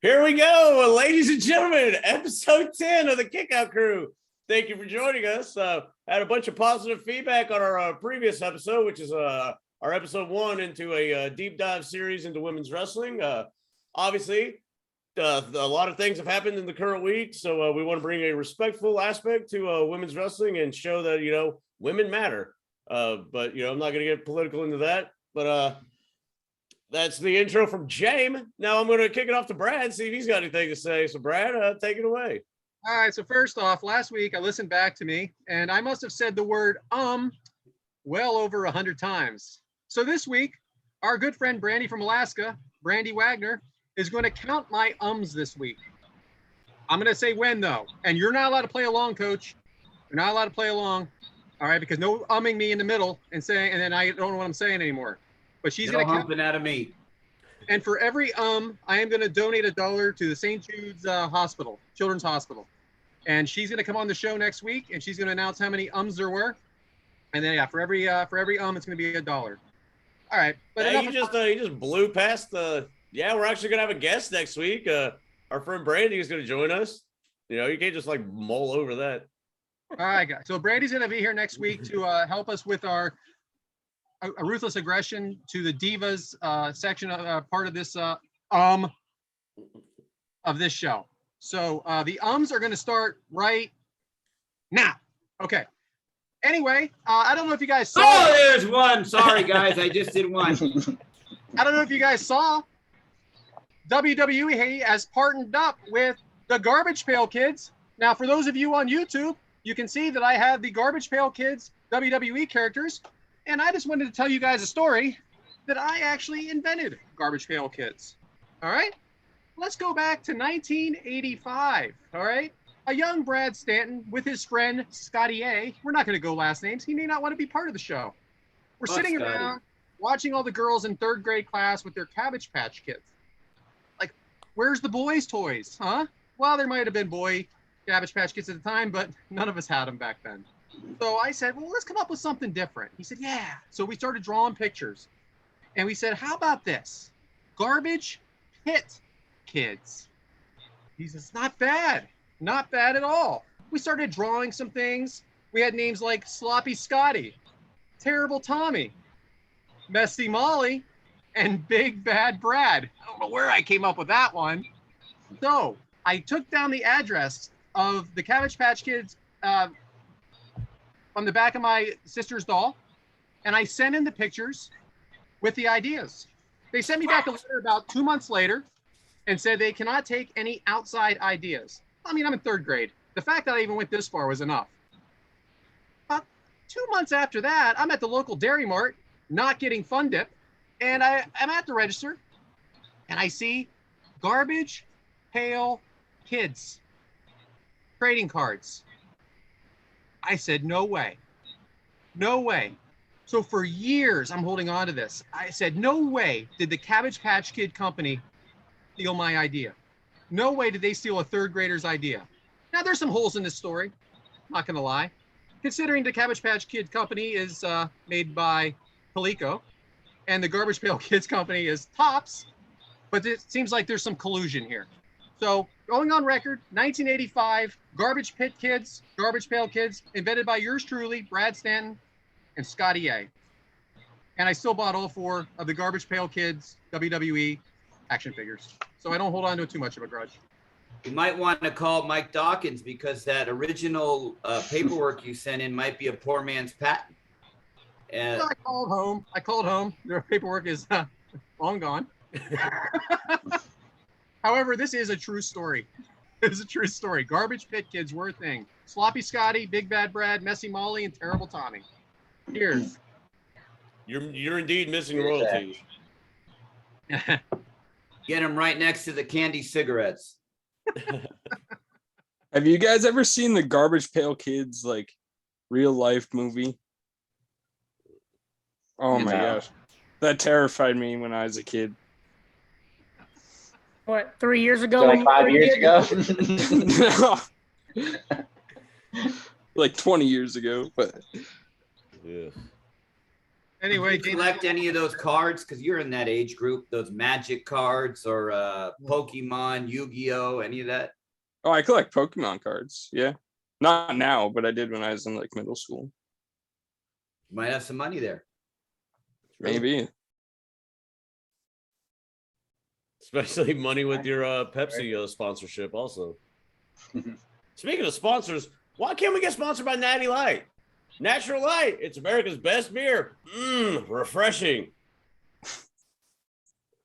Here we go, ladies and gentlemen, episode 10 of the Kickout Crew. Thank you for joining us. Had a bunch of positive feedback on our previous episode, which is our episode 1 into a deep dive series into women's wrestling. Obviously, a lot of things have happened in the current week, so we want to bring a respectful aspect to women's wrestling and show that, women matter. But, I'm not going to get political into that. But that's the intro from James. Now I'm going to kick it off to Brad, see if he's got anything to say. So, Brad, take it away. All right. So first off, last week I listened back to me, and I must have said the word well over 100 times. So this week, our good friend Brandy from Alaska, Brandy Wagner, is going to count my ums this week. I'm going to say when, though. And you're not allowed to play along, Coach. You're not allowed to play along. All right, because no umming me in the middle and then I don't know what I'm saying anymore. But she's going to count humping out of me. And for every I am going to donate $1 to the St. Jude's Hospital, Children's Hospital. And she's going to come on the show next week, and she's going to announce how many ums there were. And then for every it's going to be $1. All right. But you just blew past the. Yeah, we're actually going to have a guest next week. Our friend Brandy is going to join us. You can't just mull over that. All right, guys. So Brandy's going to be here next week to help us with our a ruthless aggression to the divas section of part of this of this show. So the ums are going to start right now. Okay. Anyway, I don't know if you guys saw. Oh, there's one. Sorry, guys. I just did one. I don't know if you guys saw. WWE has partnered up with the Garbage Pail Kids. Now, for those of you on YouTube, you can see that I have the Garbage Pail Kids WWE characters. And I just wanted to tell you guys a story that I actually invented Garbage Pail Kids. All right? Let's go back to 1985. All right? A young Brad Stanton with his friend Scotty A. We're not going to go last names. He may not want to be part of the show. We're sitting around watching all the girls in third grade class with their Cabbage Patch Kids. Like, where's the boys' toys, huh? Well, there might have been boy Cabbage Patch Kids at the time, but none of us had them back then. So I said, well, let's come up with something different. He said, yeah. So we started drawing pictures. And we said, how about this? Garbage Pit Kids. He says, not bad. Not bad at all. We started drawing some things. We had names like Sloppy Scotty, Terrible Tommy, Messy Molly, and Big Bad Brad. I don't know where I came up with that one. So I took down the address of the Cabbage Patch Kids on the back of my sister's doll, and I sent in the pictures with the ideas. They sent me back a letter about 2 months later and said they cannot take any outside ideas. I mean, I'm in third grade. The fact that I even went this far was enough. About 2 months after that, I'm at the local Dairy Mart, not getting Fun Dip, and I'm at the register, and I see Garbage Pail Kids trading cards. I said, no way. No way. So for years, I'm holding on to this. I said, no way did the Cabbage Patch Kid company steal my idea. No way did they steal a third grader's idea. Now, there's some holes in this story. Not going to lie. Considering the Cabbage Patch Kid company is made by Coleco and the Garbage Pail Kids company is Tops, but it seems like there's some collusion here. So going on record, 1985, Garbage Pit Kids, Garbage Pail Kids, invented by yours truly, Brad Stanton and Scotty A. And I still bought all 4 of the Garbage Pail Kids WWE action figures. So I don't hold on to it too much of a grudge. You might want to call Mike Dawkins because that original paperwork you sent in might be a poor man's patent. I called home. Their paperwork is long gone. However, this is a true story. It is a true story. Garbage Pit Kids were a thing. Sloppy Scotty, Big Bad Brad, Messy Molly, and Terrible Tommy. Cheers. You're indeed missing royalties. Get them right next to the candy cigarettes. Have you guys ever seen the Garbage Pail Kids real life movie? Oh my gosh. That terrified me when I was a kid. What, 3 years ago? So 5 years ago? No. 20 years ago, but yeah. Anyway, Do you collect any of those cards? Because you're in that age group, those Magic cards or Pokemon, Yu-Gi-Oh, any of that? Oh, I collect Pokemon cards. Yeah. Not now, but I did when I was in like middle school. You might have some money there. Maybe. Especially money with your Pepsi sponsorship also. Speaking of sponsors, why can't we get sponsored by Natty Light? Natural Light, it's America's best beer. Refreshing. I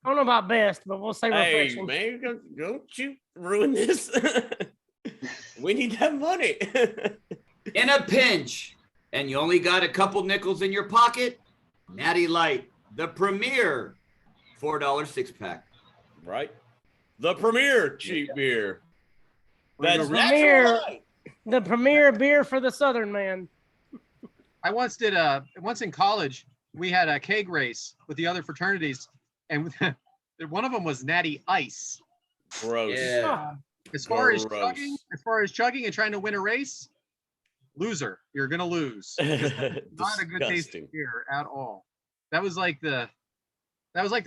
don't know about best, but we'll say Hey, refreshing. man, don't you ruin this. We need that money. In a pinch, and you only got a couple nickels in your pocket, Natty Light, the premier $4 six-pack. Right? The premier cheap beer. That's Premier. Natural Light. The premier beer for the Southern man. I once in college, we had a keg race with the other fraternities, and one of them was Natty Ice. Gross. Yeah. As far as Gross. chugging and trying to win a race, loser. You're gonna lose. Not a good tasting beer at all. That was like the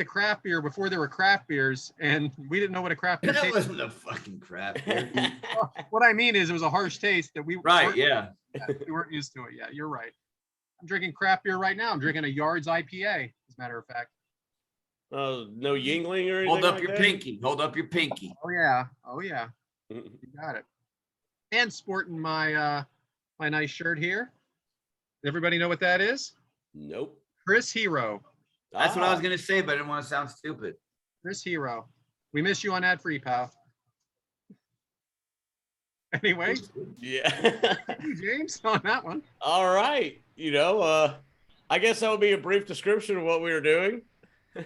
craft beer before there were craft beers, and we didn't know what a craft beer That tasted. wasn't a fucking crap beer. What I mean is, it was a harsh taste that we Right, yeah. we weren't used to it. Yeah, you're right. I'm drinking craft beer right now. I'm drinking a Yards IPA, as a matter of fact. No Yingling or anything. Hold up like your that? pinky. Hold up your pinky. Oh yeah, you got it. And sporting my my nice shirt here. Does everybody know what that is? Nope. Chris Hero. That's what I was going to say, but I didn't want to sound stupid. Chris Hero. We miss you on ad free, pal. Anyway, Yeah. James, on that one. All right. I guess that would be a brief description of what we were doing. I'm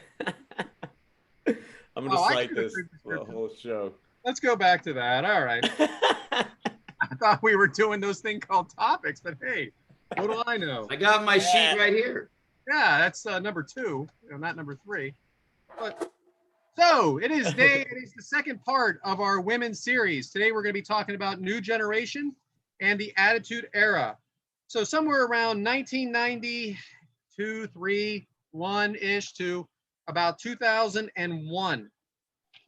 going to I cite can do a this brief for the description. whole show. Let's go back to that. All right. I thought we were doing those things called topics, but hey, what do I know? I got my sheet right here. Yeah, that's number 2, not number 3. But so it is the second part of our women's series. Today we're going to be talking about New Generation and the Attitude Era. So somewhere around 1992, 3, 1-ish to about 2001.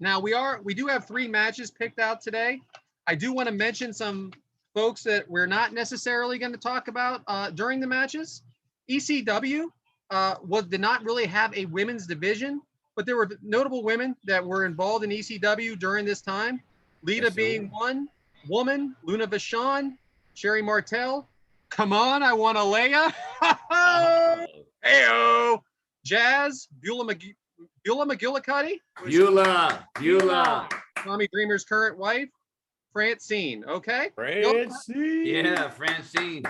Now we do have 3 matches picked out today. I do want to mention some folks that we're not necessarily going to talk about during the matches. ECW did not really have a women's division, but there were notable women that were involved in ECW during this time. Lita being one woman, Luna Vachon, Sherry Martel. Come on, I want a Leia. Heyo. Jazz, Beulah McGillicuddy. Beulah. Tommy Dreamer's current wife, Francine. Okay. Francine. Yeah, Francine.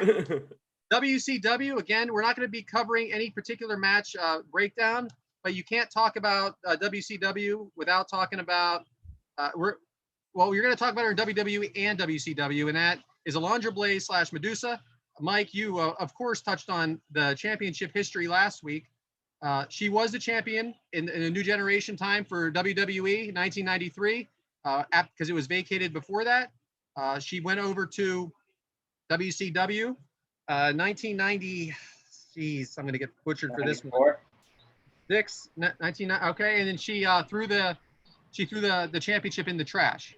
WCW, again, we're not going to be covering any particular match breakdown, but you can't talk about WCW without talking about, you're going to talk about her in WWE and WCW, and that is Alundra Blaze / Medusa. Mike, you, of course, touched on the championship history last week. She was the champion in a New Generation time for WWE 1993, because it was vacated before that. She went over to WCW 1990. Geez, I'm going to get butchered for this one. 19, okay, and then she threw the championship in the trash.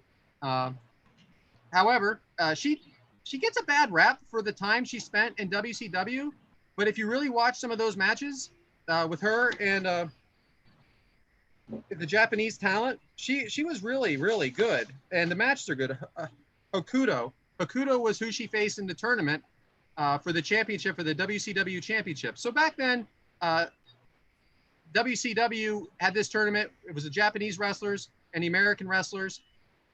However, she gets a bad rap for the time she spent in WCW, but if you really watch some of those matches with her and the Japanese talent, she was really, really good, and the matches are good. Hokuto was who she faced in the tournament for the championship, for the WCW championship. So back then, WCW had this tournament. It was the Japanese wrestlers and the American wrestlers.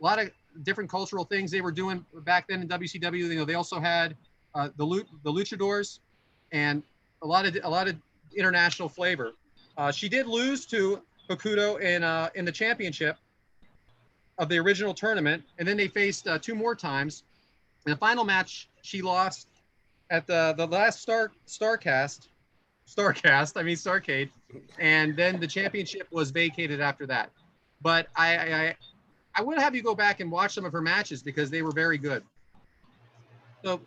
A lot of different cultural things they were doing back then in WCW. They also had the luchadors and a lot of international flavor. She did lose to Hokuto in the championship of the original tournament, and then they faced 2 more times. In the final match, she lost at the last Starcade, and then the championship was vacated after that. But I would have you go back and watch some of her matches because they were very good. So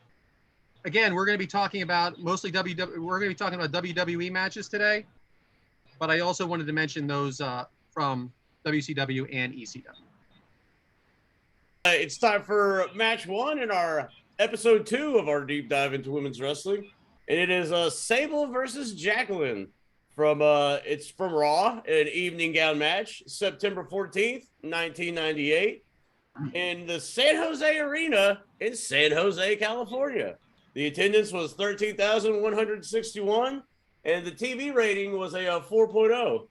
again, we're going to be talking about mostly we're going to be talking about WWE matches today, but I also wanted to mention those from WCW and ECW. It's time for match 1 in our episode 2 of our deep dive into women's wrestling, and it is Sable versus Jacqueline from it's from Raw, an evening gown match, September 14th, 1998, in the San Jose Arena in San Jose, California. The attendance was 13,161, and the TV rating was a 4.0.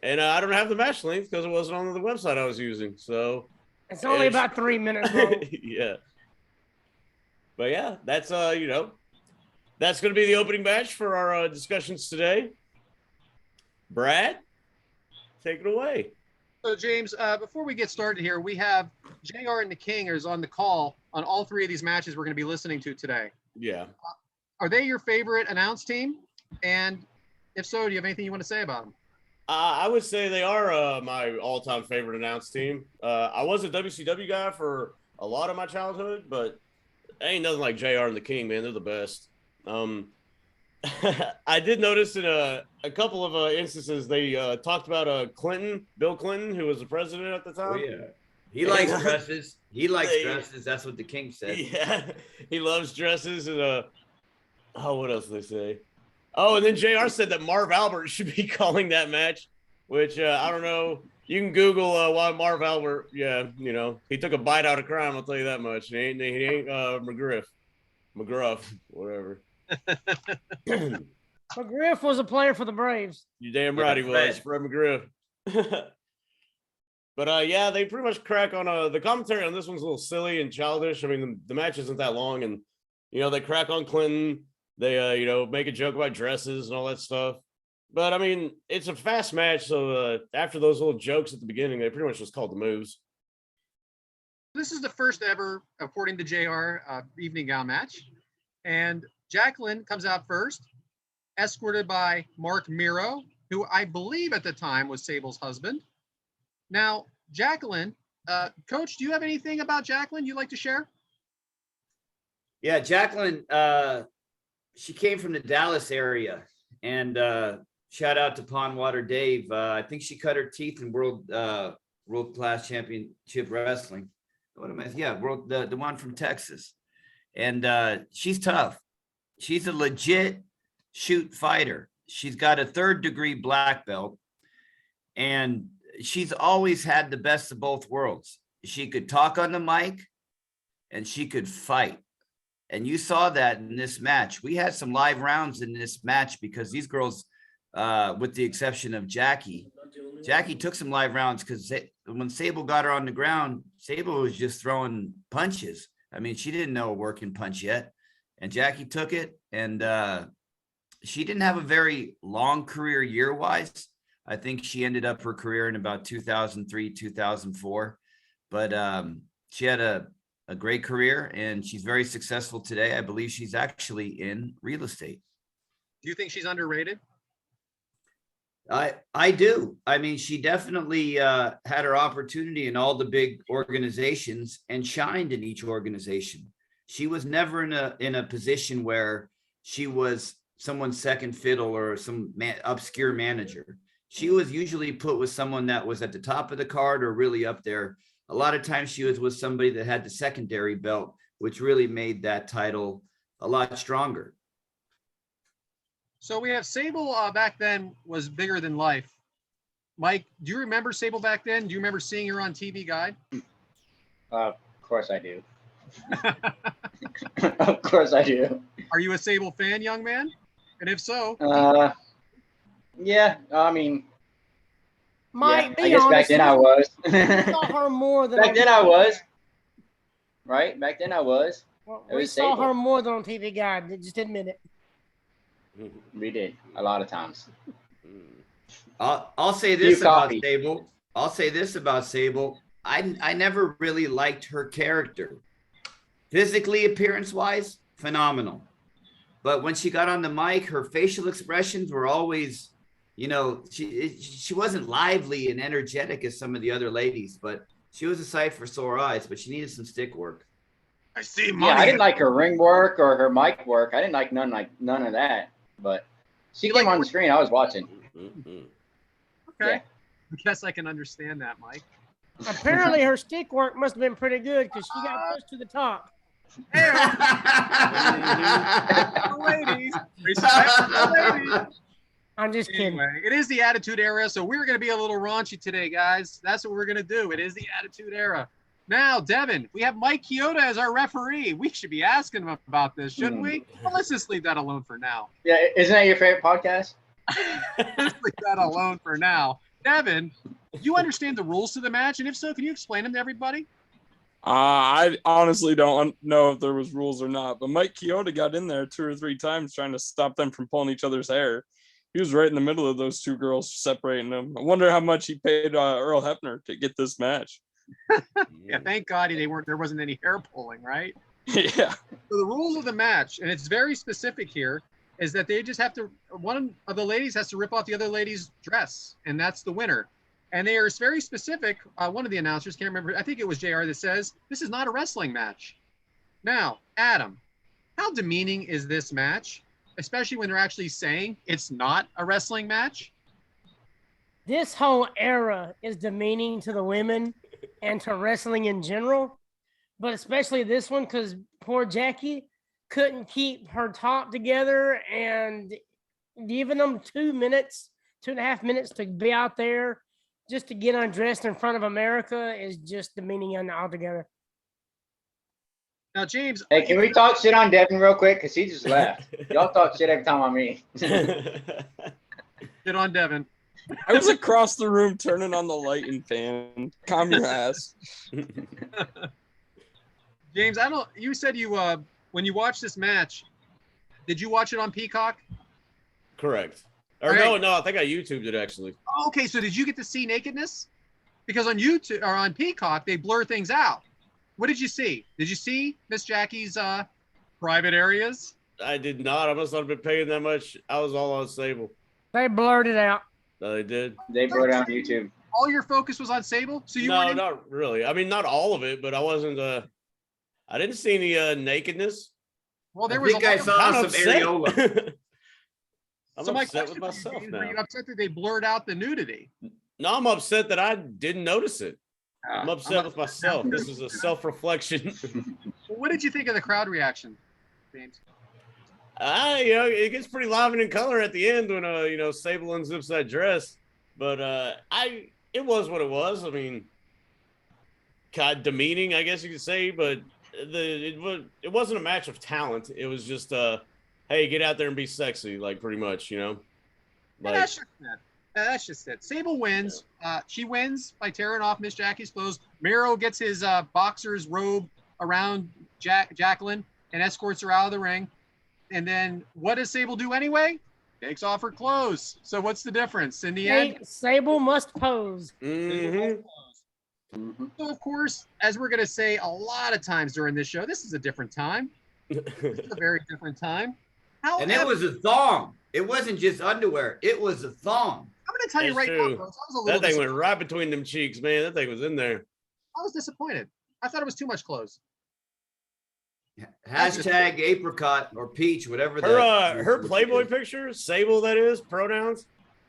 And I don't have the match length because it wasn't on the website I was using, so. It's only about 3 minutes long. Yeah. But yeah, that's that's going to be the opening match for our discussions today. Brad, take it away. So James, before we get started here, we have JR and the King is on the call on all 3 of these matches we're going to be listening to today. Yeah. Are they your favorite announce team? And if so, do you have anything you want to say about them? I would say they are my all-time favorite announce team. I was a WCW guy for a lot of my childhood, but ain't nothing like JR and the King, man. They're the best. I did notice in a couple of instances they talked about Bill Clinton, who was the president at the time. Oh, yeah. He likes dresses. He likes dresses. That's what the King said. Yeah, he loves dresses. And what else did they say? Oh, and then JR said that Marv Albert should be calling that match, which I don't know. You can Google why Marv Albert. Yeah, he took a bite out of crime. I'll tell you that much. He ain't McGruff, whatever. McGriff was a player for the Braves. You damn right he was, Fred McGriff. But yeah, they pretty much crack on the commentary on this one's a little silly and childish. I mean, the match isn't that long, and they crack on Clinton. They make a joke about dresses and all that stuff. But I mean, it's a fast match, so after those little jokes at the beginning, they pretty much just called the moves. This is the first ever, according to JR, evening gown match, and Jacqueline comes out first, escorted by Mark Miro, who I believe at the time was Sable's husband. Now, Jacqueline, Coach, do you have anything about Jacqueline you'd like to share? Yeah, Jacqueline, she came from the Dallas area, and shout out to Pondwater Dave. I think she cut her teeth in world class championship wrestling. What am I? Yeah, the one from Texas, and she's tough. She's a legit shoot fighter. She's got a 3rd-degree black belt, and she's always had the best of both worlds. She could talk on the mic, and she could fight. And you saw that in this match. We had some live rounds in this match because these girls, with the exception of Jackie took some live rounds because when Sable got her on the ground, Sable was just throwing punches. I mean, she didn't know a working punch yet. And Jackie took it, and she didn't have a very long career year-wise. I think she ended up her career in about 2003, 2004. But she had a great career, and she's very successful today. I believe she's actually in real estate. Do you think she's underrated? I do. I mean, she definitely had her opportunity in all the big organizations and shined in each organization. She was never in a position where she was someone's second fiddle or some obscure manager. She was usually put with someone that was at the top of the card or really up there. A lot of times she was with somebody that had the secondary belt, which really made that title a lot stronger. So we have Sable back then was bigger than life. Mike, do you remember Sable back then? Do you remember seeing her on TV Guide? Of course I do. Of course I do. Are you a Sable fan, young man? And if so, yeah. I mean, Mike, yeah, I guess back then I was. We saw her more than Back then I was. Right? Back then I was. Well, It we was saw Sable. her more than on TV Guide. Just admit it. We did a lot of times. I'll say this You about copy. Sable. I'll say this about Sable. I never really liked her character. Physically, appearance-wise, phenomenal. But when she got on the mic, her facial expressions were always, she wasn't lively and energetic as some of the other ladies, but she was a sight for sore eyes, but she needed some stick work. I see Yeah, money. I didn't like her ring work or her mic work. I didn't like none of that. But she You came like on the screen. I was watching. Mhm. Okay. Yeah. I guess I can understand that, Mike. Apparently, her stick work must have been pretty good because she got pushed to the top. Hey, ladies. Respect the ladies. I'm just kidding. Anyway, it is the Attitude Era, so we're going to be a little raunchy today, guys. That's what we're going to do. It is the Attitude Era. Now, Devin, we have Mike Chioda as our referee. We should be asking him about this, shouldn't we? Well, let's just leave that alone for now. Yeah, isn't that your favorite podcast? Let's leave that alone for now. Devin, do you understand the rules to the match? And if so, can you explain them to everybody? I honestly don't know if there was rules or not, but Mike Chioda got in there 2 or 3 times trying to stop them from pulling each other's hair. He was right in the middle of those 2 girls, separating them. I wonder how much he paid Earl Hebner to get this match. Yeah, thank God there wasn't any hair pulling, right? Yeah. So the rules of the match, and it's very specific here, is that they just have to, one of the ladies has to rip off the other lady's dress, and that's the winner. And they are very specific. One of the announcers, can't remember, I think it was JR, that says, this is not a wrestling match. Now, Adam, how demeaning is this match? Especially when they're actually saying it's not a wrestling match? This whole era is demeaning to the women and to wrestling in general, but especially this one because poor Jackie couldn't keep her top together, and giving them 2 minutes, 2.5 minutes to be out there just to get undressed in front of America is just demeaning altogether. Now, James. Hey, can we talk shit on Devin real quick? Because he just left. Y'all talk shit every time on me. Get on Devin. I was across the room turning on the light and fan. Calm your ass. James, you said you, when you watched this match, did you watch it on Peacock? Correct. Or Right. no, I think I YouTubed it actually. Oh, okay, so did you get to see nakedness? Because on YouTube or on Peacock, they blur things out. What did you see? Did you see Miss Jackie's private areas? I did not. I must not have been paying that much. I was all on Sable. They blurred it out. No, they did. They brought it on YouTube. All your focus was on Sable? So you No, weren't not really. I mean, not all of it, but I wasn't. I didn't see any nakedness. Well, there I was think a I lot of- saw I'm some upset. areola. I'm So my upset question with for you, myself James, now. were you upset that they blurred out the nudity? No, I'm upset that I didn't notice it. I'm upset with myself. This is a self-reflection. Well, what did you think of the crowd reaction, James? It gets pretty lively in color at the end when Sable unzips that dress. But it was what it was. I mean, kind of demeaning, I guess you could say. But it wasn't a match of talent. It was just hey, get out there and be sexy, like pretty much, And Like, that's just it. That's just it. Sable wins. She wins by tearing off Miss Jackie's clothes. Miro gets his boxer's robe around Jacqueline and escorts her out of the ring. And then what does Sable do anyway? Takes off her clothes. So what's the difference in the end? Sable must pose. mhm. So of course, as we're going to say a lot of times during this show, this is a different time. It's a very different time. And it was a thong. It wasn't just underwear. It was a thong. I'm going to tell you That's right true. now, folks, I was a little That thing disappointed. went right between them cheeks, man. That thing was in there. I was disappointed. I thought it was too much clothes. Hashtag apricot or peach, whatever Her Playboy picture, Sable, that is, pronouns.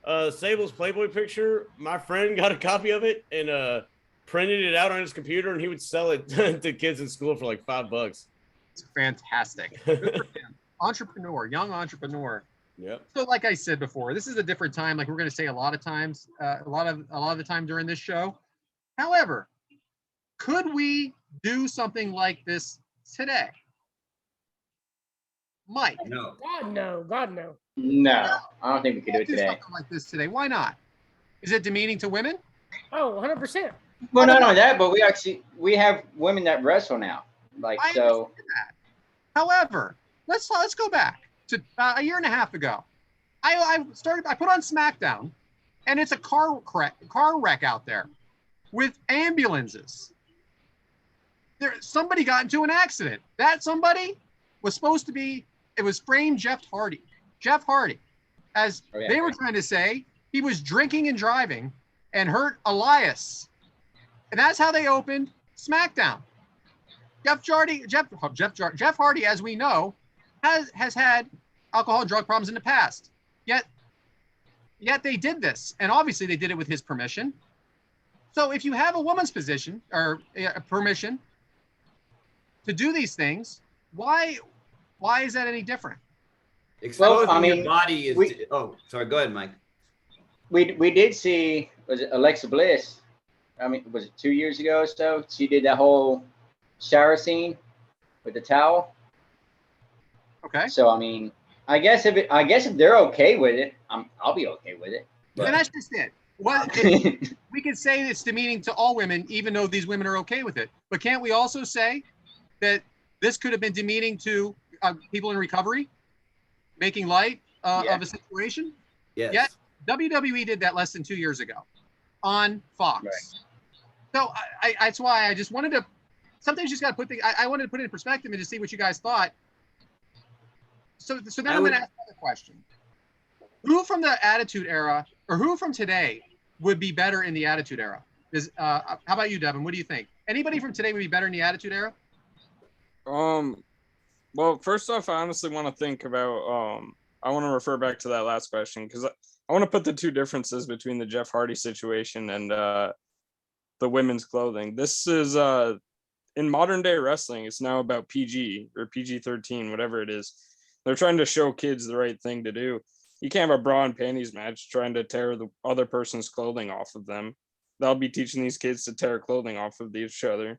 Sable's Playboy picture, my friend got a copy of it and printed it out on his computer, and he would sell it to kids in school for like $5. It's fantastic. Good for him. Entrepreneur, young entrepreneur. Yep. So like I said before, this is a different time. Like we're going to say a lot of times, a lot of the time during this show. However, could we do something like this today? Mike, No. God no, God no. No, I don't think we could do let's it today. something like this today. Why not? Is it demeaning to women? Oh, 100%. Well, not only that, but we have women that wrestle now. Like I so. understand that. However, let's go back to a year and a half ago. I put on SmackDown, and it's a car wreck out there with ambulances. Somebody got into an accident. That somebody was supposed to be. It was framed Jeff Hardy. Jeff Hardy, as Oh, yeah. they were trying to say, he was drinking and driving and hurt Elias. And that's how they opened SmackDown. Jeff Hardy, as we know, has had alcohol and drug problems in the past. Yet they did this, and obviously they did it with his permission. So if you have a woman's position or permission to do these things, why is that any different? Exposing your body is. Oh, sorry. Go ahead, Mike. We did see, was it Alexa Bliss? I mean, was it 2 years ago or so? She did that whole shower scene with the towel. Okay. So I mean, I guess if they're okay with it, I'll be okay with it. But And that's just it. We could say it's demeaning to all women, even though these women are okay with it. But can't we also say that this could have been demeaning to people in recovery, making light of a situation? Yes. Yet WWE did that less than 2 years ago on Fox. Right. So that's why I just wanted to. Sometimes you just got to put things. I wanted to put it in perspective and to see what you guys thought. So then I'm going to ask another question. Who from the Attitude Era or who from today would be better in the Attitude Era? How about you, Devin? What do you think? Anybody from today would be better in the Attitude Era? Well, first off, I honestly want to think about, I want to refer back to that last question because I want to put the two differences between the Jeff Hardy situation and the women's clothing. This is, in modern day wrestling, it's now about PG or PG-13, whatever it is. They're trying to show kids the right thing to do. You can't have a bra and panties match trying to tear the other person's clothing off of them. They'll be teaching these kids to tear clothing off of each other.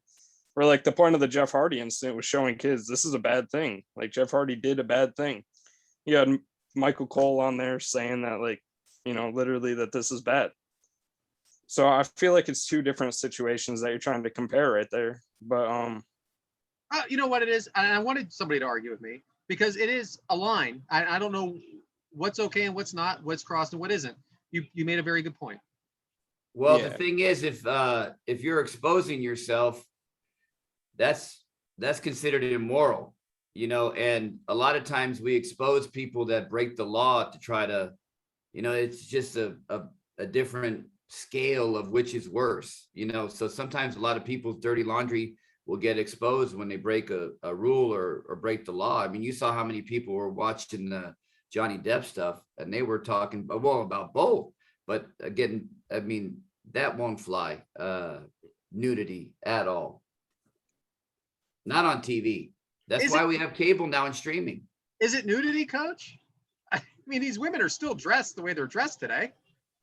Or like the point of the Jeff Hardy incident was showing kids this is a bad thing. Like Jeff Hardy did a bad thing. You had Michael Cole on there saying that, like, you know, literally that this is bad. So I feel like it's two different situations that you're trying to compare right there. But You know what it is? And I wanted somebody to argue with me because it is a line. I don't know what's okay and what's not, what's crossed and what isn't. You made a very good point. Well, Yeah. the thing is, if you're exposing yourself, that's considered immoral, you know. And a lot of times we expose people that break the law to try to, you know, it's just a different scale of which is worse, you know. So sometimes a lot of people's dirty laundry will get exposed when they break a rule or break the law. I mean, you saw how many people were watching the Johnny Depp stuff and they were talking about both. But again, I mean, that won't fly. Nudity at all. Not on TV. That's why we have cable now and streaming. Is it nudity, Coach? I mean, these women are still dressed the way they're dressed today.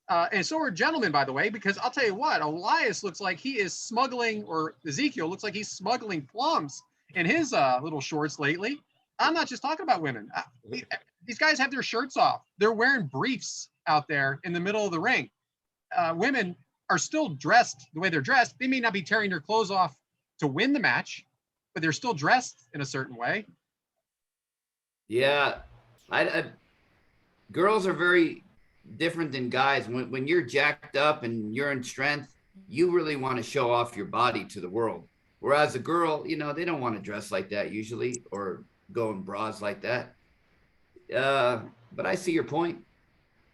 And so are gentlemen, by the way, because I'll tell you what, Elias looks like he is smuggling, or Ezekiel looks like he's smuggling plums in his little shorts lately. I'm not just talking about women. These guys have their shirts off. They're wearing briefs out there in the middle of the ring. Women are still dressed the way they're dressed. They may not be tearing their clothes off to win the match, but they're still dressed in a certain way. Yeah, girls are very different than guys. When you're jacked up and you're in strength, you really want to show off your body to the world. Whereas a girl, you know, they don't want to dress like that usually or go in bras like that. But I see your point.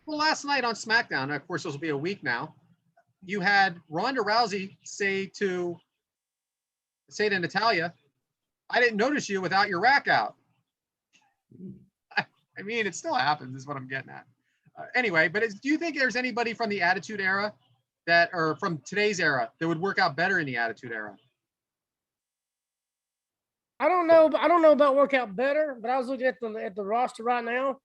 Well, last night on SmackDown, of course, this will be a week now, you had Ronda Rousey say to Natalya, I didn't notice you without your rack out. I mean, it still happens is what I'm getting at. Anyway, but do you think there's anybody from the Attitude Era or from today's era that would work out better in the Attitude Era? I don't know about work out better, but I was looking at the roster right now.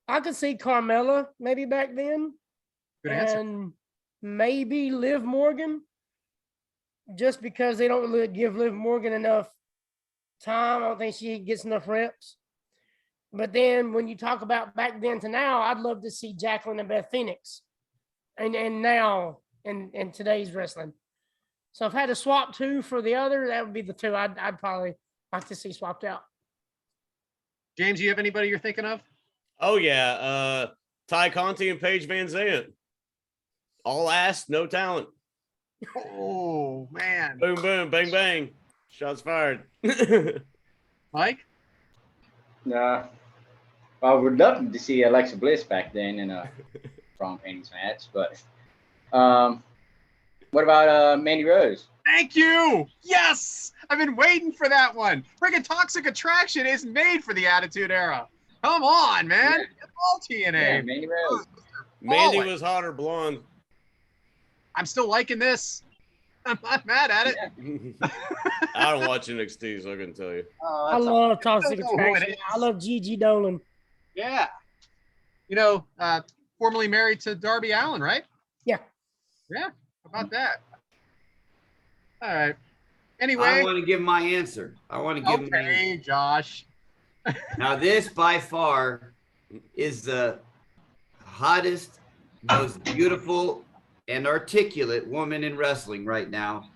I could see Carmella maybe back then. Good answer. And maybe Liv Morgan, just because they don't really give Liv Morgan enough time. I don't think she gets enough reps. But then when you talk about back then to now, I'd love to see Jacqueline and Beth Phoenix and now in today's wrestling. So if I had to swap two for the other, that would be the two I'd probably like to see swapped out. James, you have anybody you're thinking of? Oh, yeah. Ty Conti and Paige Van Zandt. All ass, no talent. Oh, man. Boom, boom, bang, bang. Shots fired. Mike? Nah. I would love to see Alexa Bliss back then in a strong paintings match, but what about Mandy Rose? Thank you. Yes, I've been waiting for that one. Friggin' Toxic Attraction is made for the Attitude Era. Come on, man. Yeah. It's all TNA. Yeah, Mandy Rose. Mandy Falling. was hot or blonde. I'm still liking this. I'm not mad at it. Yeah. I don't watch NXT, so I couldn't tell you. Oh, I that's love Toxic I don't know who it Attraction. is. I love Gigi Dolan. Yeah. Formerly married to Darby Allin, right? Yeah. Yeah. How about that? All right. I Anyway. want to give my answer. I want to give my Okay, Josh. Now, this by far is the hottest, most beautiful, and articulate woman in wrestling right now,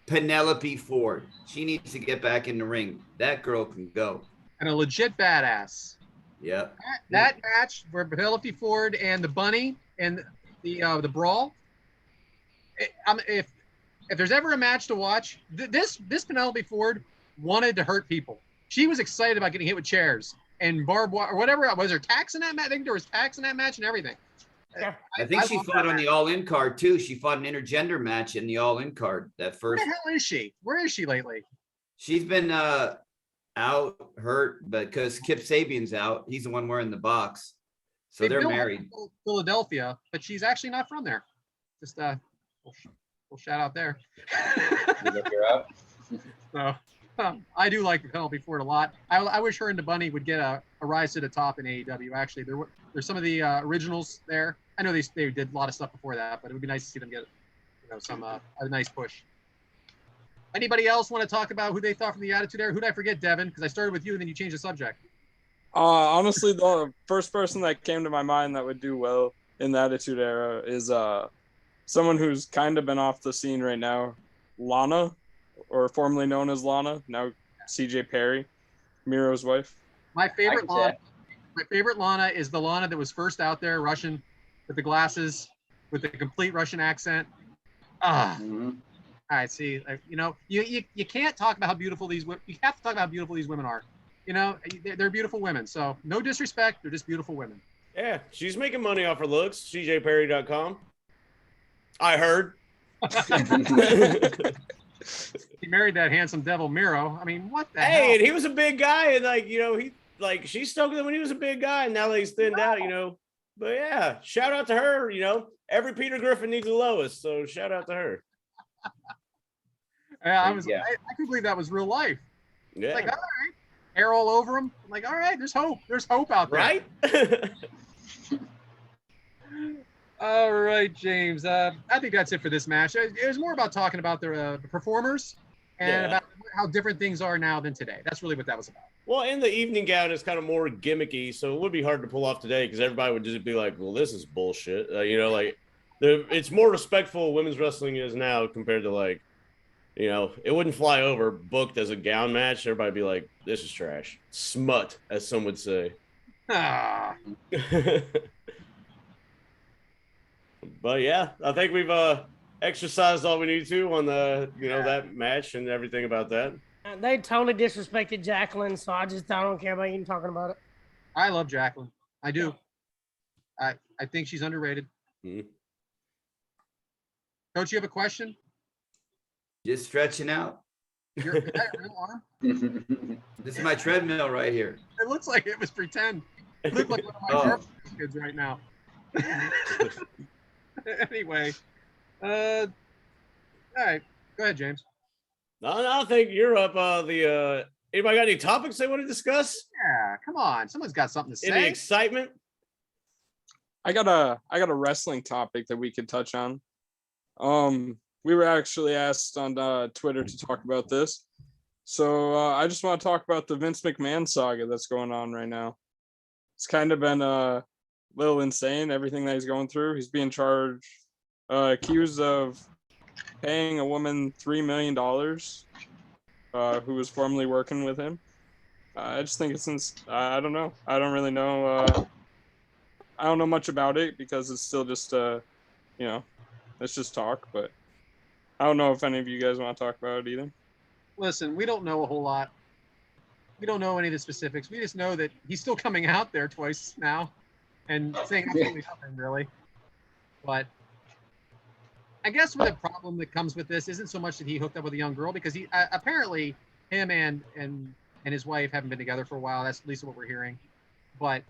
Penelope Ford. She needs to get back in the ring. That girl can go. And a legit badass. Yep. That match where Penelope Ford and the Bunny and the brawl. If there's ever a match to watch, this Penelope Ford wanted to hurt people. She was excited about getting hit with chairs and barbed wire or whatever. Was there tax in that match? I think there was tax in that match and everything. Yeah. I think she love fought that on match. the All-In card too. She fought an intergender match in the All-In card. That Where first. the hell is she? Where is she lately? She's been out hurt, but because Kip Sabian's out, he's the one wearing the box. So They they're built her married. in Philadelphia, but she's actually not from there. Just we'll shout out there. You look her up. So I do like Penelope Ford a lot. I wish her and the Bunny would get a rise to the top in AEW. Actually, there's some of the originals there. I know they did a lot of stuff before that, but it would be nice to see them get some a nice push. Anybody else want to talk about who they thought from the Attitude Era? Who did I forget, Devin? Because I started with you and then you changed the subject. Honestly, the first person that came to my mind that would do well in the Attitude Era is someone who's kind of been off the scene right now, Lana, or formerly known as Lana, now CJ Perry, Miro's wife. My favorite I can Lana. My favorite Lana is the Lana that was first out there, Russian, with the glasses, with the complete Russian accent. Mhm. All right, see, you can't talk about how beautiful these women. You have to talk about how beautiful these women are. They're beautiful women. So no disrespect, they're just beautiful women. Yeah, she's making money off her looks. CJPerry.com. I heard. He married that handsome devil Miro. I mean, what the hell? Hey, and he was a big guy, and she stuck with him when he was a big guy, and now that he's thinned out, But yeah, shout out to her. Every Peter Griffin needs a Lois, so shout out to her. Yeah, Yeah. I couldn't believe that was real life. Yeah, Like, all right, hair all over him. I'm like, all right, there's hope. There's hope out there. right. All right, James. I think that's it for this match. It was more about talking about the performers and Yeah. about how different things are now than today. That's really what that was about. Well, and the evening gown is kind of more gimmicky, so it would be hard to pull off today because everybody would just be like, "Well, this is bullshit." It's more respectful women's wrestling is now compared to it wouldn't fly over booked as a gown match. Everybody would be like, "This is trash, smut," as some would say. Ah, But yeah, I think we've exercised all we need to on the that match and everything about that. They totally disrespected Jacqueline, so I don't care about even talking about it. I love Jacqueline. I do. I think she's underrated. Mhm. Coach, you have a question? Just stretching out. Is that a real arm? This is my treadmill right here. It looks like it was pretend. It looked like one of my Oh. kids right now. Anyway, all right. Go ahead, James. No, I think you're up. Anybody got any topics they want to discuss? Yeah, come on. Someone's got something to Any say. excitement? I got a wrestling topic that we could touch on. We were actually asked on Twitter to talk about this. So I just want to talk about the Vince McMahon saga that's going on right now. It's kind of been a little insane, everything that he's going through. He's being charged, accused of paying a woman $3 million who was formerly working with him. I just think I don't know. I don't really know. I don't know much about it because it's still just, it's just talk, but I don't know if any of you guys want to talk about it either. Listen, we don't know a whole lot. We don't know any of the specifics. We just know that he's still coming out there twice now and saying absolutely nothing, really. But I guess what the problem that comes with this isn't so much that he hooked up with a young girl, because he apparently him and his wife haven't been together for a while. That's at least what we're hearing. But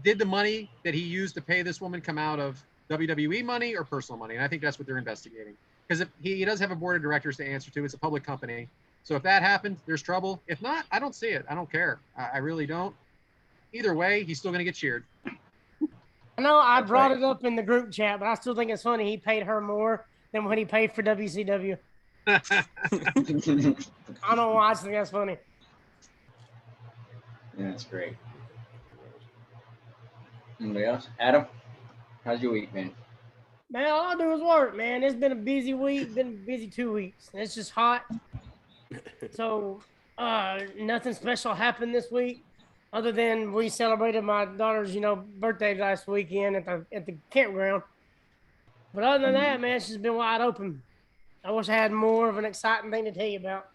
did the money that he used to pay this woman come out of WWE money or personal money? And I think that's what they're investigating. Because if he does have a board of directors to answer to, it's a public company. So if that happened, there's trouble. If not, I don't see it. I don't care. I really don't. Either way, he's still going to get cheered. I know I brought it up in the group chat, but I still think it's funny he paid her more than what he paid for WCW. I don't know why I just think that's funny. Yeah, that's great. Anybody else? Adam, how's your week been? Man, all I do is work, man. It's been a busy week, been a busy 2 weeks. It's just hot. So nothing special happened this week other than we celebrated my daughter's, birthday last weekend at the campground. But other than that, man, it's just been wide open. I wish I had more of an exciting thing to tell you about.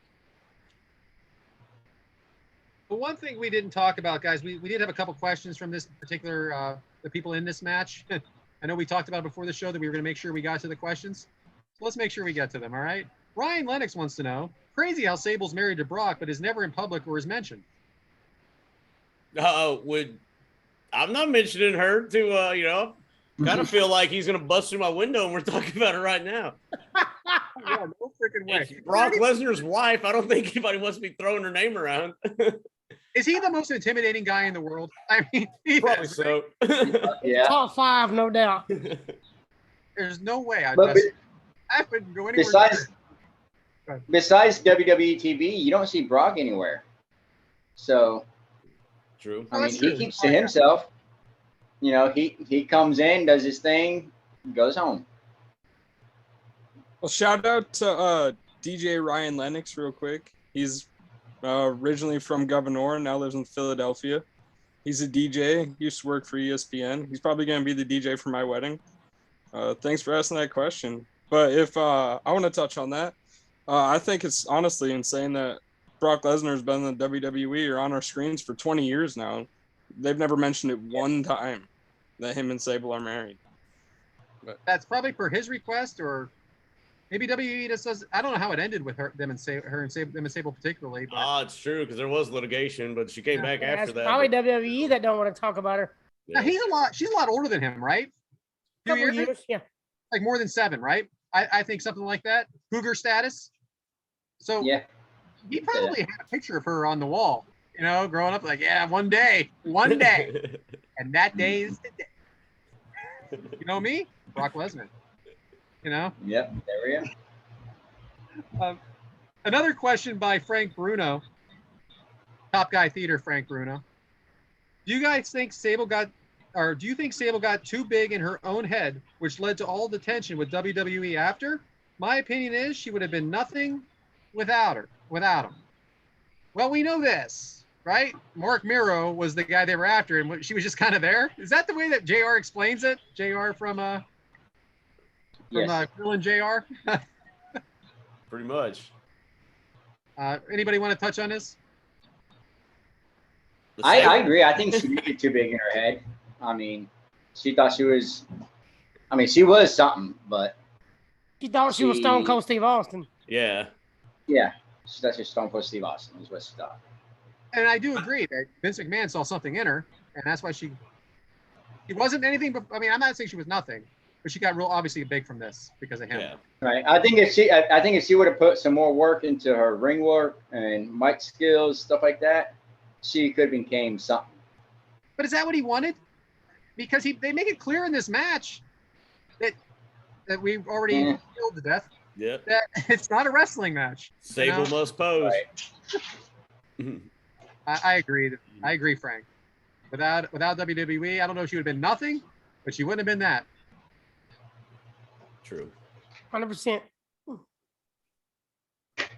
But one thing we didn't talk about, guys, we did have a couple questions from this particular the people in this match. I know we talked about before the show that we were going to make sure we got to the questions. So let's make sure we get to them, all right? Ryan Lennox wants to know, crazy how Sable's married to Brock, but is never in public or is mentioned. I'm not mentioning her to, kind of feel like he's going to bust through my window and we're talking about it right now. Yeah, no freaking way. It's Brock Lesnar's wife. I don't think anybody wants to be throwing her name around. Is he the most intimidating guy in the world? I mean, Probably so. Yeah. Top 5, no doubt. There's no way I But wouldn't go anywhere. Besides WWE TV, you don't see Brock anywhere. So, True. I mean, he keeps to himself. He comes in, does his thing, goes home. Well, shout out to DJ Ryan Lennox real quick. He's originally from Governor, now lives in Philadelphia. He's a DJ. He used to work for ESPN. He's probably going to be the DJ for my wedding. Thanks for asking that question. But if I want to touch on that, I think it's honestly insane that Brock Lesnar's been in the WWE or on our screens for 20 years now. They've never mentioned it one time that him and Sable are married. But that's probably per his request, or maybe WWE just does. I don't know how it ended with them and Sable particularly. But it's true because there was litigation, but she came back after that. Probably WWE that don't want to talk about her. Now, she's a lot older than him, right? Couple years, yeah. Like more than 7, right? I think something like that. Cougar status. So yeah, he probably had a picture of her on the wall, growing up, like, yeah, one day, and that day is the day. You know me, Brock Lesnar. Yep, there we go. Another question by Frank Bruno, Top Guy Theater. Frank Bruno, do you think Sable got too big in her own head, which led to all the tension with WWE after? My opinion is she would have been nothing without him. Well, we know this, right? Mark Miro was the guy they were after, and she was just kind of there. Is that the way that JR explains it? JR from Grill and JR? Pretty much. Anybody want to touch on this? I agree. I think she made it too big in her head. I mean, she thought she was. I mean, she was something, but she thought she was Stone Cold Steve Austin. Yeah. Yeah, she thought she was Stone Cold Steve Austin. Is what she thought. And I do agree that Vince McMahon saw something in her, and that's why she wasn't anything. But I mean, I'm not saying she was nothing, but she got real obviously big from this because of him. Yeah. Right. I think if she would have put some more work into her ring work and mic skills, stuff like that, she could have became something. But is that what he wanted? Because they make it clear in this match that we've already killed to death. Yep. That it's not a wrestling match. Sable must pose. Right. I agree. I agree, Frank. Without WWE, I don't know if she would have been nothing, but she wouldn't have been that. True. 100%.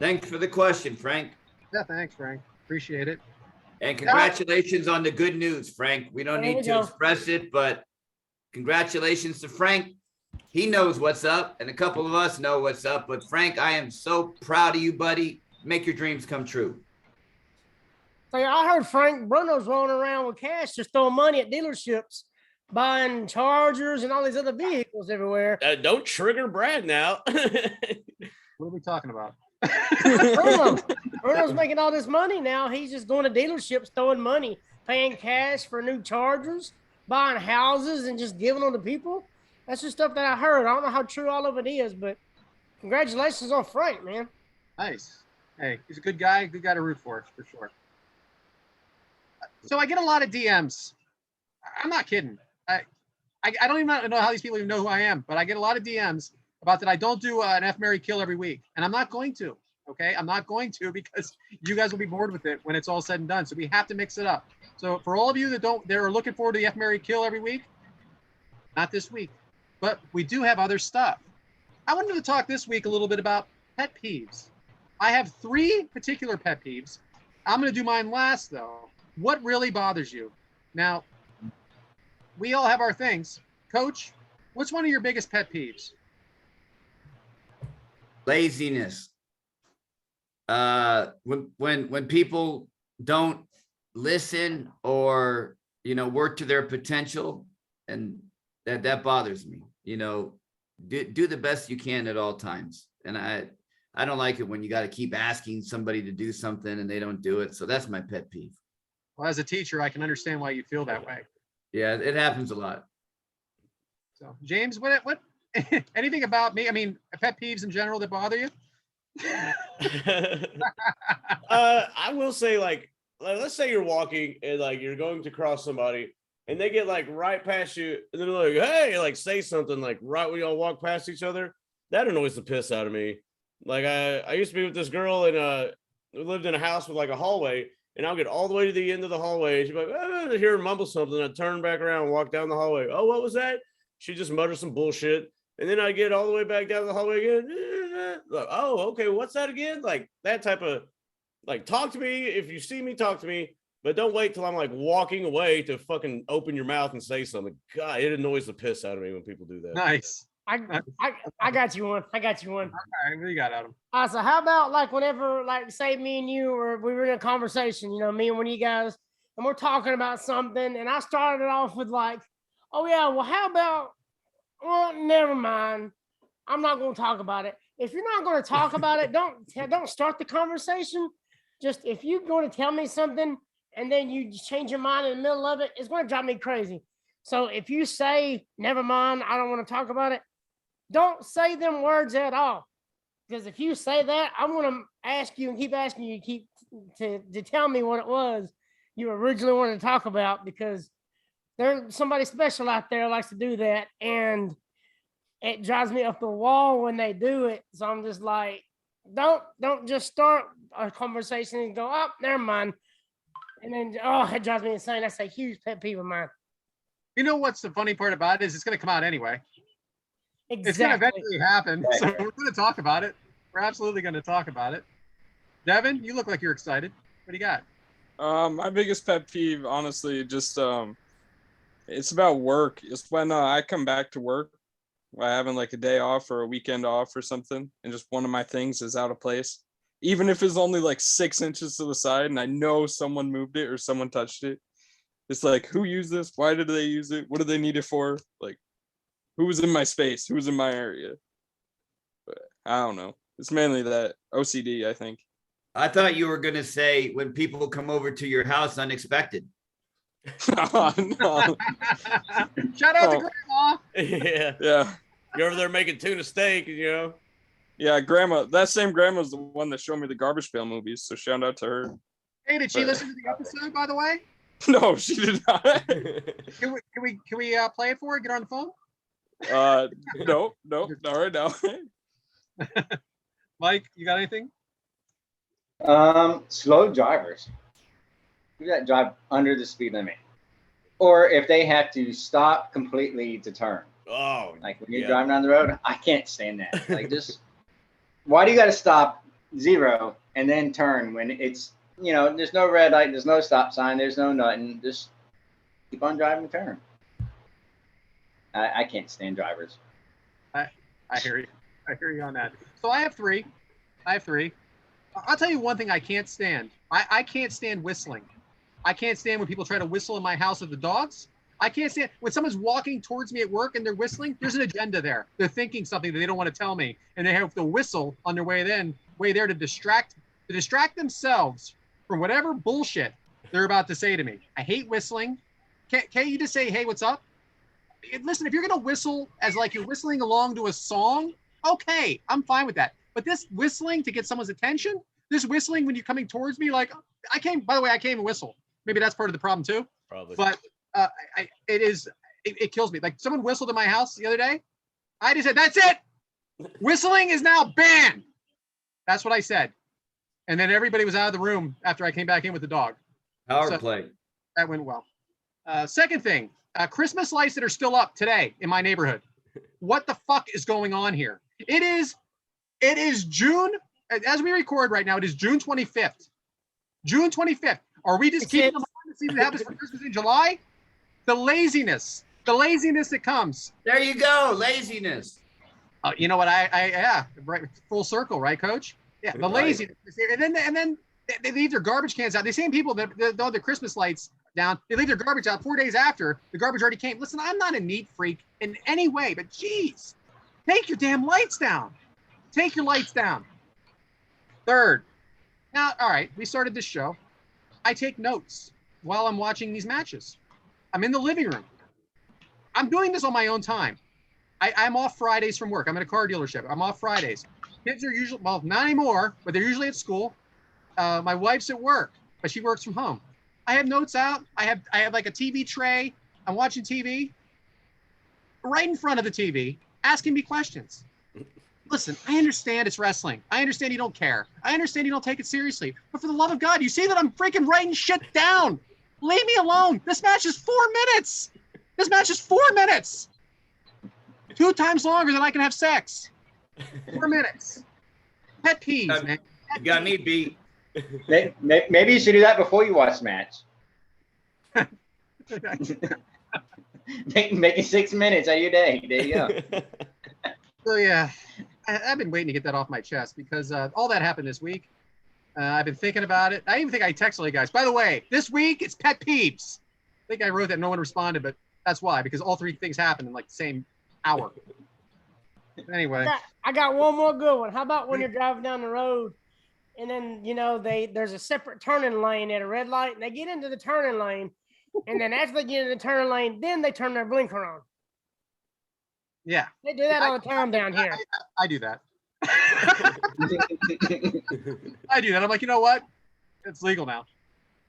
Thanks for the question, Frank. Yeah, thanks, Frank. Appreciate it. And congratulations on the good news, Frank. We don't need to express it, but congratulations to Frank. He knows what's up, and a couple of us know what's up. But Frank, I am so proud of you, buddy. Make your dreams come true. So I heard Frank Bruno's rolling around with cash just throwing money at dealerships. buying Chargers and all these other vehicles everywhere. Don't trigger Brad now. What are we talking about? Bruno's making all this money now. He's just going to dealerships, throwing money, paying cash for new Chargers, buying houses, and just giving them to people. That's just stuff that I heard. I don't know how true all of it is, but congratulations on Frank, man. Nice. Hey, he's a good guy to root for sure. So I get a lot of DMs. I'm not kidding. I don't even know how these people even know who I am, but I get a lot of DMs about that I don't do an F, Marry, Kill every week. And I'm not going to, okay? I'm not going to, because you guys will be bored with it when it's all said and done. So we have to mix it up. So for all of you that are looking forward to the F, Marry, Kill every week, not this week, but we do have other stuff. I wanted to talk this week a little bit about pet peeves. I have 3 particular pet peeves. I'm going to do mine last, though. What really bothers you? Now, we all have our things. Coach, what's one of your biggest pet peeves? Laziness. When people don't listen or work to their potential, and that bothers me. Do the best you can at all times, and I don't like it when you got to keep asking somebody to do something and they don't do it. So that's my pet peeve. Well, as a teacher, I can understand why you feel that way. Yeah, it happens a lot. So, James, what anything about me? I mean, pet peeves in general that bother you? I will say, like, let's say you're walking and like you're going to cross somebody and they get like right past you and they're like, hey, like say something like right when y'all walk past each other. That annoys the piss out of me. Like I used to be with this girl and we lived in a house with like a hallway, and I'll get all the way to the end of the hallway. She'd be like, I hear her mumble something. I'd turn back around and walk down the hallway. Oh, what was that? She just mutters some bullshit. And then I get all the way back down the hallway again. Like, oh, okay, what's that again? Like that type of, like, talk to me. If you see me, talk to me. But don't wait till I'm like walking away to fucking open your mouth and say something. God, it annoys the piss out of me when people do that. Nice. I got you one. I got you one. All right, what do you got, Adam? So how about like whenever, like, say me and you, or we were in a conversation, me and one of you guys, and we're talking about something, and I started off with like, oh yeah, well, how about, well, never mind, I'm not going to talk about it. If you're not going to talk about it, don't start the conversation. Just if you're going to tell me something and then you change your mind in the middle of it, it's going to drive me crazy. So if you say, never mind, I don't want to talk about it, don't say them words at all. Because if you say that, I'm going to ask you and keep asking you to tell me what it was you originally wanted to talk about, because there's somebody special out there likes to do that. And it drives me up the wall when they do it. So I'm just like, don't just start a conversation and go, oh, never mind. And then, it drives me insane. That's a huge pet peeve of mine. You know what's the funny part about it is it's going to come out anyway. Exactly. It's going to eventually happen. So we're going to talk about it. We're absolutely going to talk about it. Devin, you look like you're excited. What do you got? My biggest pet peeve, honestly, just it's about work. It's when I come back to work, having like a day off or a weekend off or something, and just one of my things is out of place. Even if it's only like 6 inches to the side and I know someone moved it or someone touched it. It's like, who used this? Why did they use it? What do they need it for? Like, who was in my space? Who was in my area? But I don't know. It's mainly that OCD, I think. I thought you were going to say when people come over to your house unexpected. Oh, no. Shout out to Grandma. Yeah. Yeah. You're over there making tuna steak, Yeah, Grandma. That same grandma's the one that showed me the Garbage Pail movies. So shout out to her. Hey, did she listen to the episode, by the way? No, she did not. Can we play it for her? Get her on the phone? No, not right now. Mike, you got anything? Slow drivers. People that drive under the speed limit, or if they have to stop completely to turn. Oh, like when you're driving down the road, I can't stand that. Like, just why do you got to stop 0 and then turn when it's, there's no red light, there's no stop sign, there's no nothing. Just keep on driving and turn. I can't stand drivers. I hear you. I hear you on that. So I have three. I'll tell you one thing I can't stand. I can't stand whistling. I can't stand when people try to whistle in my house with the dogs. I can't stand when someone's walking towards me at work and they're whistling. There's an agenda there. They're thinking something that they don't want to tell me, and they have to whistle on their way there to distract themselves from whatever bullshit they're about to say to me. I hate whistling. Can't you just say, "Hey, what's up?" Listen, if you're gonna whistle as like you're whistling along to a song, okay, I'm fine with that. But this whistling to get someone's attention, this whistling when you're coming towards me, like by the way, I can't even whistle. Maybe that's part of the problem too. Probably. But it kills me. Like someone whistled in my house the other day. I just said, "That's it. Whistling is now banned." That's what I said. And then everybody was out of the room after I came back in with the dog. Power play. That went well. Second thing, Christmas lights that are still up today in my neighborhood. What the fuck is going on here? It is June, as we record right now, it is June 25th. June 25th. Are we just keeping them on to see what happens for Christmas in July? The laziness that comes. There you go, laziness. You know what? Yeah, right, full circle, right, Coach? Yeah, the laziness. And then they leave their garbage cans out. The same people that throw their Christmas lights down, they leave their garbage out 4 days after the garbage already came. Listen, I'm not a neat freak in any way, but geez, take your damn lights down. Take your lights down. Third, now, all right, we started this show. I take notes while I'm watching these matches. I'm in the living room. I'm doing this on my own time. I'm off Fridays from work. I'm at a car dealership. I'm off Fridays. Kids are usually, well, not anymore, but they're usually at school. My wife's at work, but she works from home. I have notes out. I have like a TV tray. I'm watching TV. Right in front of the TV, asking me questions. Listen, I understand it's wrestling. I understand you don't care. I understand you don't take it seriously. But for the love of God, you see that I'm freaking writing shit down. Leave me alone. This match is 4 minutes. This match is 4 minutes. 2 times longer than I can have sex. 4 minutes. Pet peeves, man. You got me beat. Maybe you should do that before you watch the match. Make it 6 minutes out of your day. There you go. So yeah, I've been waiting to get that off my chest because all that happened this week. I've been thinking about it. I even think I texted you guys. By the way, this week it's pet peeves. I think I wrote that no one responded, but that's why, because all 3 things happened in like the same hour. Anyway. I got one more good one. How about when you're driving down the road and then, there's a separate turning lane at a red light and they get into the turning lane and then after they get into the turning lane, then they turn their blinker on. Yeah. They do that all the time down here. I do that. I do that. I'm like, you know what? It's legal now.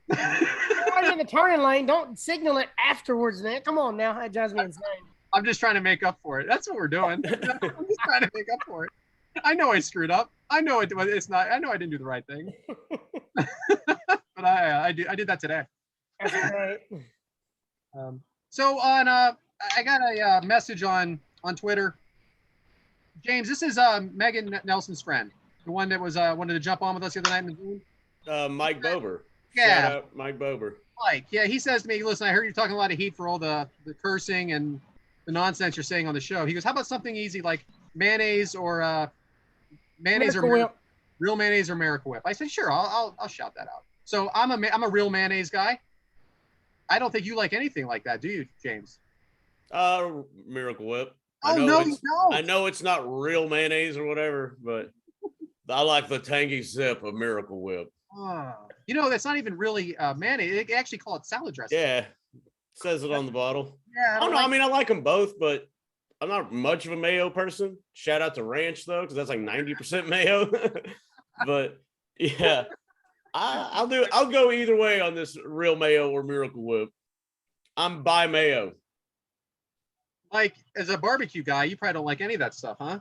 You're in the turning lane. Don't signal it afterwards, man. Come on now. That drives me insane. I'm just trying to make up for it. That's what we're doing. I'm just trying to make up for it. I know I screwed up. I know it's not. I know I didn't do the right thing. But I did that today. That's right. So I got a message on Twitter. James, this is Megan Nelson's friend, the one that was wanted to jump on with us the other night in the Zoom. Mike Bober. Yeah. Shout out Mike Bober. Mike, yeah, he says to me, listen, I heard you talking a lot of heat for all the cursing and the nonsense you're saying on the show. He goes, how about something easy like mayonnaise or real mayonnaise or Miracle Whip? I said, sure, I'll shout that out. So I'm a real mayonnaise guy. I don't think you like anything like that, do you, James? Miracle Whip. Oh, no, you don't. I know it's not real mayonnaise or whatever, but I like the tangy sip of Miracle Whip. Oh, that's not even really mayonnaise. They actually call it salad dressing. Yeah, says it on the bottle. Yeah, I don't know. I mean, I like them both, but I'm not much of a mayo person. Shout out to ranch though, because that's like 90% mayo. But yeah, I'll go either way on this real mayo or Miracle Whip. I'm by mayo. Like, as a barbecue guy, you probably don't like any of that stuff, huh?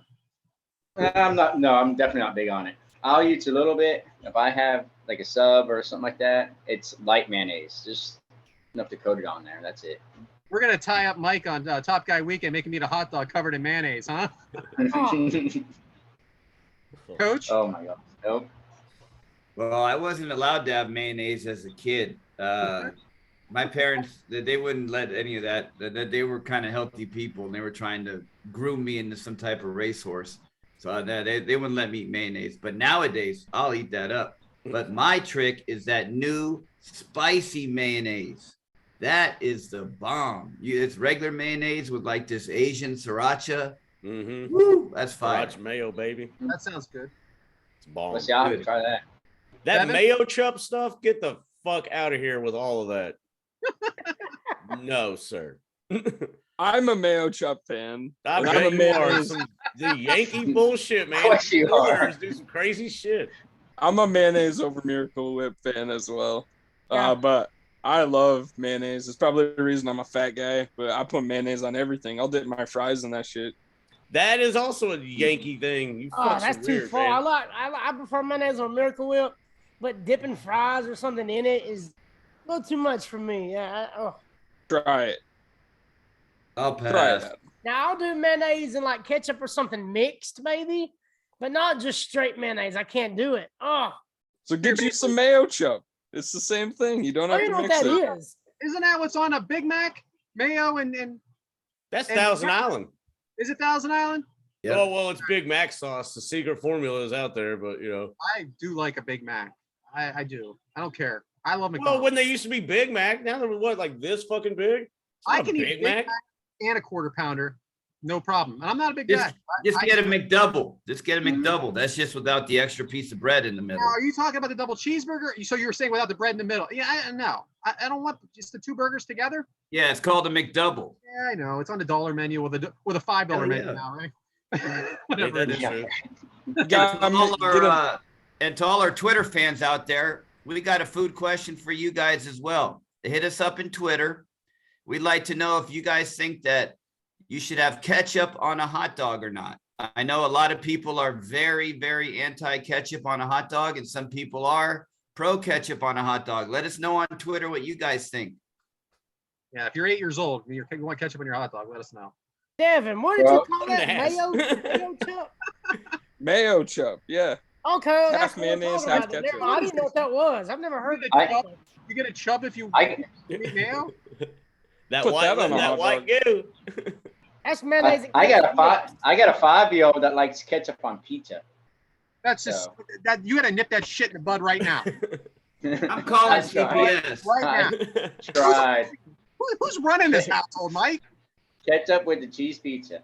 I'm not. No, I'm definitely not big on it. I'll use a little bit. If I have like a sub or something like that, it's light mayonnaise, just enough to coat it on there. That's it. We're gonna tie up Mike on Top Guy Weekend, make him eat a hot dog covered in mayonnaise, huh? Coach? Oh my God. Nope. Well, I wasn't allowed to have mayonnaise as a kid. My parents, they wouldn't let any of that. They were kind of healthy people, and they were trying to groom me into some type of racehorse. So they wouldn't let me eat mayonnaise. But nowadays, I'll eat that up. But my trick is that new spicy mayonnaise. That is the bomb. It's regular mayonnaise with like this Asian sriracha. Mm-hmm. Woo, that's fire. Watch mayo, baby. That sounds good. It's bomb. Let's see. I'll have to Good. try that. That Devin? mayo chup stuff, get the fuck out of here with all of that. No, sir. I'm a mayo chup fan. I And I'm bet a you are. mayonnaise. The Yankee bullshit, man. Of course you are. Northerners do some crazy shit. I'm a mayonnaise over Miracle Whip fan as well. Yeah. But I love mayonnaise. It's probably the reason I'm a fat guy, but I put mayonnaise on everything. I'll dip my fries in that shit. That is also a Yankee thing. You Oh, fucks that's are too weird, far. man. I prefer mayonnaise or Miracle Whip, but dipping fries or something in it is a little too much for me. Yeah. Try it. I'll Try pass. it. Now I'll do mayonnaise and like ketchup or something mixed, maybe, but not just straight mayonnaise. I can't do it. Oh, So get you some mayo chup. It's the same thing. You don't I have don't to know what mix that it. is. Isn't that what's on a Big Mac? Mayo and That's And- Thousand Island. is it Thousand Island? Yep. Oh, well, it's Big Mac sauce. The secret formula is out there, but you know. I do like a Big Mac. I do. I don't care. I love Well, McDonald's. when they used to be Big Mac, now they're what, like this fucking big? It's I not can eat Big Big Mac. Mac and a quarter pounder, no problem. And I'm not a big Just, guy. just get a McDouble. Just get a Mhm. McDouble. That's just without the extra piece of bread in the middle. Now, are you talking about the double cheeseburger? So you were saying without the bread in the middle? Yeah, no. I don't want just the two burgers together. Yeah, it's called a McDouble. Yeah, I know. It's on the dollar menu with a $5 Hell menu yeah. now, right? Hey, Whatever that it is is. Yeah. true. And to all our Twitter fans out there, we got a food question for you guys as well. Hit us up in Twitter. We'd like to know if you guys think that you should have ketchup on a hot dog or not. I know a lot of people are very, very anti-ketchup on a hot dog, and some people are pro-ketchup on a hot dog. Let us know on Twitter what you guys think. Yeah, if you're 8 years old and you want ketchup on your hot dog, let us know. Devin, what did Well, you call that? Yes. Mayo chup? Mayo chup. Yeah. Okay, that's Half what I'm mayonnaise, talking half about. Never ketchup. mind. I didn't know what that was. I've never heard I- that. You get a chub if you I eat mayo? That Put white, that on a that hot white goo. That's mayonnaise. and I got a ketchup I got a 5-year-old that likes ketchup on pizza. That's just So. that you gotta nip that shit in the bud right now. I'm calling I tried. CPS. Right now. Tried Who's running this household, Mike? ketchup with the cheese pizza.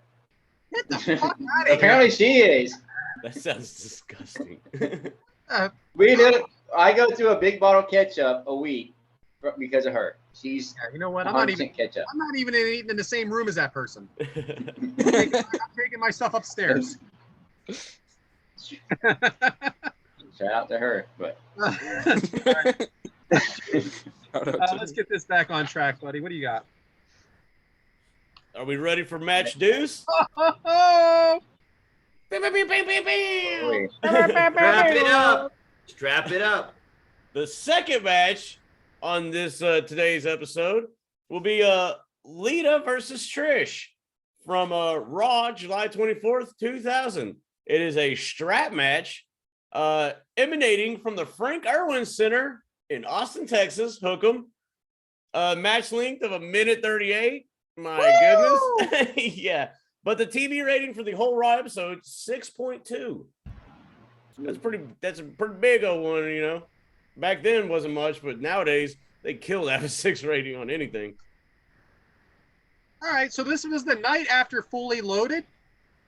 Get the fuck out of here. Apparently she is. That sounds disgusting. We do. I go through a big bottle of ketchup a week because of her. She's Yeah, you know what? I'm 100% not even ketchup. eating in the same room as that person. I'm taking my stuff upstairs. Shout out to her. But Shout out to Let's get this back on track, buddy. What do you got? Are we ready for match deuce? Oh, wait, Strap it up. Strap it up. The second match on this today's episode will be Lita versus Trish from Raw, July 24th, 2000. It is a strap match emanating from the Frank Irwin Center in Austin, Texas. Hook 'em. Match length of 1:38. My goodness. Yeah. But the TV rating for the whole Raw episode, 6.2. That's a pretty big old one, you know. Back then wasn't much, but nowadays they kill that a 6 rating on anything. all right. So this was the night after Fully Loaded,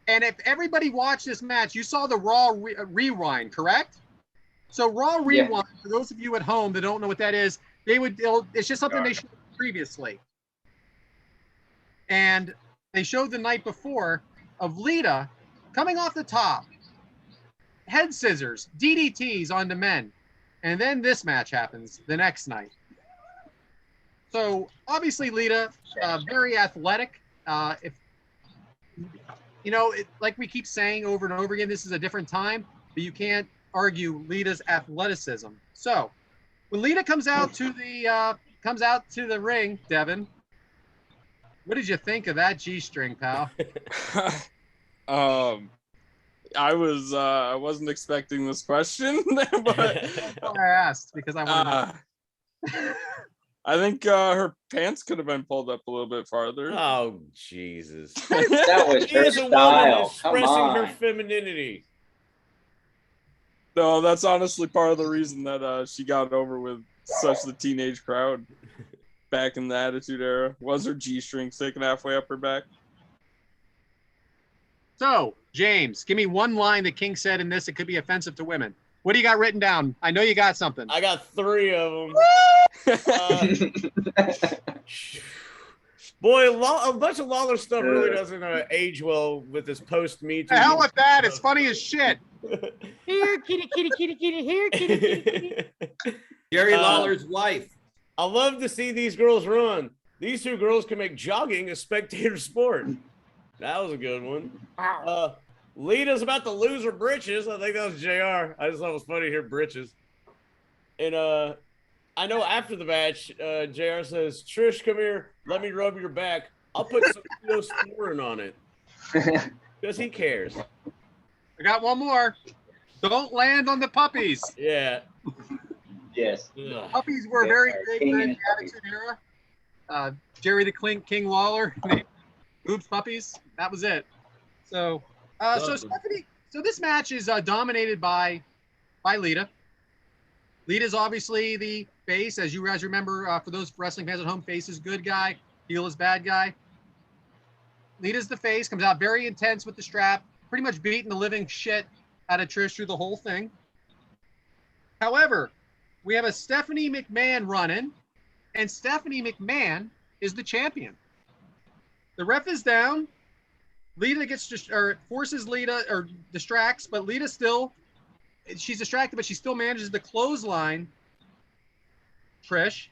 and if everybody watched this match, you saw the Raw rewind, correct? So Raw Yeah. rewind, for those of you at home that don't know what that is, it's just something they showed previously, and they showed the night before of Lita coming off the top, head scissors, DDTs onto men, and then this match happens the next night. So obviously Lita, very athletic. If you know, like we keep saying over and over again, this is a different time, but you can't argue Lita's athleticism. So when Lita comes out to the ring, Devin, what did you think of that G-string, pal? I wasn't expecting this question, but That's why I asked, because I want to know. I think her pants could have been pulled up a little bit farther. Oh, Jesus. that was She her is a woman style. Come expressing her on. femininity. No, that's honestly part of the reason that she got over with such the teenage crowd. back in the Attitude Era. Was her G-string sticking halfway up her back? So, James, give me one line that King said in this that could be offensive to women. What do you got written down? I know you got something. I got 3 of them. Boy, a bunch of Lawler stuff really doesn't age well with this post-Me Too. The hell with that. It's funny as shit. Here, kitty, kitty, kitty, kitty. Here, kitty, kitty, kitty. Jerry Lawler's wife. I love to see these girls run. These 2 girls can make jogging a spectator sport. That was a good one. Wow. Lita's about to lose her britches. I think that was JR. I just thought it was funny to hear britches. And I know after the match, JR says, Trish, come here. Let me rub your back. I'll put some Neosporin on it. Because he cares. I got one more. Don't land on the puppies. Yeah. Yes. Ugh. Puppies were Yeah, very our big king during and the Attitude Era. Jerry the King Lawler. Oops, puppies. That was it. So, Stephanie. So this match is dominated by Lita. Lita's obviously the face, as you guys remember. For those wrestling fans at home, face is good guy, heel is bad guy. Lita's the face. Comes out very intense with the strap, pretty much beating the living shit out of Trish through the whole thing. However, we have a Stephanie McMahon running, and Stephanie McMahon is the champion. The ref is down. Lita forces Lita or distracts, but Lita she's distracted, but she still manages to clothesline Trish.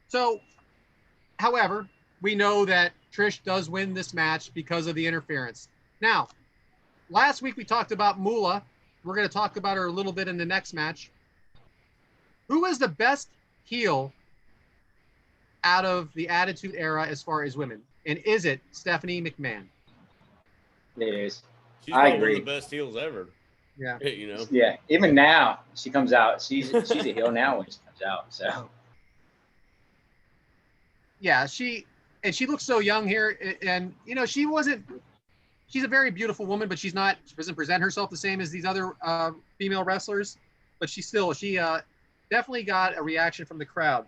So, however, we know that Trish does win this match because of the interference. Now, last week we talked about Mula. We're going to talk about her a little bit in the next match. Who is the best heel out of the Attitude Era as far as women? And is it Stephanie McMahon? It is. She's I probably one agree. of the best heels ever. Yeah. You know? Yeah. Even now, she comes out. She's a heel now when she comes out. So. Yeah, she looks so young here, and she's a very beautiful woman, but she doesn't present herself the same as these other female wrestlers, but she definitely got a reaction from the crowd.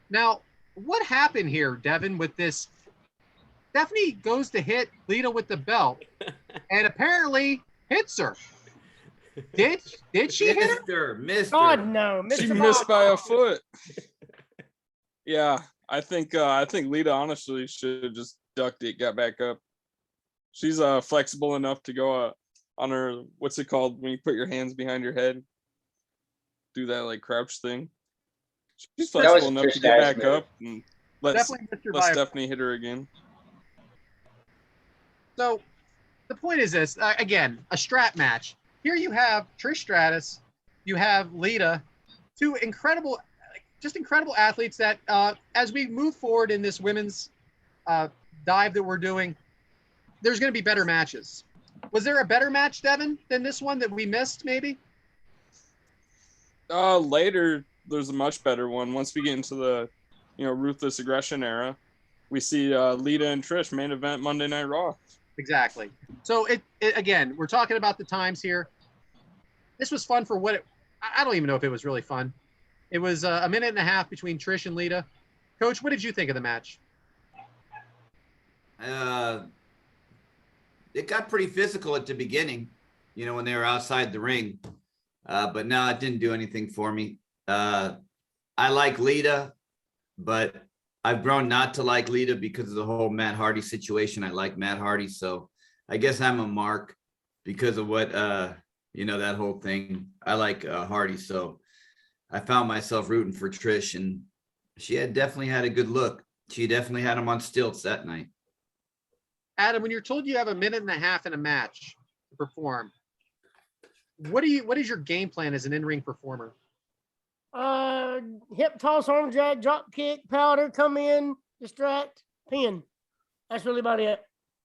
Now, what happened here, Devin, with this? Stephanie goes to hit Lita with the belt and apparently hits her. Did she hit her? Missed God, her. no. She Mr. missed by a Bob. foot. Yeah, I think Lita honestly should have just ducked it, got back up. She's flexible enough to go on her, what's it called when you put your hands behind your head? Do that like crouch thing. She's flexible enough Trish to get back Stratus' move. up and let Definitely missed her by a Stephanie hit her again. So the point is this, again, a strap match. Here you have Trish Stratus, you have Lita, 2 incredible athletes that as we move forward in this women's dive that we're doing, there's going to be better matches. Was there a better match, Devin, than this one that we missed maybe? Later, there's a much better one. Once we get into the, Ruthless Aggression era, we see Lita and Trish main event Monday Night Raw. Exactly. So it again, we're talking about the times here. This was fun for I don't even know if it was really fun. It was a minute and a half between Trish and Lita. Coach, what did you think of the match? It got pretty physical at the beginning, when they were outside the ring. But no, it didn't do anything for me. I like Lita, but I've grown not to like Lita because of the whole Matt Hardy situation. I like Matt Hardy, so I guess I'm a mark because of what, that whole thing. I like Hardy, so I found myself rooting for Trish, and she definitely had a good look. She definitely had him on stilts that night. Adam, when you're told you have a minute and a half in a match to perform, what is your game plan as an in-ring performer? Hip toss, arm drag, drop kick, powder, come in, distract, pin. That's really about it.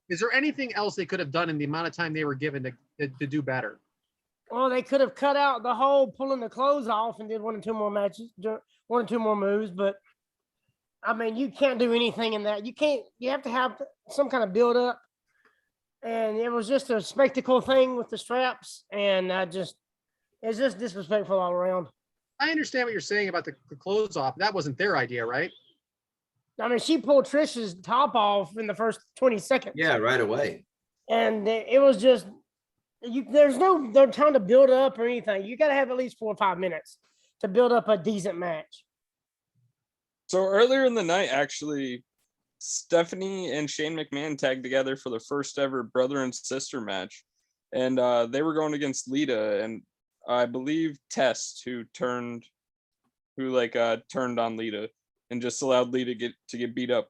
Is there anything else they could have done in the amount of time they were given to do better? Well, they could have cut out the whole pulling the clothes off and did 1 or 2 more matches, 1 or 2 more moves. But I mean, you can't do anything in that. You have to have some kind of build up. And it was just a spectacle thing with the straps. And it's just disrespectful all around. I understand what you're saying about the clothes off. That wasn't their idea, right? I mean, she pulled Trish's top off in the first 20 seconds. Yeah, right away. And it was just, there's no time to build up or anything. You got to have at least 4 or 5 minutes to build up a decent match. So earlier in the night, actually, Stephanie and Shane McMahon tagged together for the first ever brother and sister match. And they were going against Lita and I believe Test, who turned on Lita and just allowed Lita to get beat up.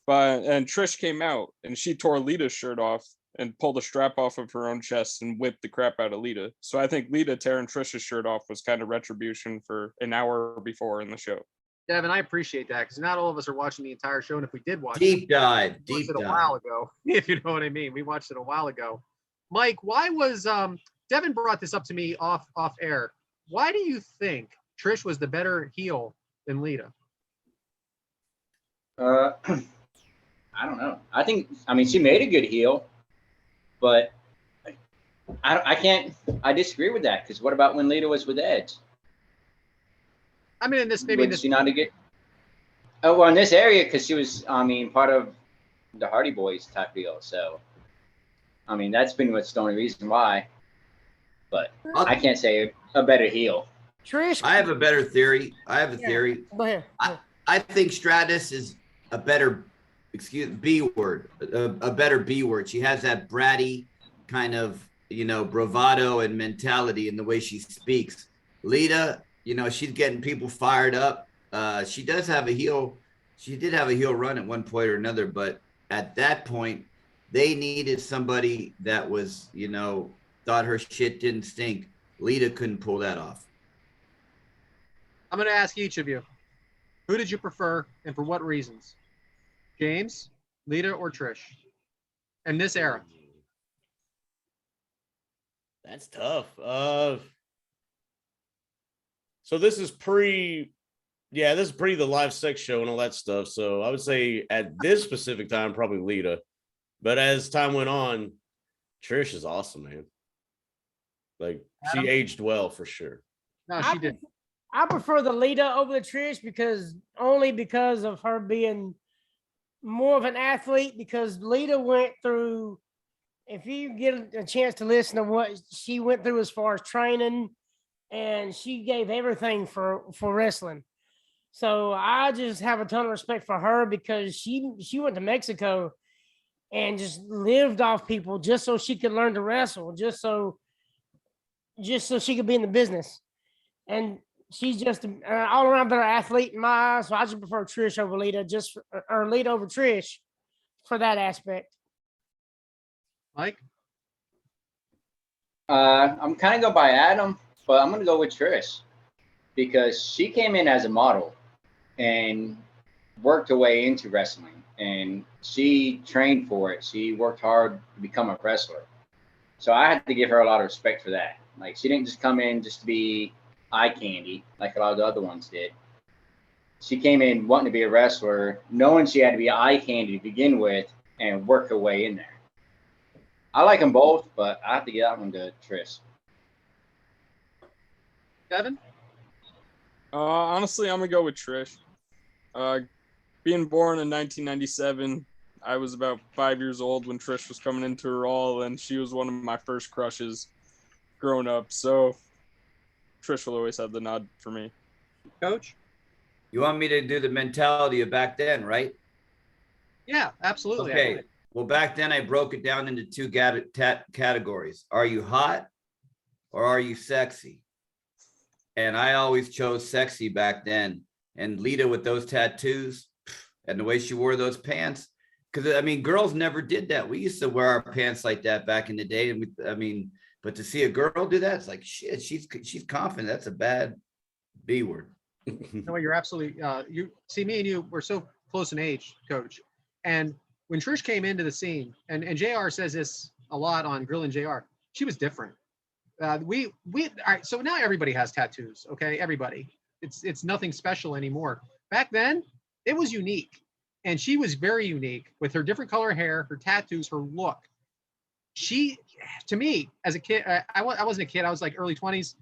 And Trish came out and she tore Lita's shirt off and pulled a strap off of her own chest and whipped the crap out of Lita. So I think Lita tearing Trish's shirt off was kind of retribution for an hour before in the show. Devin, I appreciate that because not all of us are watching the entire show. And if we did watch Deep dive. we watched it a while ago, if you know what I mean. We watched it a while ago. Mike, why was Devin brought this up to me off air? Why do you think Trish was the better heel than Lita? I don't know. I mean, she made a good heel, but I disagree with that because what about when Lita was with Edge? I mean, Was she not a good? Oh, well, in this area because she was, I mean, part of the Hardy Boys type deal. So, I mean, that's been what's the only reason why. But I can't say a better heel. Trish, I have a better theory. Theory. Go ahead. I think Stratus is a better, B word, a better B word. She has that bratty kind of, bravado and mentality in the way she speaks. Lita, she's getting people fired up. She does have a heel. She did have a heel run at one point or another, but at that point, they needed somebody that was, thought her shit didn't stink. Lita couldn't pull that off. I'm going to ask each of you, who did you prefer and for what reasons? James, Lita, or Trish? In this era. That's tough. So this is pre the live sex show and all that stuff. So I would say at this specific time, probably Lita. But as time went on, Trish is awesome, man. Like she aged well for sure. No, she did. I prefer the Lita over the Trish because of her being more of an athlete. Because Lita went through, if you get a chance to listen to what she went through as far as training, and she gave everything for wrestling. So I just have a ton of respect for her because she went to Mexico and just lived off people just so she could learn to wrestle, just so she could be in the business. And she's just an all around better athlete in my eyes. So I just prefer Trish over Lita, or Lita over Trish for that aspect. Mike? I'm kind of go by Adam, but I'm going to go with Trish because she came in as a model and worked her way into wrestling. And she trained for it. She worked hard to become a wrestler. So I had to give her a lot of respect for that. Like, she didn't just come in just to be eye candy like a lot of the other ones did. She came in wanting to be a wrestler, knowing she had to be eye candy to begin with and work her way in there. I like them both, but I have to get that one to Trish. Devin? Honestly, I'm going to go with Trish. Being born in 1997, I was about 5 years old when Trish was coming into her role, and she was one of my first crushes growing up. So Trish will always have the nod for me. Coach? You want me to do the mentality of back then, right? Yeah, absolutely. Okay. Well, back then I broke it down into two categories. Are you hot or are you sexy? And I always chose sexy back then. And Lita with those tattoos and the way she wore those pants. Because, I mean, girls never did that. We used to wear our pants like that back in the day. And but to see a girl do that, it's like, shit, she's confident. That's a bad B word. No, you're absolutely, you see, me and you, we're so close in age, Coach. And when Trish came into the scene, and JR says this a lot on Grill and JR, she was different. All right, so now everybody has tattoos, okay? Everybody. It's nothing special anymore. Back then, it was unique. And she was very unique with her different color hair, her tattoos, her look. She, to me, as a kid, I wasn't a kid, I was like early 20s,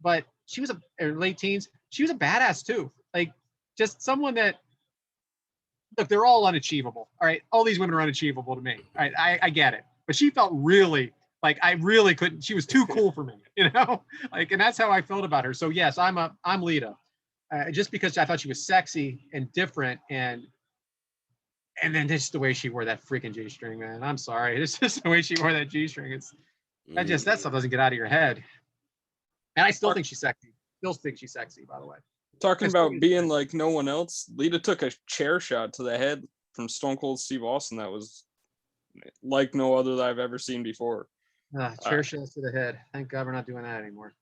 but she was late teens. She was a badass too. Like, just someone that look, they're all unachievable. All right. All these women are unachievable to me. All right. I get it. But she felt really like I really couldn't. She was too cool for me, you know? Like, and that's how I felt about her. So yes, I'm Lita. Just because I thought she was sexy and different, and then just the way she wore that freaking G-string, man. I'm sorry. It's just the way she wore that G-string. It's that stuff doesn't get out of your head. And I still think she's sexy. Still think she's sexy, by the way. Talking about being like no one else, Lita took a chair shot to the head from Stone Cold Steve Austin that was like no other that I've ever seen before. Chair shots to the head. Thank God we're not doing that anymore.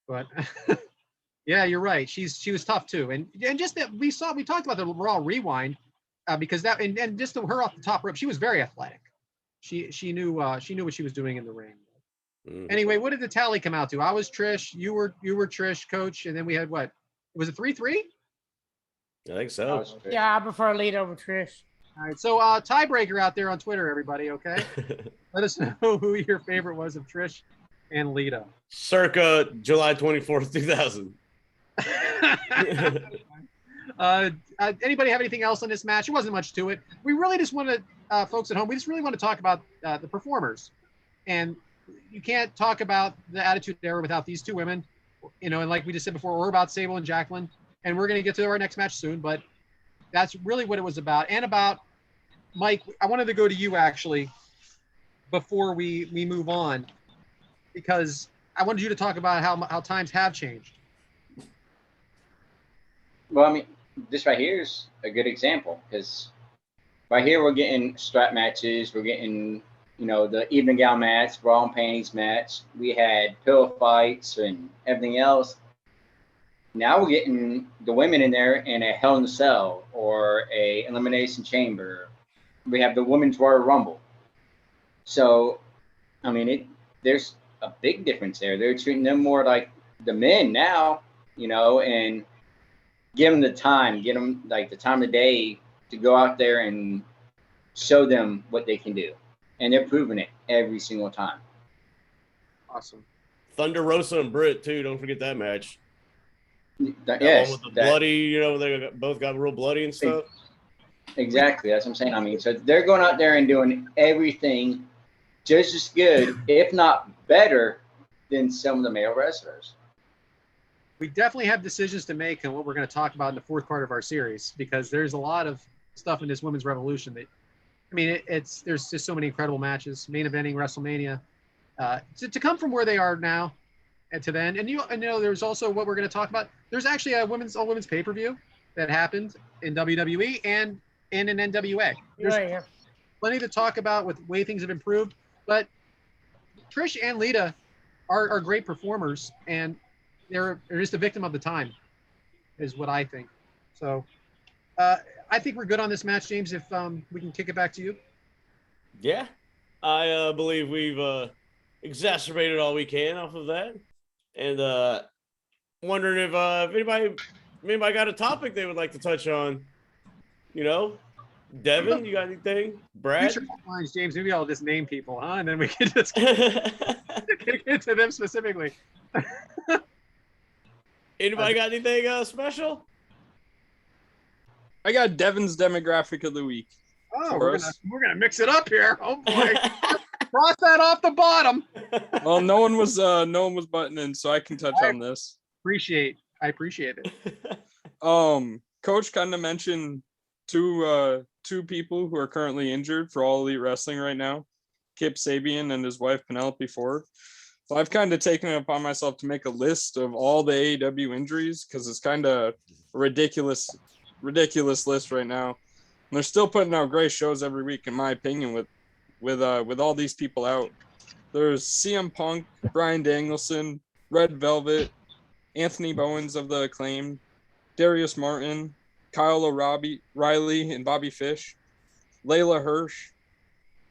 But yeah, you're right. She was tough too, and just that we talked about the Raw Rewind because that and just her off the top rope, she was very athletic. She knew what she was doing in the ring. Anyway, what did the tally come out to? I was Trish, you were Trish, Coach, and then we had what? Was it 3-3? I think so. Yeah, I prefer Lita over Trish. All right, so tiebreaker out there on Twitter, everybody. Okay, let us know who your favorite was of Trish and Lita. Circa July 24th, 2000. Anybody have anything else on this match? There wasn't much to it. We really just wanted, folks at home, we just really want to talk about the performers. And you can't talk about the Attitude Era without these two women. You know, and like we just said before, we're about Sable and Jacqueline, and we're going to get to our next match soon. But that's really what it was about. And about, Mike, I wanted to go to you actually before we move on, because I wanted you to talk about how times have changed. Well, I mean, this right here is a good example, because right here we're getting strap matches, we're getting, you know, the evening gown match, bra and panties match. We had pillow fights and everything else. Now we're getting the women in there in a Hell in a Cell or a Elimination Chamber. We have the Women's Royal Rumble. So, I mean, there's a big difference there. They're treating them more like the men now, you know, and give them the time, get them like the time of day to go out there and show them what they can do. And they're proving it every single time. Awesome. Thunder Rosa and Britt too. Don't forget that match. That Yes. one with the bloody, you know, they both got real bloody and stuff. Exactly. That's what I'm saying. I mean, so they're going out there and doing everything just as good, if not better, than some of the male wrestlers. We definitely have decisions to make on what we're going to talk about in the fourth part of our series, because there's a lot of stuff in this women's revolution that, I mean, there's just so many incredible matches, main eventing WrestleMania, to come from where they are now and to then. And you know, there's also what we're going to talk about. There's actually a all women's pay-per-view that happened in WWE and in NWA. There's plenty to talk about with the way things have improved, but Trish and Lita are great performers, and they're just a victim of the time, is what I think. So I think we're good on this match, James, if we can kick it back to you. Yeah, I believe we've exacerbated all we can off of that. And wondering if anybody got a topic they would like to touch on. You know, Devin, you got anything? Brad? Future lines, James. Maybe I'll just name people, huh? And then we can just kick into them specifically. Anybody got anything special? I got Devin's demographic of the week. Oh, we're gonna mix it up here. Oh boy, cross that off the bottom. Well, no one was butting in, so I can touch on this. I appreciate it. Coach kind of mentioned two people who are currently injured for All Elite Wrestling right now, Kip Sabian and his wife Penelope Ford. So I've kind of taken it upon myself to make a list of all the AEW injuries, because it's kind of a ridiculous list right now. And they're still putting out great shows every week, in my opinion, with all these people out. There's CM Punk, Bryan Danielson, Red Velvet, Anthony Bowens of the Acclaim, Darius Martin, Kyle O'Reilly and Bobby Fish, Layla Hirsch,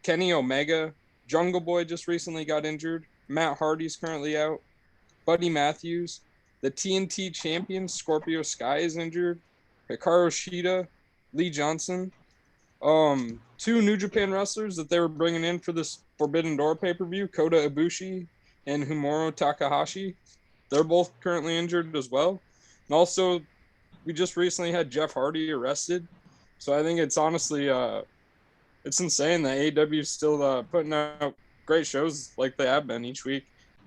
Kenny Omega, Jungle Boy just recently got injured, Matt Hardy's currently out, Buddy Matthews, the TNT champion Scorpio Sky is injured, Hikaru Shida, Lee Johnson, two New Japan wrestlers that they were bringing in for this Forbidden Door pay-per-view, Kota Ibushi and Humoro Takahashi. They're both currently injured as well. And also, we just recently had Jeff Hardy arrested So I think it's honestly it's insane that AEW is still putting out great shows like they have been each week.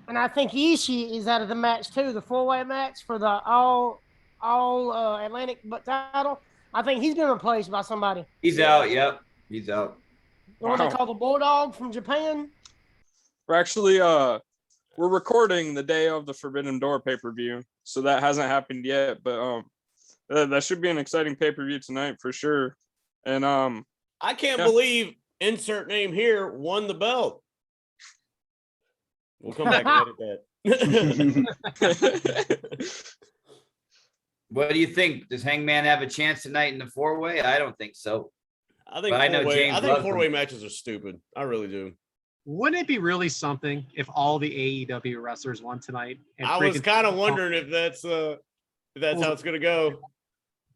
And I think Ishii is out of the match too, the 4-way match for the all Atlantic title. I think he's been replaced by somebody. He's out. Yep, he's out. What they Wow. call the Bulldog from Japan. We're actually we're recording the day of the Forbidden Door pay-per-view, so that hasn't happened yet. But that should be an exciting pay-per-view tonight for sure. And I can't believe insert name here won the belt. We'll come back and edit that. What do you think? Does Hangman have a chance tonight in the 4-way? I don't think so. I think But I know James I think loves 4-way them. matches are stupid. I really do. Wouldn't it be really something if all the AEW wrestlers won tonight? And I was freaking- kind of wondering if that's how it's gonna go.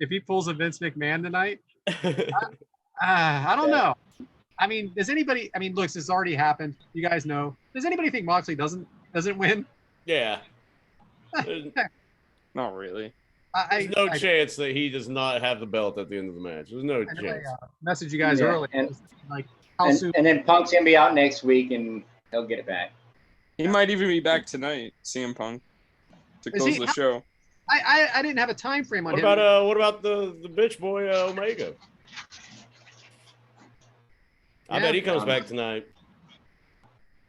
if he pulls a Vince McMahon tonight. I don't know. I mean, does anybody? I mean, look, this has already happened. You guys know. Does anybody think Moxley doesn't win? Yeah. There's not really. I no chance that he does not have the belt at the end of the match. There's no I know chance. I messaged you guys Yeah, earlier. and- Like, how soon? And then Punk's gonna be out next week, and he'll get it back. He might even be back tonight, CM Punk, to Is close he- the show. I didn't have a time frame on What him. about the bitch boy Omega? I bet he comes back tonight.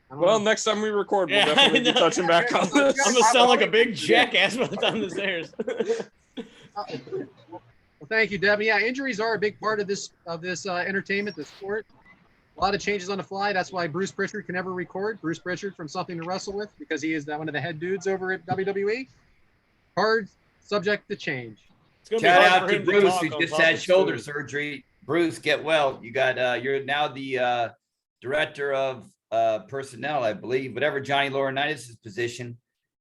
I don't Well, know. next time we record, we'll Yeah, definitely I be know. touching back on this. I'm gonna sound like a big jackass by the time this airs. Well, thank you, Deb. Yeah, injuries are a big part of this entertainment, the sport. A lot of changes on the fly. That's why Bruce Pritchard can never record. Bruce Pritchard from Something to Wrestle With, because he is one of the head dudes over at WWE. Hard subject to change. It's gonna be Shout hard out for to him Bruce, talk who on just had topics, shoulder too. surgery. Bruce, get well. You got you're now the director of personnel, I believe. Whatever Johnny Laurinaitis' position.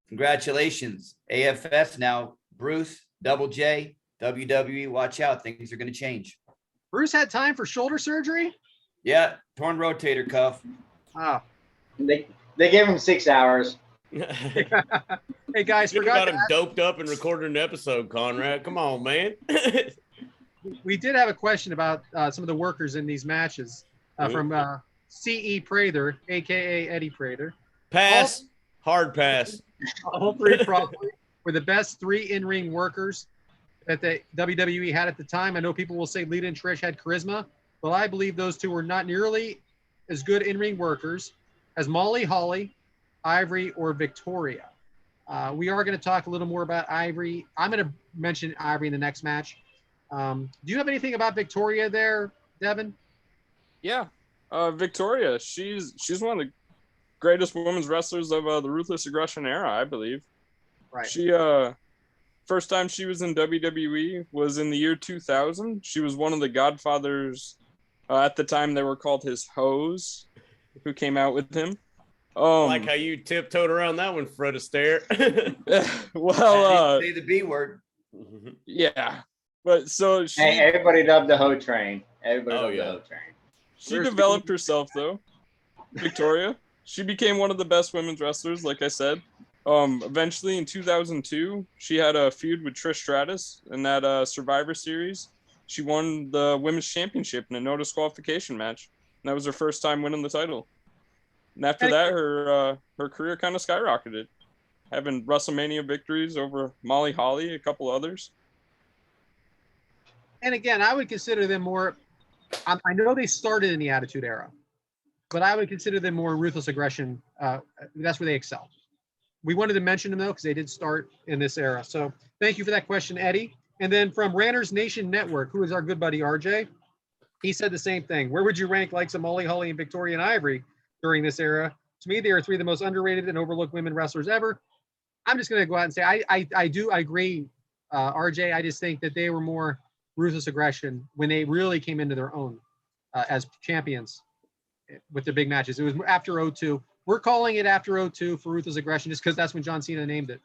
Congratulations, AFS now. Bruce, Double J, WWE. Watch out, things are going to change. Bruce had time for shoulder surgery? Yeah, torn rotator cuff. Oh. They gave him 6 hours. Hey, guys, Should have forgot got to him doped up and recorded an episode, Conrad. Come on, man. we did have a question about some of the workers in these matches from C.E. Prather, a.k.a. Eddie Prather. Pass. Hard pass. All three probably were the best 3 in-ring workers that the WWE had at the time. I know people will say Lita and Trish had charisma, but I believe those two were not nearly as good in-ring workers as Molly Holly, Ivory, or Victoria. We are going to talk a little more about Ivory. I'm going to mention Ivory in the next match. Do you have anything about Victoria there, Devin? Yeah, Victoria. She's one of the greatest women's wrestlers of the Ruthless Aggression era, I believe. Right. She first time she was in WWE was in the year 2000. She was one of the Godfathers. At the time, they were called his hoes, who came out with him. Like how you tiptoed around that one, Fred Astaire. Well, Say the B word. yeah, but so she Hey, everybody loved the hoe train. Everybody Oh, loved yeah. the hoe train. she developed herself though. Victoria, she became one of the best women's wrestlers, like I said. Eventually in 2002, she had a feud with Trish Stratus in that Survivor Series. She won the women's championship in a no disqualification match. And that was her first time winning the title. And after that, her career kind of skyrocketed, having WrestleMania victories over Molly Holly, a couple others. And again, I would consider them more. I know they started in the Attitude Era, but I would consider them more Ruthless Aggression. That's where they excel. We wanted to mention them though because they did start in this era. So thank you for that question, Eddie. And then from Ranners Nation Network, who is our good buddy RJ, he said the same thing. Where would you rank likes of Molly Holly and Victoria and Ivory during this era? To me, they are 3 of the most underrated and overlooked women wrestlers ever. I'm just going to go out and say I agree, RJ. I just think that they were more Ruthless Aggression when they really came into their own as champions with their big matches. It was after 02. We're calling it after 02 for Ruthless Aggression just because that's when John Cena named it.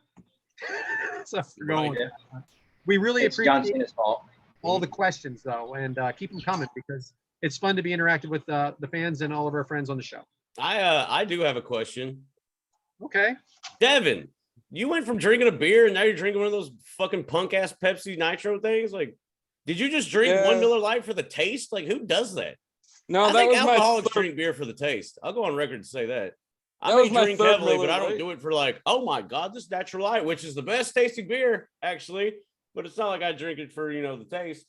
So we're going with that. We really It's John appreciate Cena's fault. all the questions though, and keep them coming because it's fun to be interactive with the fans and all of our friends on the show. I do have a question. Okay. Devin, you went from drinking a beer and now you're drinking one of those fucking punk ass Pepsi Nitro things. Like, Did you just drink one Miller Lite for the taste? Like, who does that? No, I that think was alcoholics drink beer for the taste. I'll go on record to say that. I That may was my drink third heavily, Miller but I don't Lite. do it for like, oh my God, this Natural Light, which is the best tasting beer, actually. But it's not like I drink it for, the taste.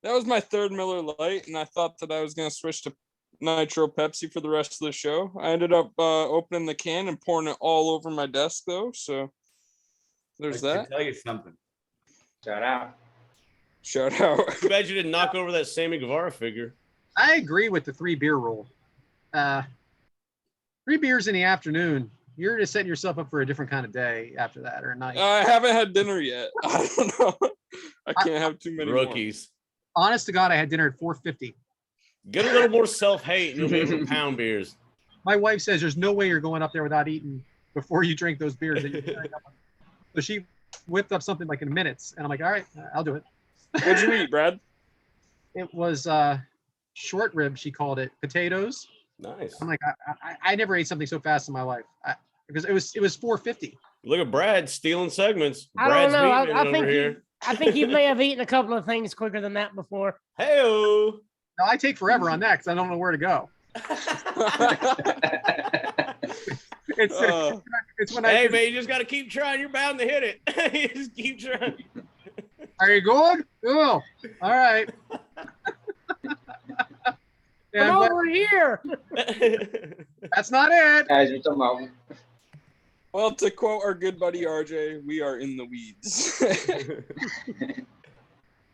That was my third Miller Lite, and I thought that I was going to switch to Nitro Pepsi for the rest of the show. I ended up opening the can and pouring it all over my desk, though. So there's I that. tell you something. Shout out. Shout out. Too bad you didn't knock over that Sammy Guevara figure. I agree with the 3 beer rule. 3 beers in the afternoon, you're just setting yourself up for a different kind of day after that, or a night. I haven't had dinner yet. I don't know. I can't have too many Rookies. Honest to God, I had dinner at 4:50. Get a little more self-hate and you'll be able to pound beers. My wife says there's no way you're going up there without eating before you drink those beers. So she whipped up something like in minutes, and I'm like, all right, I'll do it. What'd you eat, Brad? It was short rib, she called it, potatoes. Nice. I'm like, I never ate something so fast in my life because it was 4:50. Look at Brad stealing segments. I don't know. Brad's beating it over I think he may have eaten a couple of things quicker than that before. Hey-o. Now I take forever on that because I don't know where to go. It's when Hey, man, you just got to keep trying. You're bound to hit it. You just keep trying. Are you good? Oh, all right. Yeah, Come over here. that's not it. Guys, you're talking about. Well, to quote our good buddy RJ, we are in the weeds.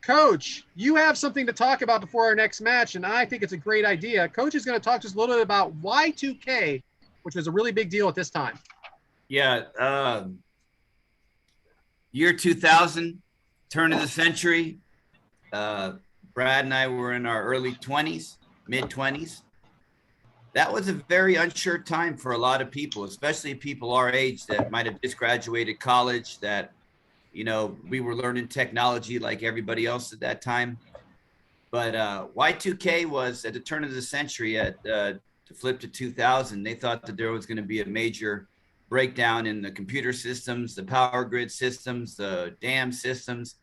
Coach, you have something to talk about before our next match, and I think it's a great idea. Coach is going to talk to us a little bit about Y2K, which was a really big deal at this time. Yeah. Year 2000, turn of the century. Brad and I were in our early 20s, mid 20s. That was a very unsure time for a lot of people, especially people our age that might have just graduated college, that, we were learning technology like everybody else at that time. But Y2K was at the turn of the century, to flip to 2000, they thought that there was going to be a major breakdown in the computer systems, the power grid systems, the dam systems,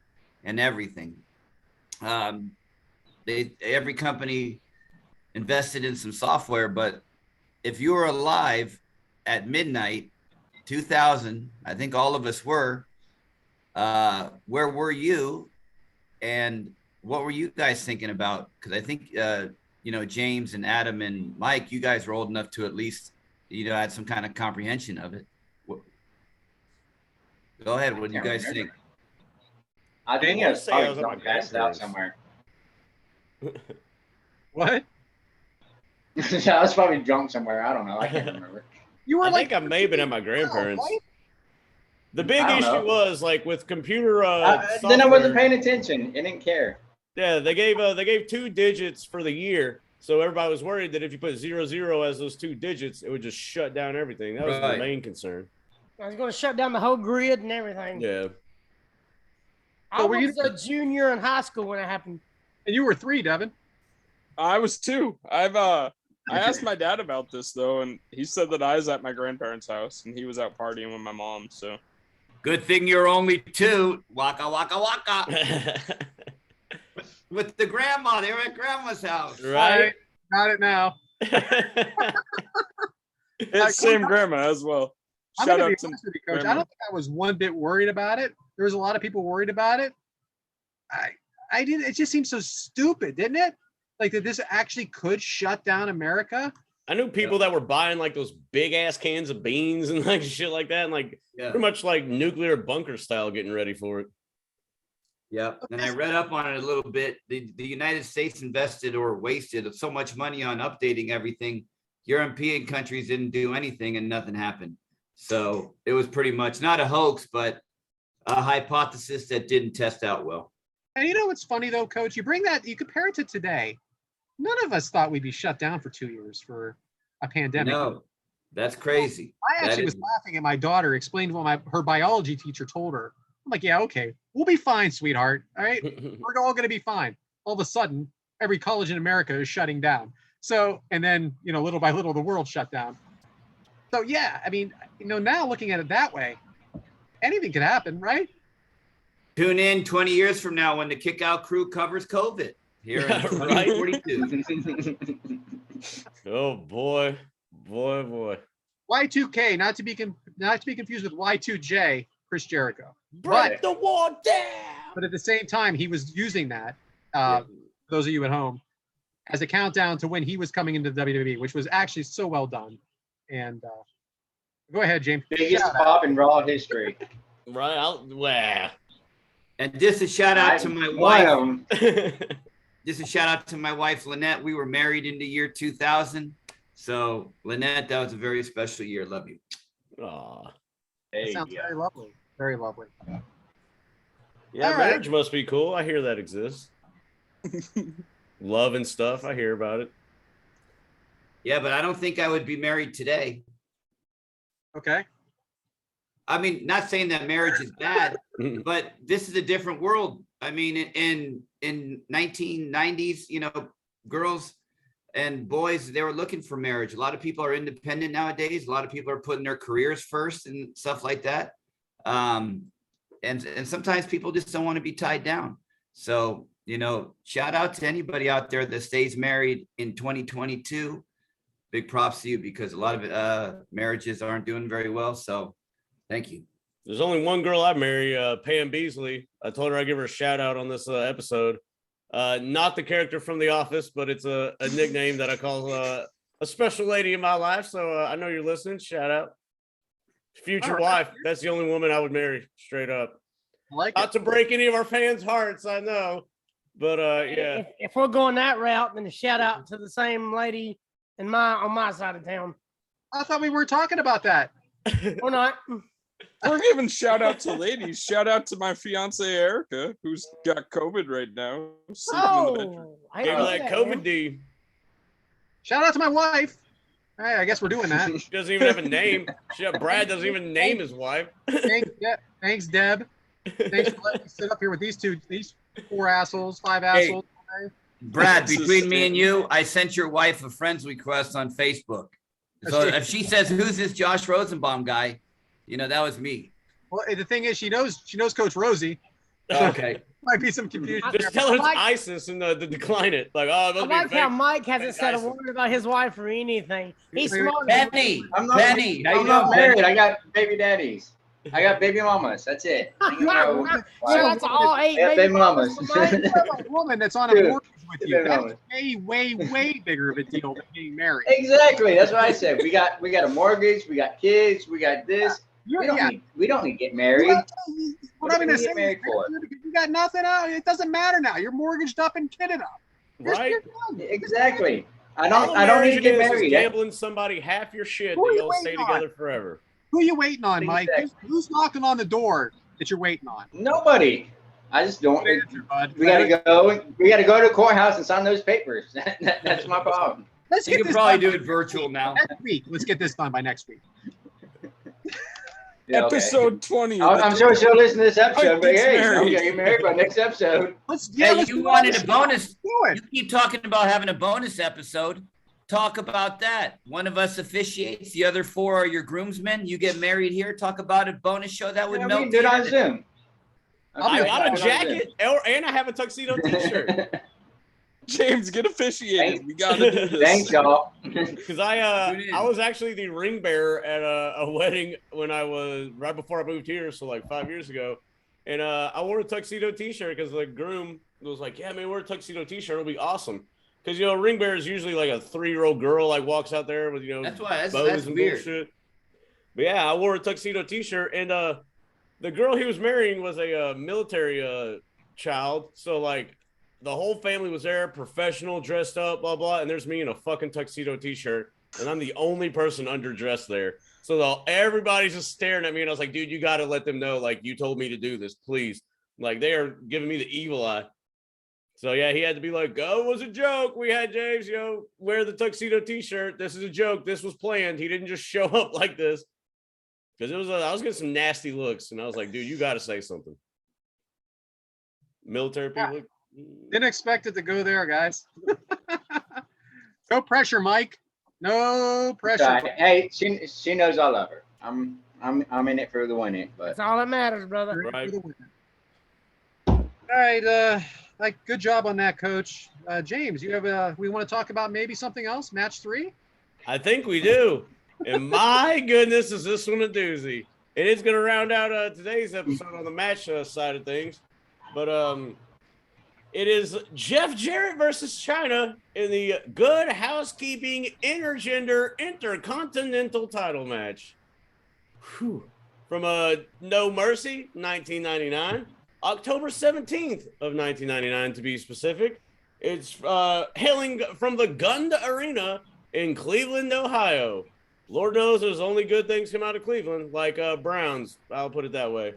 and everything. Every company invested in some software, but if you were alive at midnight 2000, I think all of us were, where were you and what were you guys thinking about? Because I think James and Adam and Mike, you guys were old enough to at least had some kind of comprehension of it. Go ahead, what do you guys think? I think I it was say I probably was at my passed out grandparents'. somewhere. What? I was probably drunk somewhere. I don't know. I can't remember. You were I like, think I may have been at my grandparents. right? The big I don't issue know. was like with computer Then I wasn't software, paying attention. I didn't care. Yeah, they gave 2 digits for the year. So everybody was worried that if you put 00 as those 2 digits, it would just shut down everything. That was the Right. main concern. I was going to shut down the whole grid and everything. Yeah. I So were you- was a junior in high school when it happened. And you were 3, Devin. I was 2. I asked my dad about this though, and he said that I was at my grandparents' house and he was out partying with my mom. So Good thing you're only 2. Waka, waka, waka. With the grandma, they were at grandma's house. Right? Got it now. it's same grandma as well. I'm Shout going out to be to honest with you, Coach. I grandma. don't think I was one bit worried about it. There was a lot of people worried about it. I didn't. It just seemed so stupid, didn't it? Like that this actually could shut down America. I knew people that were buying like those big ass cans of beans and like shit like that, and like Yeah. pretty much like nuclear bunker style getting ready for it. Yeah, and I read up on it a little bit. The United States invested or wasted so much money on updating everything. European countries didn't do anything and nothing happened. So it was pretty much not a hoax, but a hypothesis that didn't test out well. And you know what's funny though, Coach? You compare it to today. None of us thought we'd be shut down for 2 years for a pandemic. No, that's crazy. I actually was laughing at my daughter, explained what her biology teacher told her. I'm like, yeah, okay, we'll be fine, sweetheart. All right, we're all going to be fine. All of a sudden, every college in America is shutting down. So, and then, little by little, the world shut down. So, yeah, I mean, now looking at it that way, anything could happen, right? Tune in 20 years from now when the Kick Out crew covers COVID here in Right. 2042. Oh boy. Y2K, not to be confused with Y2J, Chris Jericho. Break the wall down. But at the same time, he was using that. Those of you at home, as a countdown to when he was coming into the WWE, which was actually so well done. And go ahead, James. Biggest pop in Raw history. Right. Wow. And just a shout out to my One of wife. them. Just a shout out to my wife, Lynette. We were married in the year 2000. So, Lynette, that was a very special year. Love you. Aw. That sounds very lovely. Very lovely. Yeah, All right. marriage must be cool. I hear that exists. Love and stuff. I hear about it. Yeah, but I don't think I would be married today. Okay. I mean, not saying that marriage is bad, but this is a different world. I mean, in 1990s, you know, girls and boys, they were looking for marriage. A lot of people are independent nowadays. A lot of people are putting their careers first and stuff like that. And sometimes people just don't want to be tied down. So, you know, shout out to anybody out there that stays married in 2022. Big props to you, because a lot of marriages aren't doing very well. So thank you. There's only one girl I marry, Pam Beasley. I told her I'd give her a shout out on this episode. Not the character from The Office, but it's a nickname that I call a special lady in my life. So I know you're listening. Shout out. Future wife. That's the only woman I would marry, straight up. Not to break any of our fans' hearts, I know. But yeah. If we're going that route, then a shout out to the same lady on my side of town. I thought we were talking about that. Or not. We're giving shout out to ladies. Shout out to my fiance Erica, who's got COVID right now. Sleeping in the bedroom. I Gave know her that that, COVID man. D. Shout out to my wife. Hey, I guess we're doing that. She doesn't even have a name. Brad doesn't even name his wife. Thanks, Deb. Thanks for letting me sit up here with these four assholes, five assholes. Brad, between me and you, I sent your wife a friends request on Facebook. So if she says, "Who's this Josh Rosenbaum guy?" You know, that was me. Well, the thing is, she knows Coach Rosie. Okay. Might be some confusion. Just tell her it's ISIS and decline it. Like, oh, it I must like be how fake. Mike hasn't said a word about his wife or anything. He's smart. Penny, I'm not Penny, how you I'm not doing, married. Penny? I got baby daddies. I got baby mamas. That's it. Shout out to all 8 Yeah, baby mamas. You have a woman that's on a Dude, mortgage with you. baby That's mamas. way bigger of a deal than getting married. Exactly. That's what I said. We got a mortgage. We got kids. We got this. We don't need to get married. What I'm do gonna we say get married for? you got nothing out. It doesn't matter now. You're mortgaged up and kitted up. Right? Exactly. I All don't need to marriage get is married. gambling somebody half your shit Who that you you'll stay waiting on? together forever. Who you waiting on, Mike? Exactly. Who's knocking on the door that you're waiting on? Nobody. I just don't. Good answer, bud. We gotta go. We gotta go to the courthouse and sign those papers. That's my problem. Let's You get can this probably done do it virtual now. next week. Let's get this done by next week. Yeah, okay. Episode 20. I'm sure she'll listen to this episode, but gets hey, I'm married. gonna get married by next episode. Let's Hey, let's you do wanted it. a bonus. Do it. You keep talking about having a bonus episode. Talk about that. One of us officiates. The other 4 are your groomsmen. You get married here. Talk about a bonus show that would Yeah, we melt can do it on the Zoom. I got a jacket and I have a tuxedo t-shirt. James, get officiated. Thanks. We gotta do this. Thanks, y'all. Because I was actually the ring bearer at a wedding when I was right before I moved here, so like 5 years ago. And I wore a tuxedo t-shirt because the groom was like, "Yeah, man, wear a tuxedo t-shirt. It'll be awesome." Because a ring bearer is usually like a 3-year-old girl like walks out there with That's why that's bows and weird. bullshit. But yeah, I wore a tuxedo t-shirt, and the girl he was marrying was a military child, so like the whole family was there, professional, dressed up, blah blah, and there's me in a fucking tuxedo t-shirt, and I'm the only person underdressed there. So everybody's just staring at me, and I was like, "Dude, you got to let them know, like, you told me to do this, please." Like, they are giving me the evil eye. So yeah, he had to be like, "Oh, it was a joke. We had James, wear the tuxedo t-shirt. This is a joke. This was planned. He didn't just show up like this." Because I was getting some nasty looks, and I was like, "Dude, you got to say something." Military people. Didn't expect it to go there, guys. No pressure, Mike. No pressure. Right. Hey, she knows I love her. I'm in it for the winning, but That's all that matters, brother. Right. All right. Good job on that, Coach. James, you have we want to talk about maybe something else? Match 3? I think we do. And my goodness, is this one a doozy? It is going to round out today's episode on the match side of things. But it is Jeff Jarrett versus Chyna in the Good Housekeeping Intergender Intercontinental title match. Whew. From No Mercy, 1999, October 17th of 1999 to be specific. It's hailing from the Gund Arena in Cleveland, Ohio. Lord knows there's only good things come out of Cleveland, like Browns. I'll put it that way.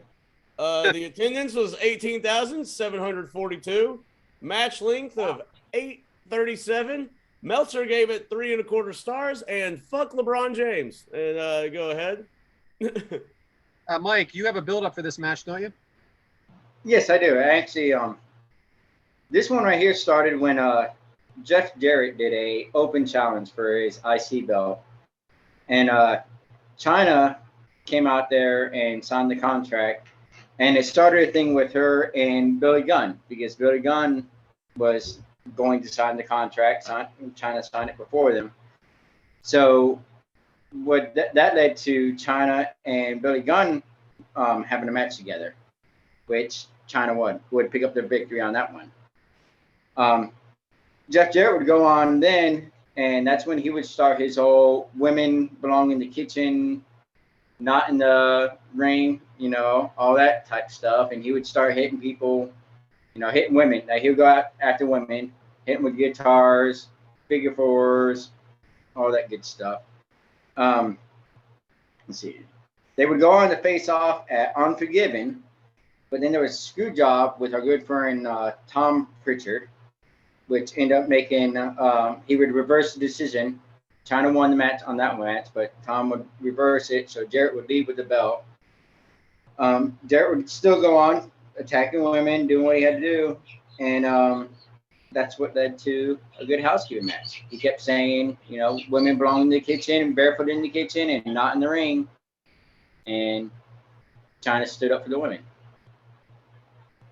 The attendance was 18,742. Match length of 8:37. Meltzer gave it 3.25 stars, and fuck LeBron James. And go ahead. Mike, you have a build-up for this match, don't you? Yes, I do. Actually, this one right here started when Jeff Jarrett did a open challenge for his IC belt, and Chyna came out there and signed the contract, and it started a thing with her and Billy Gunn because Billy Gunn was going to sign the contract. Chyna signed it before them, so what that led to Chyna and Billy Gunn having a match together, which Chyna would pick up the victory on that one. Jeff Jarrett would go on then, and that's when he would start his whole women belong in the kitchen, not in the ring, all that type stuff. And he would start hitting people, hitting women. Like he would go out after women, hitting with guitars, figure fours, all that good stuff. Let's see. They would go on to face off at Unforgiven, but then there was a screw job with our good friend Tom Pritchard, which ended up making he would reverse the decision. Chyna won the match on that match, but Tom would reverse it, so Jarrett would leave with the belt. Jarrett would still go on attacking women, doing what he had to do, and that's what led to a Good Housekeeping match. He kept saying, women belong in the kitchen, barefoot in the kitchen, and not in the ring. And Chyna stood up for the women.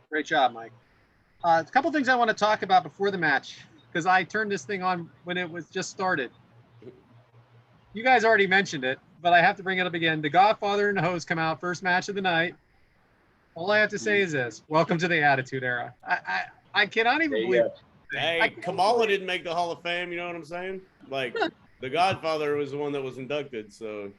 Great job, Mike. A couple things I want to talk about before the match, because I turned this thing on when it was just started. You guys already mentioned it, but I have to bring it up again. The Godfather and the Hose come out, first match of the night. All I have to say is this: welcome to the Attitude Era. I cannot even believe it. Hey, Kamala didn't make the Hall of Fame. You know what I'm saying? Like, the Godfather was the one that was inducted, so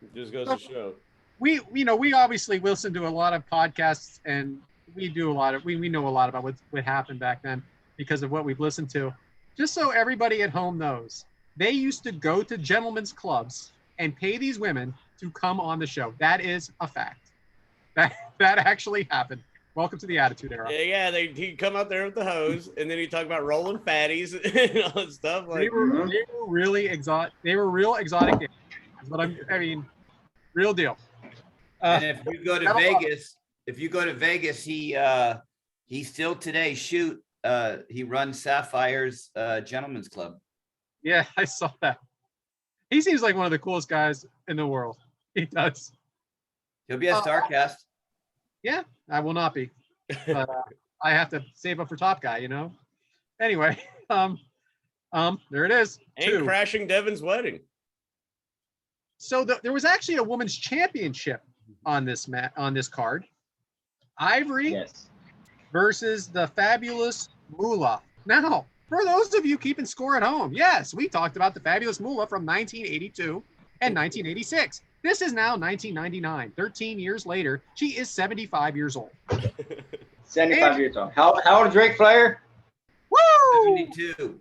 it just goes to show. We obviously listen to a lot of podcasts, and we know a lot about what happened back then because of what we've listened to. Just so everybody at home knows, they used to go to gentlemen's clubs and pay these women to come on the show. That is a fact. That actually happened. Welcome to the Attitude Era. Yeah, he'd come out there with the hose, and then he'd talk about rolling fatties and all that stuff. Like, they were really exotic. They were real exotic. That's what real deal. And if you go to Vegas, he still today he runs Sapphire's Gentlemen's Club. Yeah, I saw that. He seems like one of the coolest guys in the world. He does. He'll be at StarCast. Yeah, I will not be. But I have to save up for Top Guy, Anyway, there it is. And crashing Devin's wedding. So there was actually a women's championship on this card. Ivory versus the Fabulous Mula. Now, for those of you keeping score at home, yes, we talked about the Fabulous Mula from 1982 and 1986. This is now 1999. 13 years later, she is 75 years old. 75 years old. How old is Ric Flair? Woo! 72.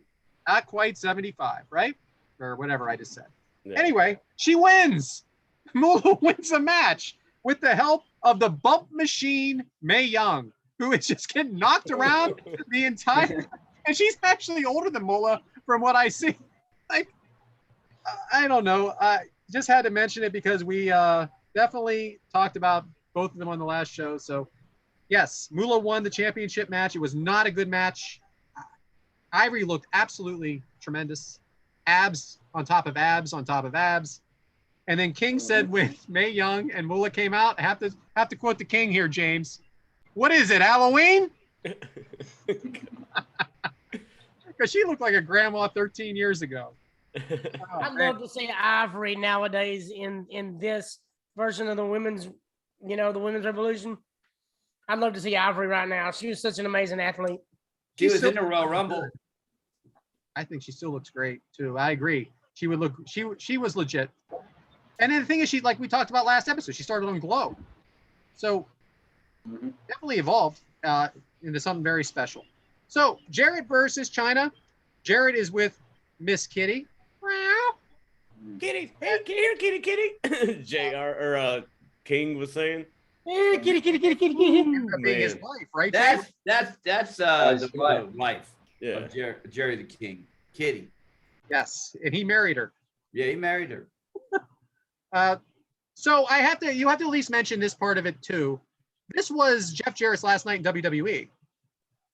Not quite 75, right? Or whatever I just said. Yeah. Anyway, she wins. Mula wins the match with the help of the bump machine Mae Young, who is just getting knocked around the entire. And she's actually older than Mula, from what I see. Like, I don't know. I just had to mention it because we definitely talked about both of them on the last show. So, yes, Mula won the championship match. It was not a good match. Ivory looked absolutely tremendous. Abs on top of abs on top of abs. And then King said when Mae Young and Mula came out, I have to quote the King here, James. What is it, Halloween? Because she looked like a grandma 13 years ago. Oh, I'd man. love to see Ivory nowadays in this version of the women's, the women's revolution. I'd love to see Ivory right now. She was such an amazing athlete. She was in the Royal Rumble. I think she still looks great too. I agree. She would look. She was legit. And then the thing is, she, like we talked about last episode, she started on Glow, so definitely evolved into something very special. So Jarrett versus Chyna. Jarrett is with Miss Kitty. Kitty, hey, kitty. JR or King was saying. Eh, kitty. That being his wife, right? That's His the wife Yeah. of Jerry the King, Kitty. Yes, and he married her. Yeah, he married her. So you have to at least mention this part of it too. This was Jeff Jarrett's last night in WWE.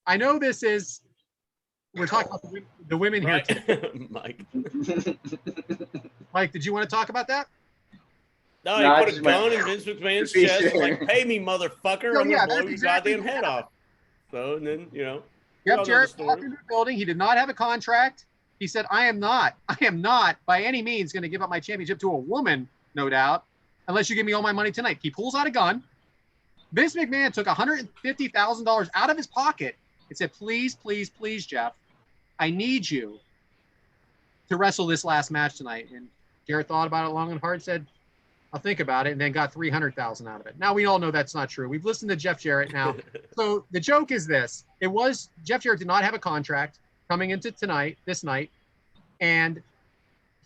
I know we're talking about the women here. Right. Mike. Mike, did you want to talk about that? No, No, I he put a just gun went- in Vince McMahon's to be chest. sure. Like, pay me, motherfucker. No, I'm yeah, gonna blow that's your exactly goddamn head off. So, and then, y'all Jeff know the Jarrett story. walked into the building. He did not have a contract. He said, I am not by any means going to give up my championship to a woman, no doubt, unless you give me all my money tonight. He pulls out a gun. Vince McMahon took $150,000 out of his pocket and said, please, Jeff, I need you to wrestle this last match tonight. And Jarrett thought about it long and hard, said, I'll think about it, and then got $300,000 out of it. Now we all know that's not true. We've listened to Jeff Jarrett now. So the joke is this. Jeff Jarrett did not have a contract coming into this night, and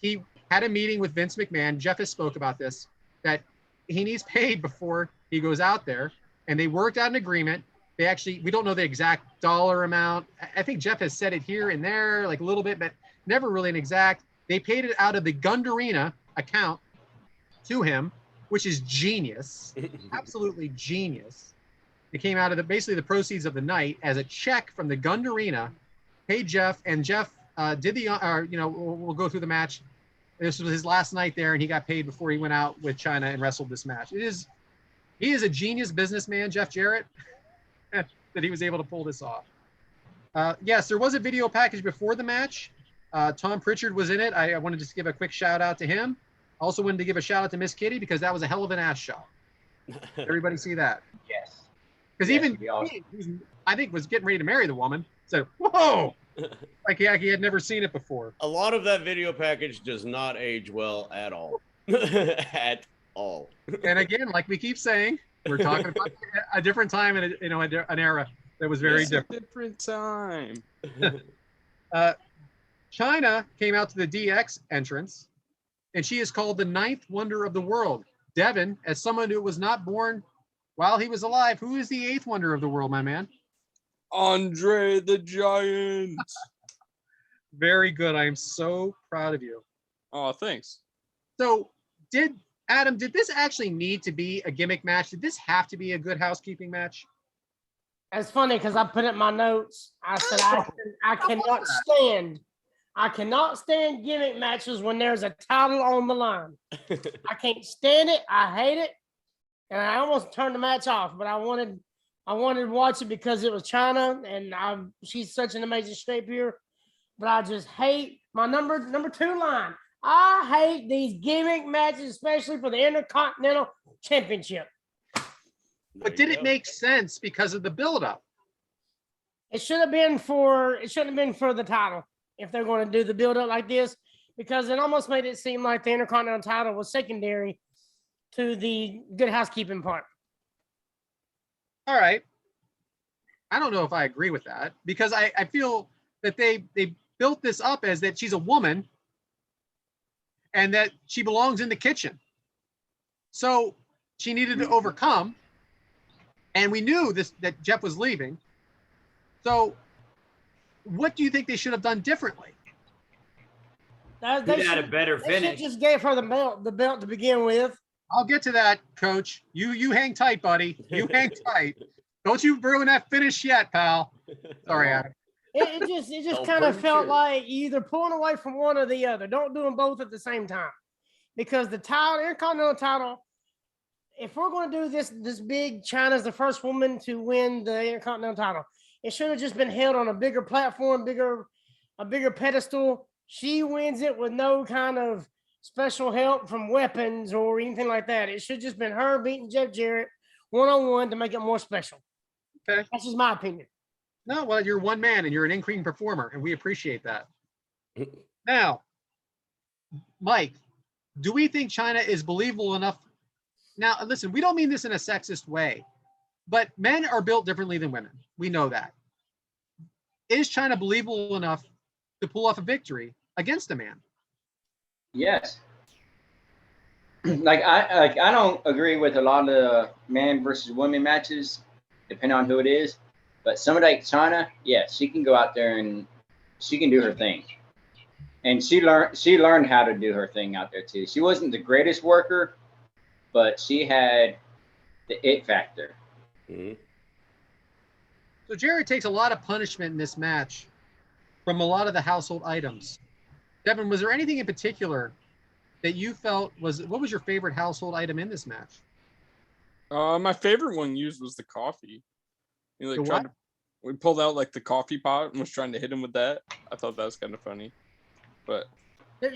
he had a meeting with Vince McMahon. Jeff has spoke about this, that he needs paid before he goes out there, and they worked out an agreement. We don't know the exact dollar amount. I think Jeff has said it here and there, like a little bit, but never really an exact. They paid it out of the Gundurina account to him, which is genius, absolutely genius. It came out of basically the proceeds of the night as a check from the Gundurina, paid Jeff, and Jeff did we'll go through the match. This was his last night there, and he got paid before he went out with Chyna and wrestled this match. He is a genius businessman, Jeff Jarrett, that he was able to pull this off. Yes, there was a video package before the match. Tom Pritchard was in it. I wanted to just give a quick shout out to him. I also wanted to give a shout out to Miss Kitty because that was a hell of an ass shot. Everybody see that? Yes. Because Yes, even it'd be awesome. he, who's, I think, was getting ready to marry the woman, said, whoa! Like he had never seen it before. A lot of that video package does not age well at all. At all. And again, like we keep saying, we're talking about a different time and an era that was very It's a different. different time. Chyna came out to the DX entrance, and she is called the ninth wonder of the world. Devin, as someone who was not born while he was alive, who is the eighth wonder of the world, my man? Andre the Giant. Very good. I am so proud of you. Oh, thanks. So, did this actually need to be a gimmick match? Did this have to be a Good Housekeeping match? That's funny because I put in my notes. I said I cannot stand gimmick matches when there's a title on the line. I can't stand it. I hate it, and I almost turned the match off. But I wanted to watch it because it was Chyna, and she's such an amazing shape here. But I just hate my number 2 line. I hate these gimmick matches, especially for the Intercontinental Championship. But did it make sense because of the build-up? It shouldn't have been for the title if they're going to do the build-up like this, because it almost made it seem like the Intercontinental title was secondary to the Good Housekeeping part. All right. I don't know if I agree with that because I feel that they built this up as that she's a woman and that she belongs in the kitchen. So she needed to overcome, and we knew that Jeff was leaving. So what do you think they should have done differently? They had a better They should finish. just gave her the belt to begin with. I'll get to that, Coach. You hang tight, buddy. You hang tight. Don't you ruin that finish yet, pal. Sorry, Adam. It just kind of felt like you either pulling away from one or the other. Don't do them both at the same time, because the Intercontinental title, if we're going to do this big, Chyna's the first woman to win the Intercontinental title, it should have just been held on a bigger platform, a bigger pedestal. She wins it with no kind of special help from weapons or anything like that. It should just been her beating Jeff Jarrett one-on-one to make it more special. Okay. That's just my opinion. No, well, you're one man and you're an in-ring performer, and we appreciate that. Now, Mike, do we think Chyna is believable enough? Now, listen, we don't mean this in a sexist way, but men are built differently than women. We know that. Is Chyna believable enough to pull off a victory against a man? Yes. I don't agree with a lot of the man versus women matches, depending on who it is. But somebody like Chyna, yes, she can go out there and she can do her thing. And she learned how to do her thing out there too. She wasn't the greatest worker, but she had the it factor. Mhm. So Jarrett takes a lot of punishment in this match from a lot of the household items. Devin, was there anything in particular that you felt what was your favorite household item in this match? My favorite one used was the coffee. He like The tried what? we pulled out like the coffee pot and was trying to hit him with that. I thought that was kind of funny. But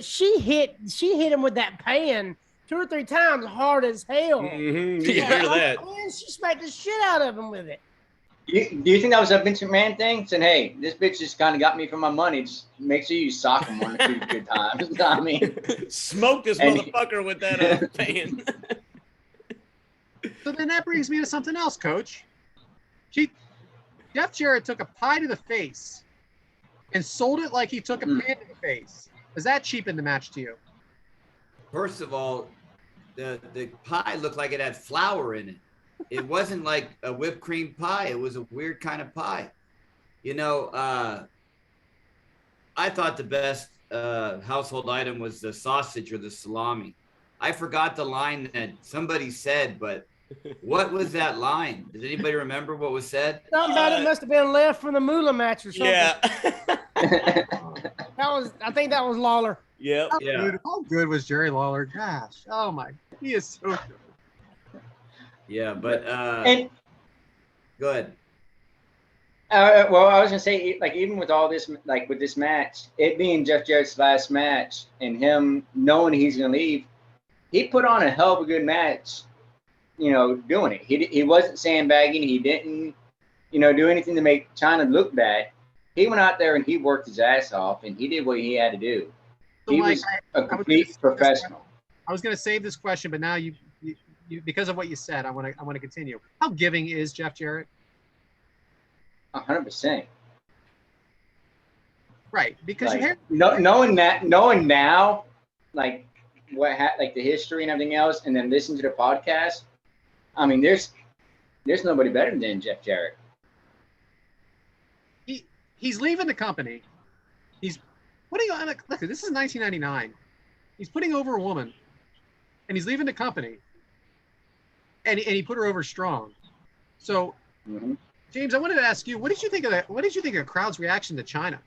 She hit him with that pan 2 or 3 times hard as hell. Mhm. You hear that? And she smacked the shit out of him with it. Do you think that was a Vince McMahon thing? Saying, hey, this bitch just kind of got me for my money. Just make sure you sock him 1 or 2 good times. I mean, Smoke this And- motherfucker with that pan. So then that brings me to something else, Coach. Jeff Jarrett took a pie to the face and sold it like he took a pan to the face. Does that cheapen the match to you? First of all, the pie looked like it had flour in it. It wasn't like a whipped cream pie. It was a weird kind of pie. You know, I thought the best household item was the sausage or the salami. I forgot the line that somebody said, but what was that line? Does anybody remember what was said? Something about it must have been left from the Mula match or something. Yeah. I think that was Lawler. Yep. Yeah. How good was Jerry Lawler? Gosh, oh my, he is so good. Yeah, but and go ahead. well, I was gonna say, like, even with all this, like with this match, it being Jeff Jarrett's last match, and him knowing he's gonna leave, he put on a hell of a good match. You know, doing it. He wasn't sandbagging. He didn't, do anything to make Chyna look bad. He went out there and he worked his ass off, and he did what he had to do. So He Mike, was a complete professional. I was going to save this question, but now you because of what you said, I want to continue. How giving is Jeff Jarrett? 100%. Right, because you Like, hear knowing now, like like the history and everything else, and then listen to the podcast. I mean, there's nobody better than Jeff Jarrett. he's leaving the company. He's putting on. Look, this is 1999. He's putting over a woman, and he's leaving the company. And he put her over strong. So, Mhm. James, I wanted to ask you, what did you think of that? What did you think of the crowd's reaction to Chyna?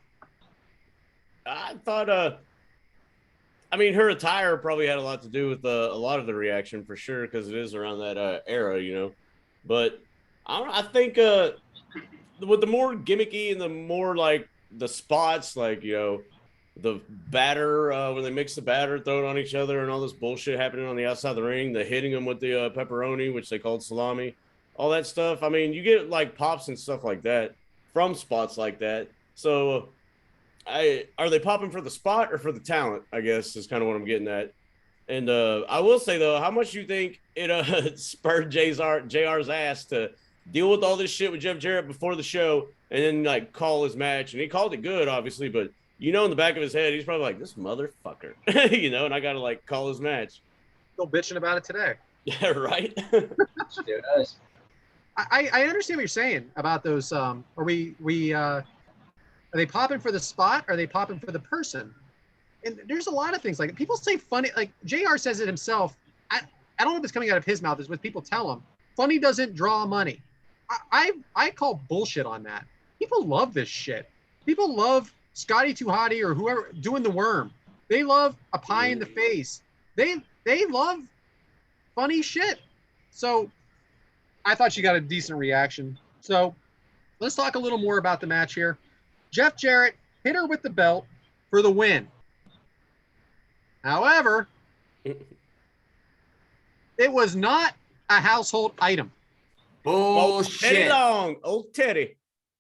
I thought, I mean, her attire probably had a lot to do with a lot of the reaction for sure, because it is around that era, But I don't know. I think with the more gimmicky and the more like the spots, like the batter when they mix the batter, throw it on each other, and all this bullshit happening on the outside of the ring, the hitting them with the pepperoni, which they called salami, all that stuff. I mean, you get like pops and stuff like that from spots like that. So. Are they popping for the spot or for the talent? I guess is kind of what I'm getting at. And I will say though, how much you think it spurred JR's ass to deal with all this shit with Jeff Jarrett before the show, and then like call his match, and he called it good, obviously, but in the back of his head, he's probably like, this motherfucker, and I gotta like call his match. Still bitching about it today. Yeah, right. Still does. I understand what you're saying about those. Are they popping for the spot? Or are they popping for the person? And there's a lot of things like people say funny. Like JR says it himself. I don't know if it's coming out of his mouth. Is what people tell him. Funny doesn't draw money. I call bullshit on that. People love this shit. People love Scotty Too Hottie or whoever doing the worm. They love a pie in the face. They love funny shit. So I thought she got a decent reaction. So let's talk a little more about the match here. Jeff Jarrett hit her with the belt for the win. However, it was not a household item. Bullshit. Teddy Long, old Teddy.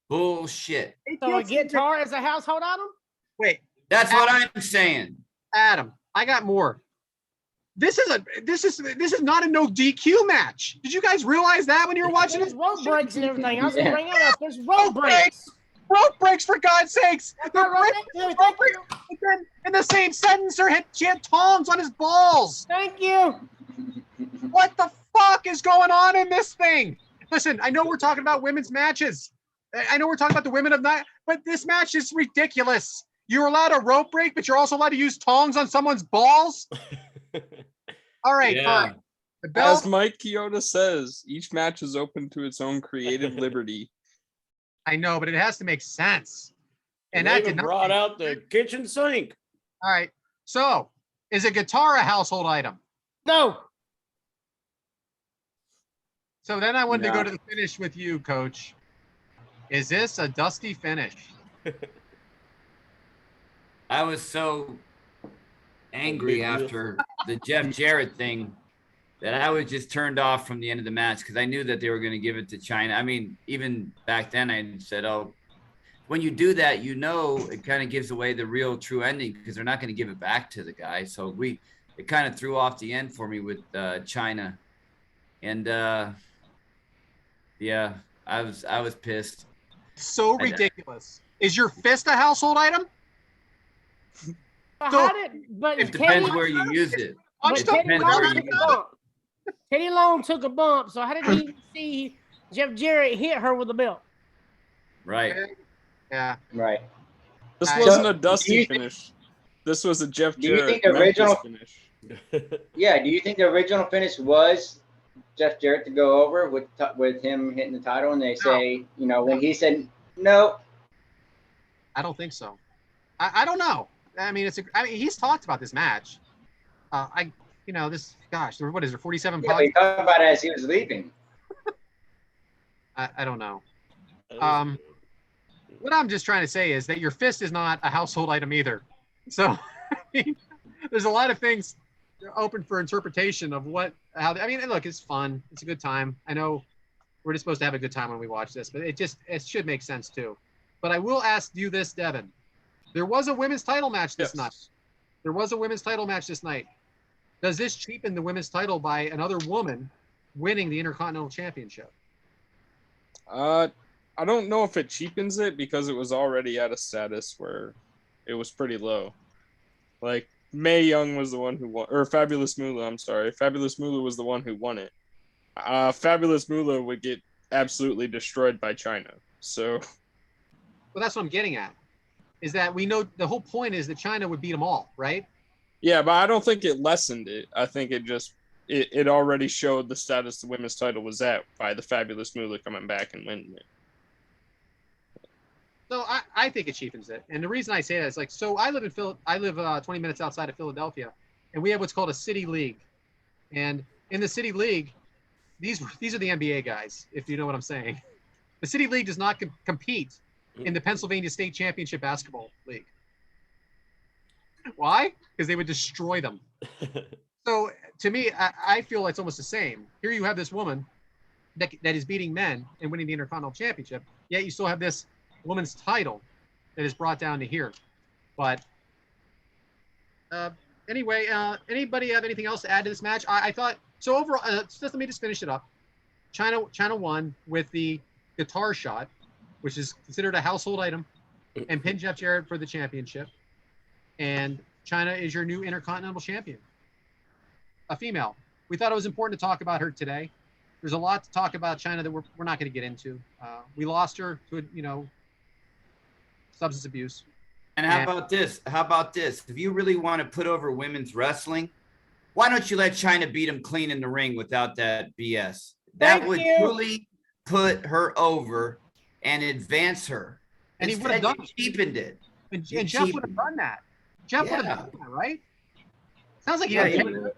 Bullshit. So a guitar is a household item? Wait, That's what I'm saying. Adam, I got more. This is not a no DQ match. Did you guys realize that when you were watching There's this? rope breaks and everything. I was gonna Yeah. bring that up. There's rope breaks. Rope breaks, for God's sakes. The I wrote break- that too. rope Thank break- you. and then in the same sentence, she had tongs on his balls. Thank you. What the fuck is going on in this thing? Listen, I know we're talking about women's matches. I know we're talking about the women of night, but this match is ridiculous. You're allowed a rope break, but you're also allowed to use tongs on someone's balls. All right, Yeah. fine. The belt. As Mike Chioda says, each match is open to its own creative liberty. I know, but it has to make sense. And they that even did not. brought out the kitchen sink. All right. So, is a guitar a household item? No. So then I wanted to No. go to the finish with you, Coach. Is this a dusty finish? I was so angry after the Jeff Jarrett thing that I was just turned off from the end of the match because I knew that they were going to give it to Chyna. I mean, even back then I said, oh, when you do that, you know, it kind of gives away the real true ending because they're not going to give it back to the guy. So it kind of threw off the end for me with Chyna. And yeah, I was pissed. So ridiculous. Is your fist a household item? But So, how did? But It depends Teddy, where you use it. I'm but It still Teddy depends Long where you took use a it. bump. Teddy Long took a bump. So how did he see Jeff Jarrett hit her with the belt? Right. Yeah. Right. This So, wasn't a do Dusty you- finish. This was a Jeff Do you Jarrett think the Memphis original- finish. Yeah. Do you think the original finish was Jeff Jarrett to go over with him hitting the title? And they say, you know, when he said no, I don't think so. I don't know. I mean, he's talked about this match. What is there, 47 yeah, but he podcasts? talked about it as he was leaving. I don't know. What I'm just trying to say is that your fist is not a household item either. So, I mean, there's a lot of things open for interpretation of look, it's fun. It's a good time. I know we're just supposed to have a good time when we watch this, but it should make sense too. But I will ask you this, Devin. There was a women's title match this night. There was a women's title match this night. Does this cheapen the women's title by another woman winning the Intercontinental Championship? I don't know if it cheapens it because it was already at a status where it was pretty low. Like Mae Young was the one who won, or Fabulous Mula. I'm sorry, Fabulous Mula was the one who won it. Fabulous Mula would get absolutely destroyed by Chyna. So, Well, that's what I'm getting at. Is that we know the whole point is that Chyna would beat them all, right? yeah, but I don't think it lessened it. I think it just it already showed the status the women's title was at by the Fabulous Mula coming back and winning it. So I think it cheapens it, and the reason I say that is so I live 20 minutes outside of Philadelphia, and we have what's called a city league, and in the city league, these are the NBA guys, if you know what I'm saying. The city league does not compete in the Pennsylvania State Championship Basketball League. Why? Because they would destroy them. So to me, I feel it's almost the same. Here you have this woman that is beating men and winning the Intercontinental Championship, yet you still have this woman's title that is brought down to here. But anyway, anybody have anything else to add to this match? I thought so overall. Let me just finish it up. Chyna won with the guitar shot, which is considered a household item, and pinned Jeff Jarrett for the championship. And Chyna is your new Intercontinental Champion, a female. We thought it was important to talk about her today. There's a lot to talk about Chyna that we're not going to get into. We lost her to substance abuse. And how about this? If you really want to put over women's wrestling, why don't you let Chyna beat him clean in the ring without that BS? That Thank would you. truly put her over and advance her. And he would have Instead, done it. you cheapened it. And Jeff would have done that. Jeff would have Yeah. done that, right? Sounds like Yeah, he he would.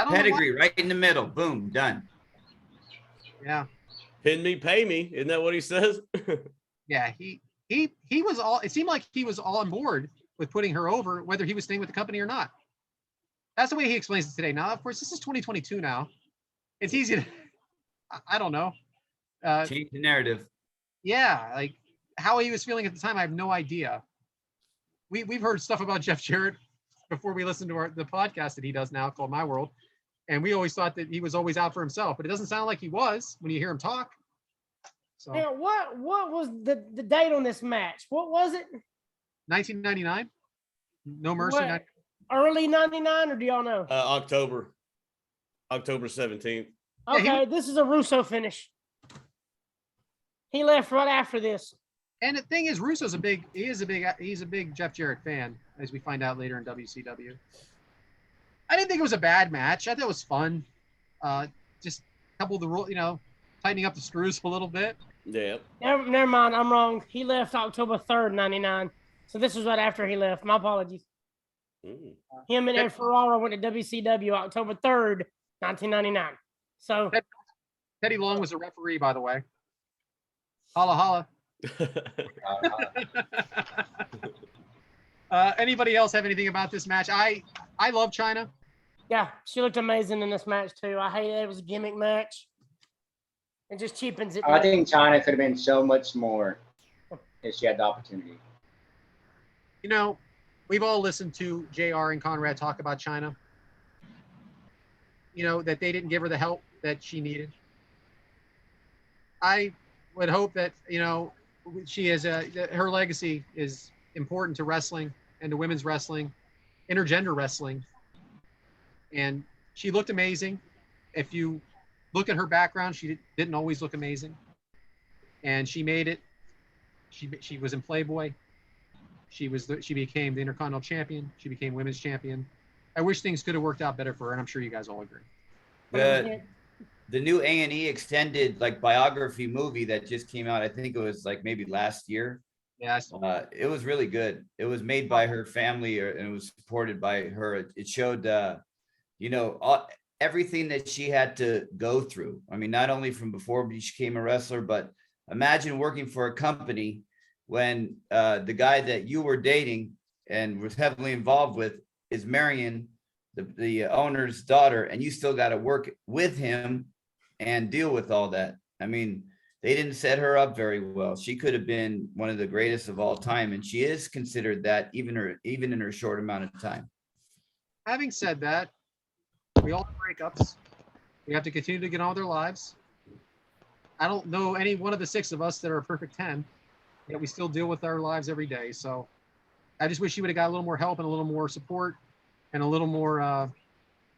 I don't know why. Pedigree right in the middle. Boom, done. Yeah. Pin me, pay me. Isn't that what he says? Yeah, he was all. It seemed like he was all on board with putting her over, whether he was staying with the company or not. That's the way he explains it today. Now, of course, this is 2022. Now, it's easy to. I don't know. Change the narrative. Yeah, like how he was feeling at the time, I have no idea. We've heard stuff about Jeff Jarrett before we listened to the podcast that he does now called My World, and we always thought that he was always out for himself, but it doesn't sound like he was when you hear him talk. So Now, what was the date on this match? What was it? 1999, No Mercy. What, early 99, or do y'all know? October 17th. Yeah, Okay, this is a Russo finish. He left right after this. And the thing is, Russo's he's a big Jeff Jarrett fan, as we find out later in WCW. I didn't think it was a bad match. I thought it was fun. Just a couple of the tightening up the screws a little bit. Yeah. Never mind, I'm wrong. He left October 3rd, 99. So this was right after he left. My apologies. Him and Ed Ferrara went to WCW October 3rd, 1999. So Teddy Long was a referee, by the way. Holla holla. Anybody else have anything about this match? I love Chyna. yeah, she looked amazing in this match too. I hate it was a gimmick match. It just cheapens it. I think Chyna could have been so much more if she had the opportunity. You know, we've all listened to JR and Conrad talk about Chyna. You know, that they didn't give her the help that she needed. I would hope that, she is her legacy is important to wrestling and to women's wrestling, intergender wrestling. And she looked amazing. If you look at her background, she didn't always look amazing. And she made it. She was in Playboy. She became the Intercontinental Champion. She became Women's Champion. I wish things could have worked out better for her, and I'm sure you guys all agree. The new A&E extended biography movie that just came out, I think it was maybe last year. Yeah, it was really good. It was made by her family and it was supported by her. It showed, everything that she had to go through. I mean, not only from before she became a wrestler, but imagine working for a company when the guy that you were dating and was heavily involved with is marrying the owner's daughter, and you still got to work with him and deal with all that. I mean, they didn't set her up very well. She could have been one of the greatest of all time, and she is considered that even in her short amount of time. Having said that, we all have breakups. We have to continue to get on with our lives. I don't know any one of the six of us that are a perfect 10, yet we still deal with our lives every day. So I just wish she would have got a little more help and a little more support and a little more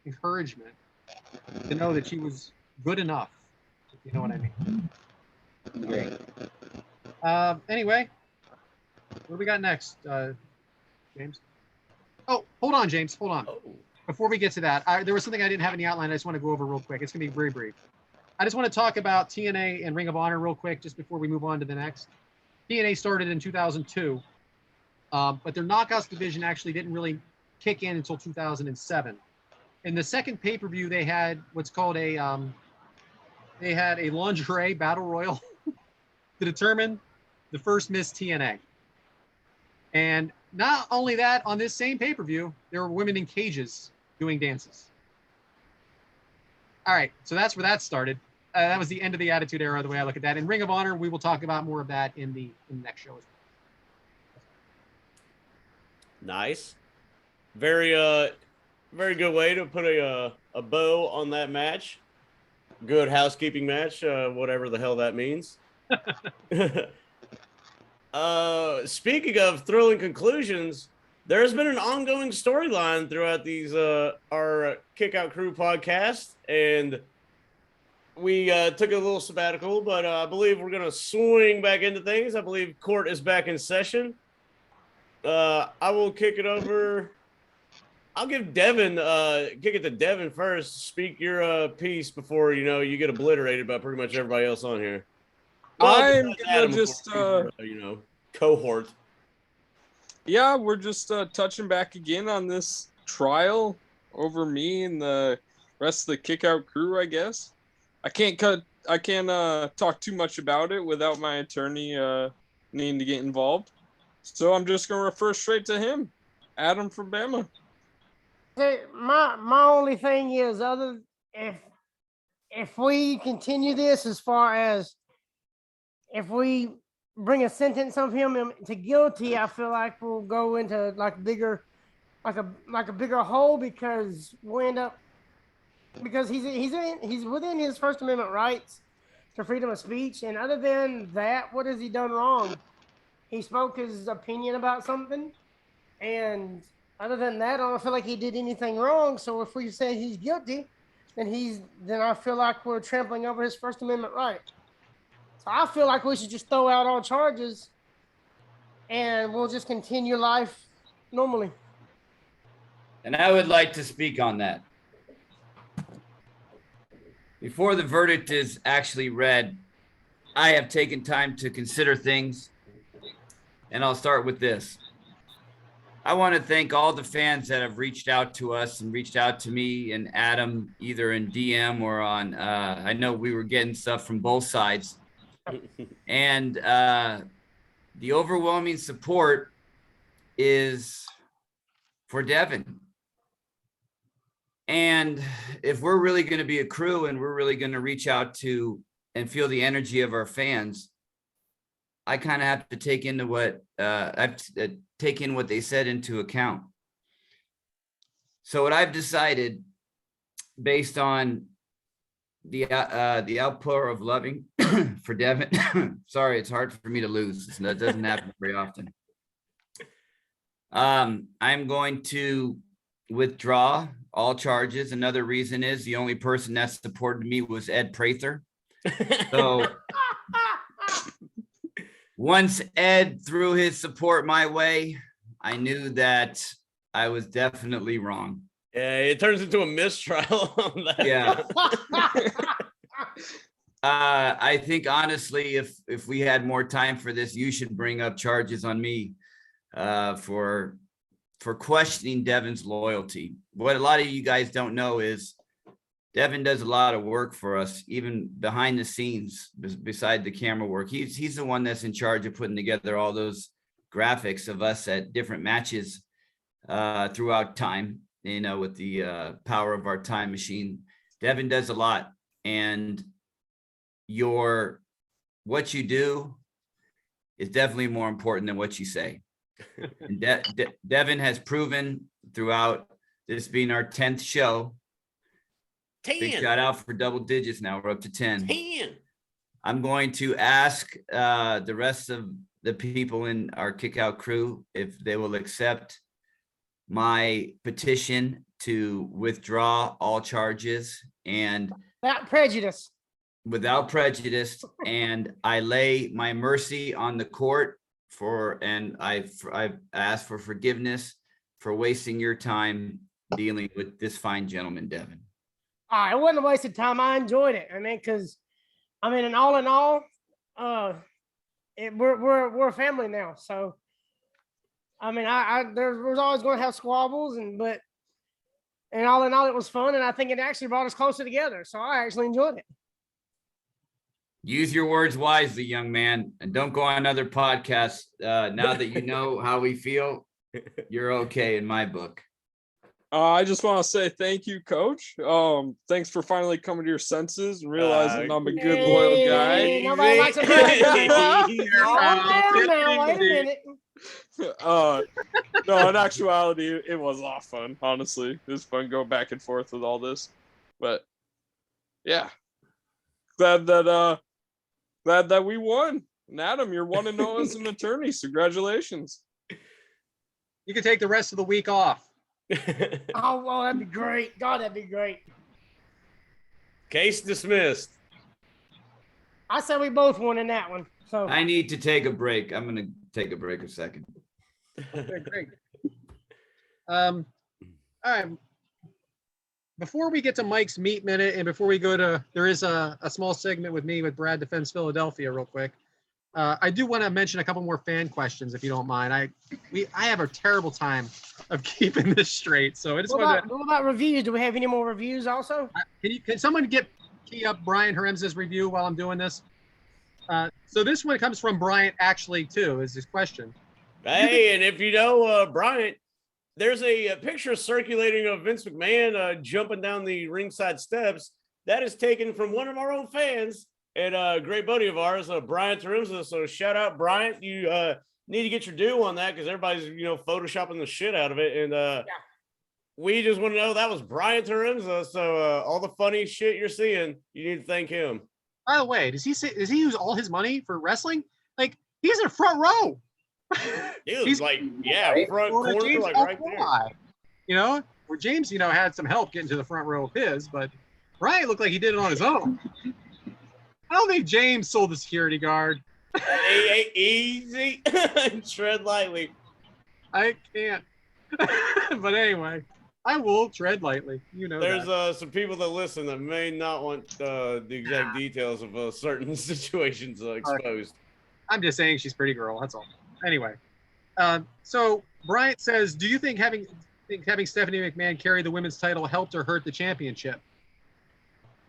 encouragement to know that she was good enough, if you know what I mean. Great. Anyway, what do we got next, James? Oh, hold on, James. Hold on. Before we get to that, there was something I didn't have in the outline. I just want to go over real quick. It's going to be very brief. I just want to talk about TNA and Ring of Honor real quick, just before we move on to the next. TNA started in 2002, but their Knockouts division actually didn't really kick in until 2007. In the second pay-per-view, they had what's called a lingerie battle royal to determine the first Miss TNA. And not only that, on this same pay-per-view, there were women in cages doing dances. All right, so that's where that started. That was the end of the Attitude Era, the way I look at that. In Ring of Honor, we will talk about more of that in the next show. Nice. Very good way to put a bow on that match. Good housekeeping match, whatever the hell that means. Speaking of thrilling conclusions, there's been an ongoing storyline throughout these our Kick Out Crew podcast, and we took a little sabbatical, but I believe we're gonna swing back into things. I believe court is back in session. I will kick it over. I'll give Devin kick it to Devin first. Speak your piece before you get obliterated by pretty much everybody else on here. I'm gonna just cohort. Yeah, we're just touching back again on this trial over me and the rest of the kick out crew, I guess. I can't talk too much about it without my attorney needing to get involved. So I'm just gonna refer straight to him, Adam from Bama. Hey, my only thing is, other if we continue this, as far as if we bring a sentence of him to guilty, I feel like we'll go into like a bigger hole, because we'll end up, because he's within his First Amendment rights to freedom of speech, and other than that, what has he done wrong? He spoke his opinion about something, and other than that, I don't feel like he did anything wrong. So if we say he's guilty, then I feel like we're trampling over his First Amendment right. So I feel like we should just throw out all charges, and we'll just continue life normally. And I would like to speak on that. Before the verdict is actually read, I have taken time to consider things, and I'll start with this. I want to thank all the fans that have reached out to us and reached out to me and Adam, either in DM or on, I know we were getting stuff from both sides. And the overwhelming support is for Devin. And if we're really going to be a crew and we're really going to reach out to and feel the energy of our fans, I kind of have to take into what take in what they said into account. So what I've decided, based on the outpour of loving for Devin, sorry, it's hard for me to lose. That doesn't happen very often. I'm going to withdraw all charges. Another reason is the only person that supported me was Ed Prather. So once Ed threw his support my way, I knew that I was definitely wrong. Yeah, it turns into a mistrial on that. Yeah. I think honestly, if we had more time for this, you should bring up charges on me for questioning Devin's loyalty. What a lot of you guys don't know is Devin does a lot of work for us, even behind the scenes, beside the camera work. He's the one that's in charge of putting together all those graphics of us at different matches throughout time, you know, with the power of our time machine. Devin does a lot, and what you do is definitely more important than what you say. And Devin has proven throughout this being our 10th show. 10. Big shout out for double digits now. We're up to 10. 10. I'm going to ask the rest of the people in our kickout crew if they will accept my petition to withdraw all charges and without prejudice, and I lay my mercy on the court and I ask for forgiveness for wasting your time dealing with this fine gentleman, Devin. It wasn't a waste of time. I enjoyed it. And all in all, we're a family now. So, there's always going to have squabbles, but all in all, it was fun, and I think it actually brought us closer together. So I actually enjoyed it. Use your words wisely, young man, and don't go on other podcasts. Now that you know how we feel, you're okay in my book. I just want to say thank you, Coach. Thanks for finally coming to your senses and realizing I'm a good, loyal guy. Nobody likes a bad wait a minute. No, in actuality, it was a lot of fun. Honestly, it was fun going back and forth with all this. But yeah, glad that we won. And Adam, you're 1-0 as an attorney. Congratulations. You can take the rest of the week off. Oh, well, that'd be great. God, that'd be great. Case dismissed. I said we both won in that one. So I need to take a break. I'm going to take a break a second. Okay, great. All right. Before we get to Mike's Meat Minute, and before we go to, there is a small segment with me with Brad Defends Philadelphia real quick. I do want to mention a couple more fan questions, if you don't mind. I have a terrible time of keeping this straight, so I just wanted to. What about reviews? Do we have any more reviews also? Can someone key up Brian Haremza's review while I'm doing this? So this one comes from Bryant actually too, is his question. Hey, and if you know Bryant, there's a picture circulating of Vince McMahon jumping down the ringside steps. That is taken from one of our own fans and a great buddy of ours, Brian Teremza. So shout out, Bryant. You need to get your due on that because everybody's, photoshopping the shit out of it. And we just want to know that was Brian Teremza. So all the funny shit you're seeing, you need to thank him. By the way, does he use all his money for wrestling? Like, he's in front row. Dude, He's front James corner, like right there. Where James, had some help getting to the front row of his, but Brian looked like he did it on his own. I don't think James sold the security guard. Hey, easy. Tread lightly. I can't. But anyway, I will tread lightly. There's some people that listen that may not want the exact details of certain situations exposed. I'm just saying she's a pretty girl. That's all. Anyway, so Bryant says, do you think having Stephanie McMahon carry the women's title helped or hurt the championship?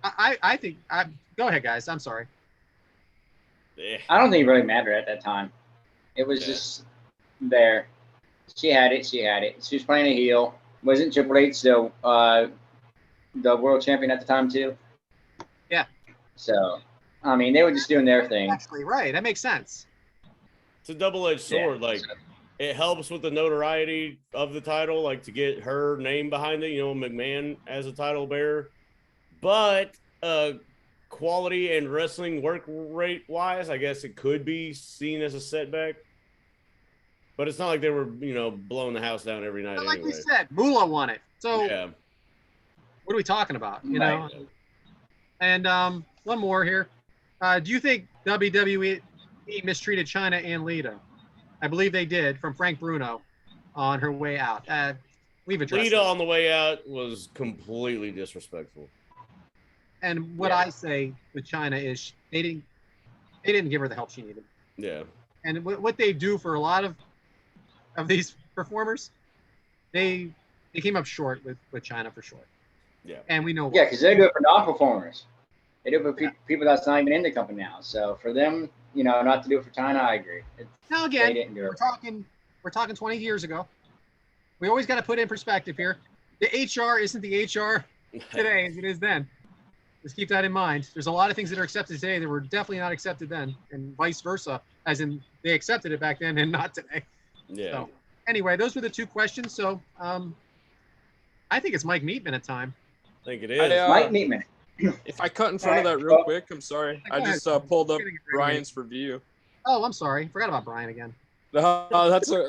I think go ahead, guys. I'm sorry. I don't think it really mattered at that time. It was just there. She had it. She was playing a heel. Wasn't Triple H the world champion at the time too? Yeah. So, I mean, they were just doing their thing. Actually, right. That makes sense. It's a double-edged sword. Yeah. It helps with the notoriety of the title, to get her name behind it, McMahon as a title bearer. But quality and wrestling work rate wise, I guess it could be seen as a setback. But it's not like they were, blowing the house down every night. But like anyway. we said, Mula won it. So yeah. What are we talking about? Right. And one more here. Do you think WWE mistreated Chyna and Lita? I believe they did, from Frank Bruno on her way out. We've addressed Lita it. on the way out was completely disrespectful. And what I say with Chyna is they didn't give her the help she needed. Yeah. And what they do for a lot of these performers, they came up short with Chyna for sure. Yeah. And we know why. Yeah, because they do it for non-performers. They do it for people that's not even in the company now. So for them, not to do it for Chyna, I agree. Now They again, didn't do it. we're talking 20 years ago. We always got to put in perspective here. The HR isn't the HR today as it is then. Just keep that in mind. There's a lot of things that are accepted today that were definitely not accepted then, and vice versa, as in they accepted it back then and not today. Yeah. So anyway, those were the two questions. So I think it's Mike Meatman time. I think it is. Mike Meatman. If I cut in front of that real quick, I'm sorry. I just pulled up Getting it ready. Brian's review. Oh, I'm sorry. Forgot about Brian again.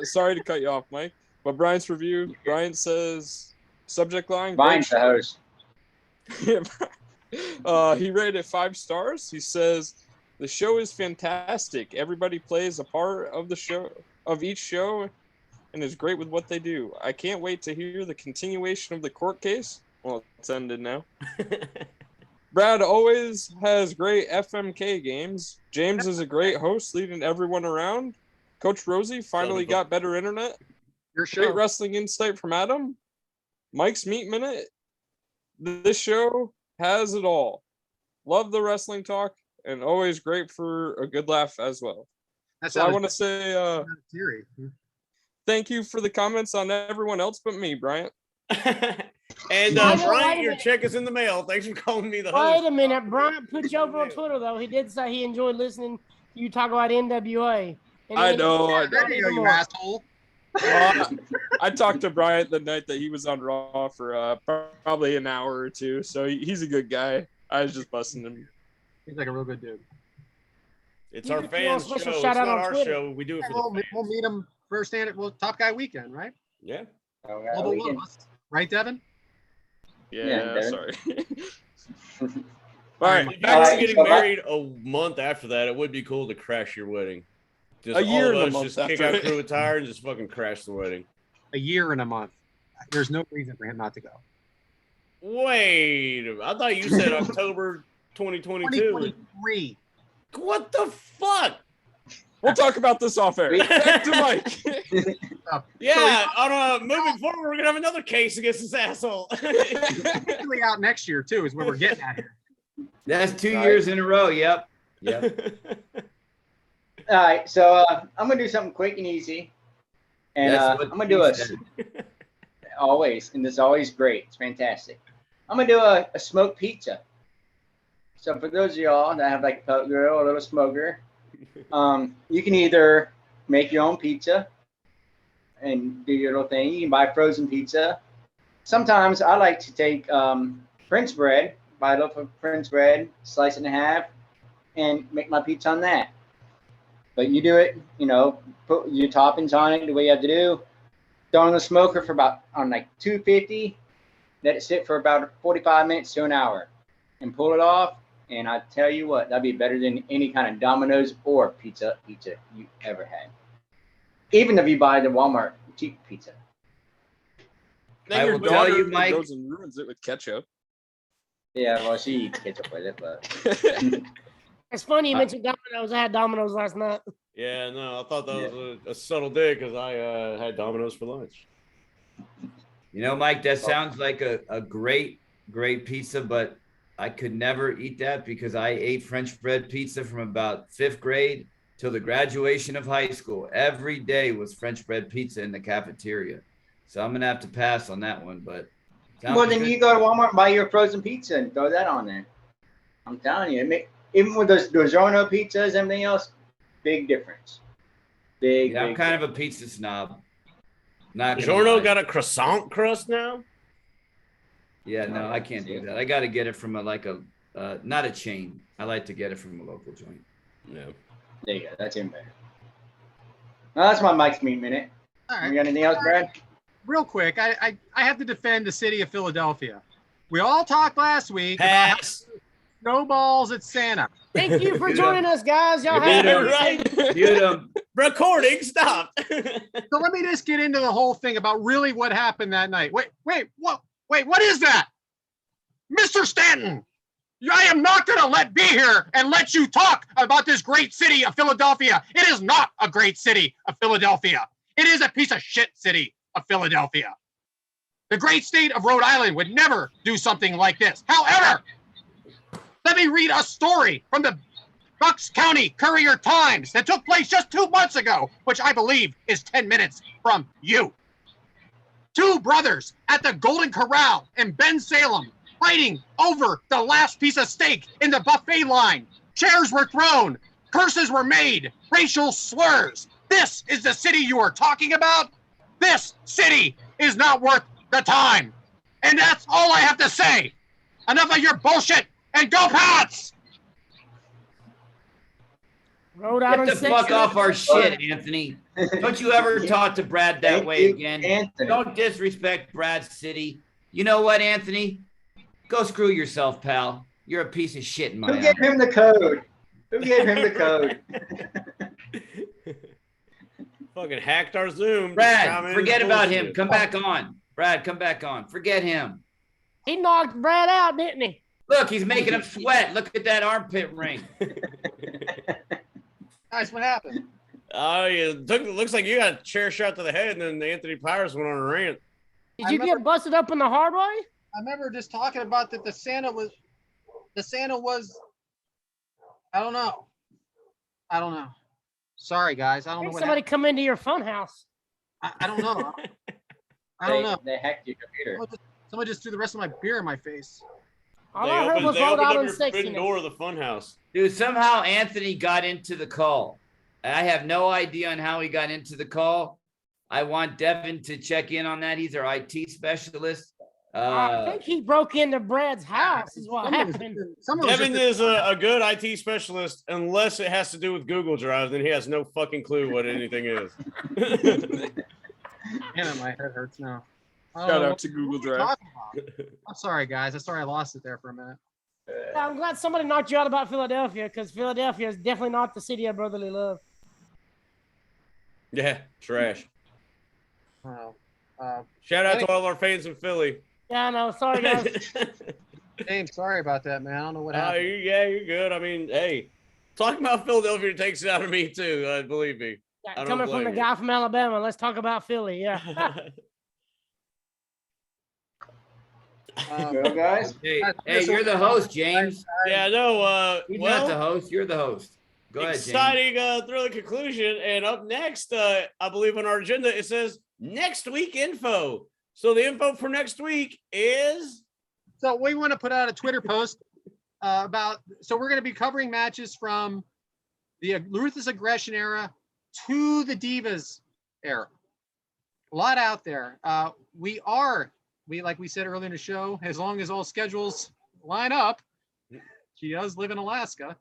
Sorry to cut you off, Mike. But Brian's review, Brian says, subject line. Brian's the host. He rated it 5 stars. He says, the show is fantastic. Everybody plays a part of the show, of each show, and is great with what they do. I can't wait to hear the continuation of the court case. Well, it's ended now. Brad always has great FMK games. James is a great host, leading everyone around. Coach Rosie finally got better internet. Your show. Great wrestling insight from Adam. Mike's Meat Minute. This show has it all. Love the wrestling talk, and always great for a good laugh as well. So I want to say thank you for the comments on everyone else but me, Bryant. And Bryant, your check is in the mail. Thanks for calling me the host. Wait a minute. Bryant put you over on Twitter, though. He did say he enjoyed listening to you talk about NWA. I know. There you go, you asshole. I talked to Bryant the night that he was on Raw for probably an hour or two, so he's a good guy. I was just busting him. He's like a real good dude. It's our fans' show. It's not our show. We do it for the fans. We'll meet him first Top Guy Weekend, right? Yeah. All the one of us. Right, Devin? Yeah, sorry. All right. If you were getting married a month after that, it would be cool to crash your wedding. Just a year all and of a us month just kick after. out crew attire and just fucking crash the wedding. A year and a month. There's no reason for him not to go. Wait, I thought you said October 2022. 2023. What the fuck? We'll talk about this off air. Back to Mike. Yeah, moving forward, we're gonna have another case against this asshole. Hopefully out next year too is what we're getting at here. That's 2 years in a row. Yep. All right, so I'm gonna do something quick and easy, and That's what I'm gonna do he a said. always, and this is always great. It's fantastic. I'm gonna do a smoked pizza. So for those of y'all that have like a pellet grill or a little smoker, you can either make your own pizza and do your little thing. You can buy frozen pizza. Sometimes I like to take French bread, buy a loaf of French bread, slice it in half, and make my pizza on that. But you do it, put your toppings on it the way you have to do. Throw it in the smoker for about on like 250. Let it sit for about 45 minutes to an hour, and pull it off. And I tell you what, that'd be better than any kind of Domino's or pizza you ever had. Even if you buy the Walmart cheap pizza. I will tell you, Mike. Goes and ruins it with ketchup. Yeah, well, she eats ketchup with it, but It's funny you mentioned Domino's. I had Domino's last night. Yeah, no, I thought that was a subtle dig because I had Domino's for lunch. Mike, that sounds like a great pizza, but I could never eat that because I ate French bread pizza from about 5th grade till the graduation of high school. Every day was French bread pizza in the cafeteria. So I'm going to have to pass on that one, but. well, then you go to Walmart and buy your frozen pizza and throw that on there. I'm telling you, even with those DiGiorno pizzas, everything else, big difference. Big. I'm kind of a pizza snob. DiGiorno got a croissant crust now? Yeah, no, I can't do that. I got to get it from not a chain. I like to get it from a local joint. Yeah. There you go. That's even better. Well, that's my Mike's Meat Minute. All right. You got anything else, Brad? Real quick, I have to defend the city of Philadelphia. We all talked last week about snowballs at Santa. Thank you for joining us, guys. Y'all have It a right. Beautiful. Recording stopped. So let me just get into the whole thing about really what happened that night. Wait, what is that? Mr. Stanton, I am not going to be here and let you talk about this great city of Philadelphia. It is not a great city of Philadelphia. It is a piece of shit city of Philadelphia. The great state of Rhode Island would never do something like this. However, let me read a story from the Bucks County Courier-Times that took place just 2 months ago, which I believe is 10 minutes from you. 2 brothers at the Golden Corral in Bensalem fighting over the last piece of steak in the buffet line. Chairs were thrown. Curses were made. Racial slurs. This is the city you are talking about? This city is not worth the time. And that's all I have to say. Enough of your bullshit and go Pats! Rhode Get Island the fuck section. off our shit, Anthony. Don't you ever talk to Brad that way again. Anthony. Don't disrespect Brad's city. You know what, Anthony? Go screw yourself, pal. You're a piece of shit in my Who eyes. gave him the code? Who gave him the code? Fucking hacked our Zoom. Brad, forget about him. Come back on. Brad, come back on. Forget him. He knocked Brad out, didn't he? Look, he's making him sweat. Look at that armpit ring. Guys, what happened? Oh, yeah. Looks like you got a chair shot to the head, and then Anthony Powers went on a rant. Did you get busted up in the hard way? I remember just talking about that the Santa was, I don't know. Sorry, guys. I don't know what Somebody happened. come into your fun house. I don't know. I don't know. They hacked your computer. Someone just threw the rest of my beer in my face. All I heard was they Rhode opened up Island your forbidden sexiness. door of the funhouse. Dude, somehow Anthony got into the call. I have no idea on how he got into the call. I want Devin to check in on that. He's our IT specialist. I think he broke into Brad's house is what happened. Devin is a good IT specialist unless it has to do with Google Drive. Then he has no fucking clue what anything is. Man, my head hurts now. Shout out to Google Drive. I'm sorry, guys. I'm sorry I lost it there for a minute. I'm glad somebody knocked you out about Philadelphia because Philadelphia is definitely not the city of brotherly love. Yeah, trash. Oh, Shout out to all our fans in Philly. Yeah, I know. Sorry, guys. James, sorry about that, man. I don't know what happened. Yeah, you're good. I mean, hey, Talking about Philadelphia takes it out of me too. Believe me. I don't Coming from the blame you. guy from Alabama, let's talk about Philly. Yeah. Well, guys, Hey, you're the host, James. Yeah, no. He's Well, not the host. You're the host. Go ahead, James. exciting thrilling conclusion. And up next, I believe on our agenda, it says next week info. So the info for next week is. So we want to put out a Twitter post so we're going to be covering matches from the Ruthless Aggression era to the Divas era. A lot out there. We like we said earlier in the show, as long as all schedules line up, she does live in Alaska.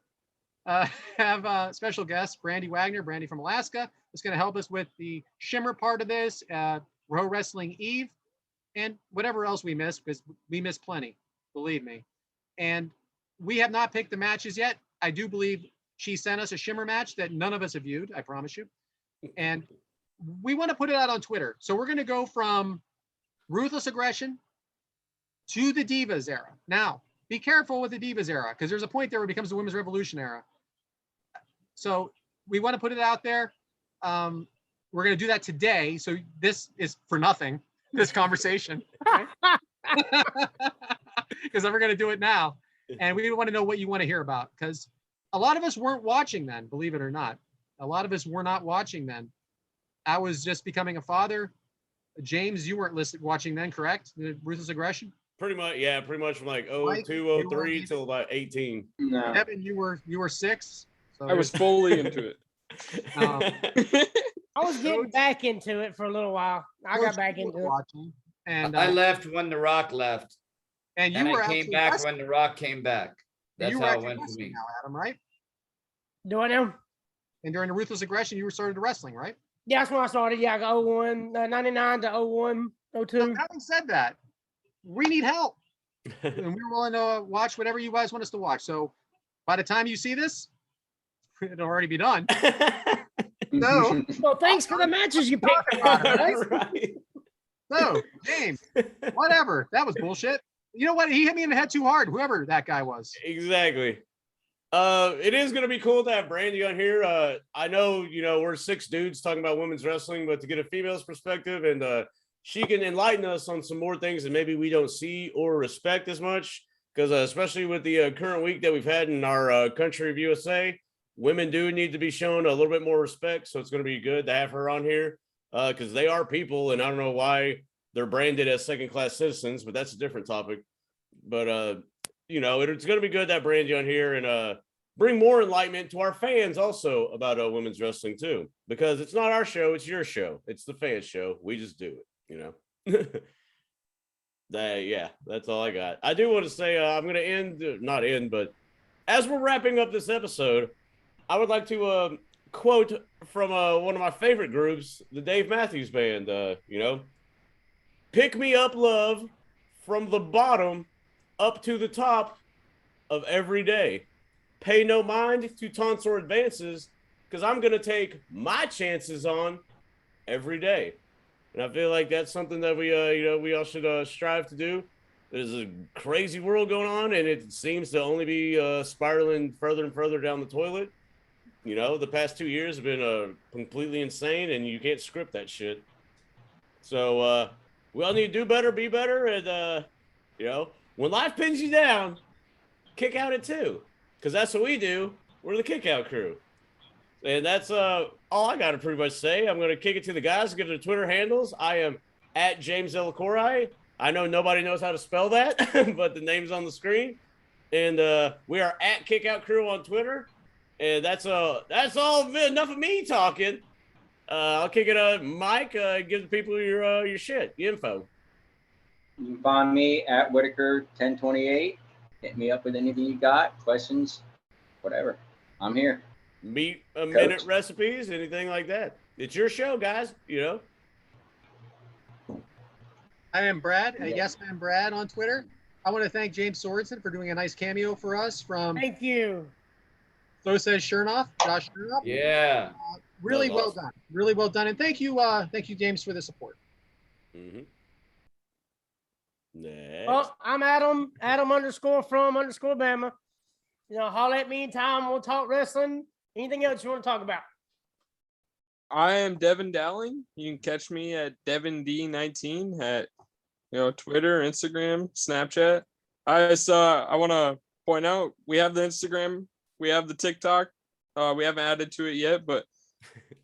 Have special guest Brandy Wagner, Brandy from Alaska, is going to help us with the Shimmer part of this, Pro Wrestling Eve, and whatever else we missed, because we missed plenty, believe me. And we have not picked the matches yet. I do believe she sent us a Shimmer match that none of us have viewed, I promise you. And we want to put it out on Twitter. So we're going to go from Ruthless Aggression to the Divas era. Now, be careful with the Divas era, because there's a point there where it becomes the Women's Revolution era. So we want to put it out there. We're going to do that today. So this is for nothing, this conversation. Because we're going to do it now. And we want to know what you want to hear about, because a lot of us weren't watching then, believe it or not. A lot of us were not watching then. I was just becoming a father. James, you weren't watching then, correct? The Ruthless Aggression? Pretty much, yeah, pretty much from like Mike, 02, 03 till about 18. no. Evan, you were 6. So I was fully into it. I was getting back into it for a little while. I got back into it. watching, and I left when The Rock left, and you and were I came actually back wrestling. when The Rock came back. That's You were how it actually went for wrestling me. now, Adam, right? Do I know? And during the Ruthless Aggression, you were started wrestling, right? Yeah, that's when I started. Yeah, 01, 99 to 01, 02. So having said that, we need help, and we're willing to watch whatever you guys want us to watch. So by the time you see this, it'll already be done. So, Well, thanks for the matches you picked. Right. so James, whatever. That was bullshit. You know what? He hit me in the head too hard, whoever that guy was. Exactly. It is gonna be cool to have Brandy on here. I know, we're 6 dudes talking about women's wrestling, but to get a female's perspective, and she can enlighten us on some more things that maybe we don't see or respect as much, because especially with the current week that we've had in our country of USA, women do need to be shown a little bit more respect. So it's going to be good to have her on here, because they are people, and I don't know why they're branded as second-class citizens, but that's a different topic. But it's going to be good to have Brandy on here and bring more enlightenment to our fans also about women's wrestling too, because it's not our show, it's your show, it's the fans' show. We just do it, that's all I got. I do want to say I'm going to not end, but as we're wrapping up this episode, I would like to quote from one of my favorite groups, the Dave Matthews Band. Pick me up, love, from the bottom up to the top of every day. Pay no mind to taunts or advances, because I'm going to take my chances on every day. And I feel like that's something that we all should strive to do. There's a crazy world going on, and it seems to only be spiraling further and further down the toilet. The past 2 years have been completely insane, and you can't script that shit. So we all need to do better, be better, and when life pins you down, kick out at 2, because that's what we do. We're the Kick Out Crew, and that's all I got to pretty much say. I'm going to kick it to the guys, get their Twitter handles. I am at James Delacorai. I know nobody knows how to spell that, but the name's on the screen, and we are at Kick Out Crew on Twitter. And that's all. Enough of me talking. I'll kick it. Mike, give the people your shit, the info. You can find me at Whitaker1028. Hit me up with anything you got, questions, whatever. I'm here. Meet a minute recipes, anything like that. It's your show, guys. I am Brad, Yes Man Brad on Twitter. I want to thank James Sorensen for doing a nice cameo for us from. Thank you. So says Chernoff, Josh Chernoff. Yeah. Really well awesome. done. Really well done. And thank you, James, for the support. Mm-hmm. Next. Well, I'm Adam _from_Bama. holler at me anytime. We'll talk wrestling. Anything else you want to talk about? I am Devin Dowling. You can catch me at DevinD19 at Twitter, Instagram, Snapchat. I want to point out we have the Instagram, we have the TikTok. We haven't added to it yet, but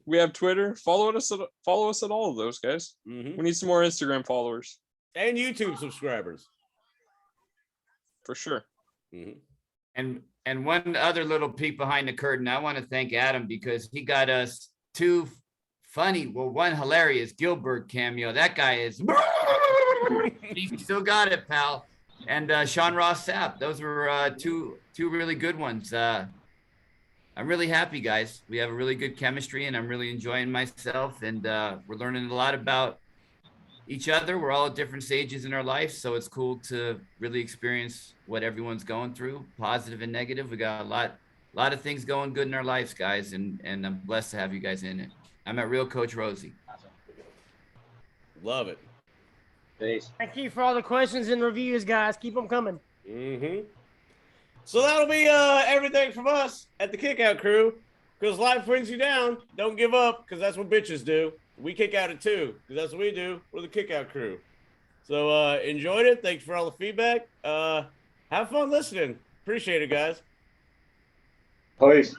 we have Twitter. Follow us at all of those, guys. Mhm. We need some more Instagram followers And YouTube subscribers. for sure. Mhm. And one other little peek behind the curtain, I want to thank Adam because he got us two funny, one hilarious Gilbert cameo. That guy is he still got it, pal. And Sean Ross Sapp. Those were two really good ones. I'm really happy, guys. We have a really good chemistry, and I'm really enjoying myself. And we're learning a lot about each other. We're all at different stages in our life, so it's cool to really experience what everyone's going through, positive and negative. We got a lot of things going good in our lives, guys, and I'm blessed to have you guys in it. I'm at Real Coach Rosie. Love it. Peace. Thank you for all the questions and reviews, guys. Keep them coming. Mm-hmm. So that'll be everything from us at the Kickout Crew. Because life brings you down, don't give up, because that's what bitches do. We kick out it too, because that's what we do. We're the Kickout Crew. So enjoyed it. Thanks for all the feedback. Have fun listening. Appreciate it, guys. Peace.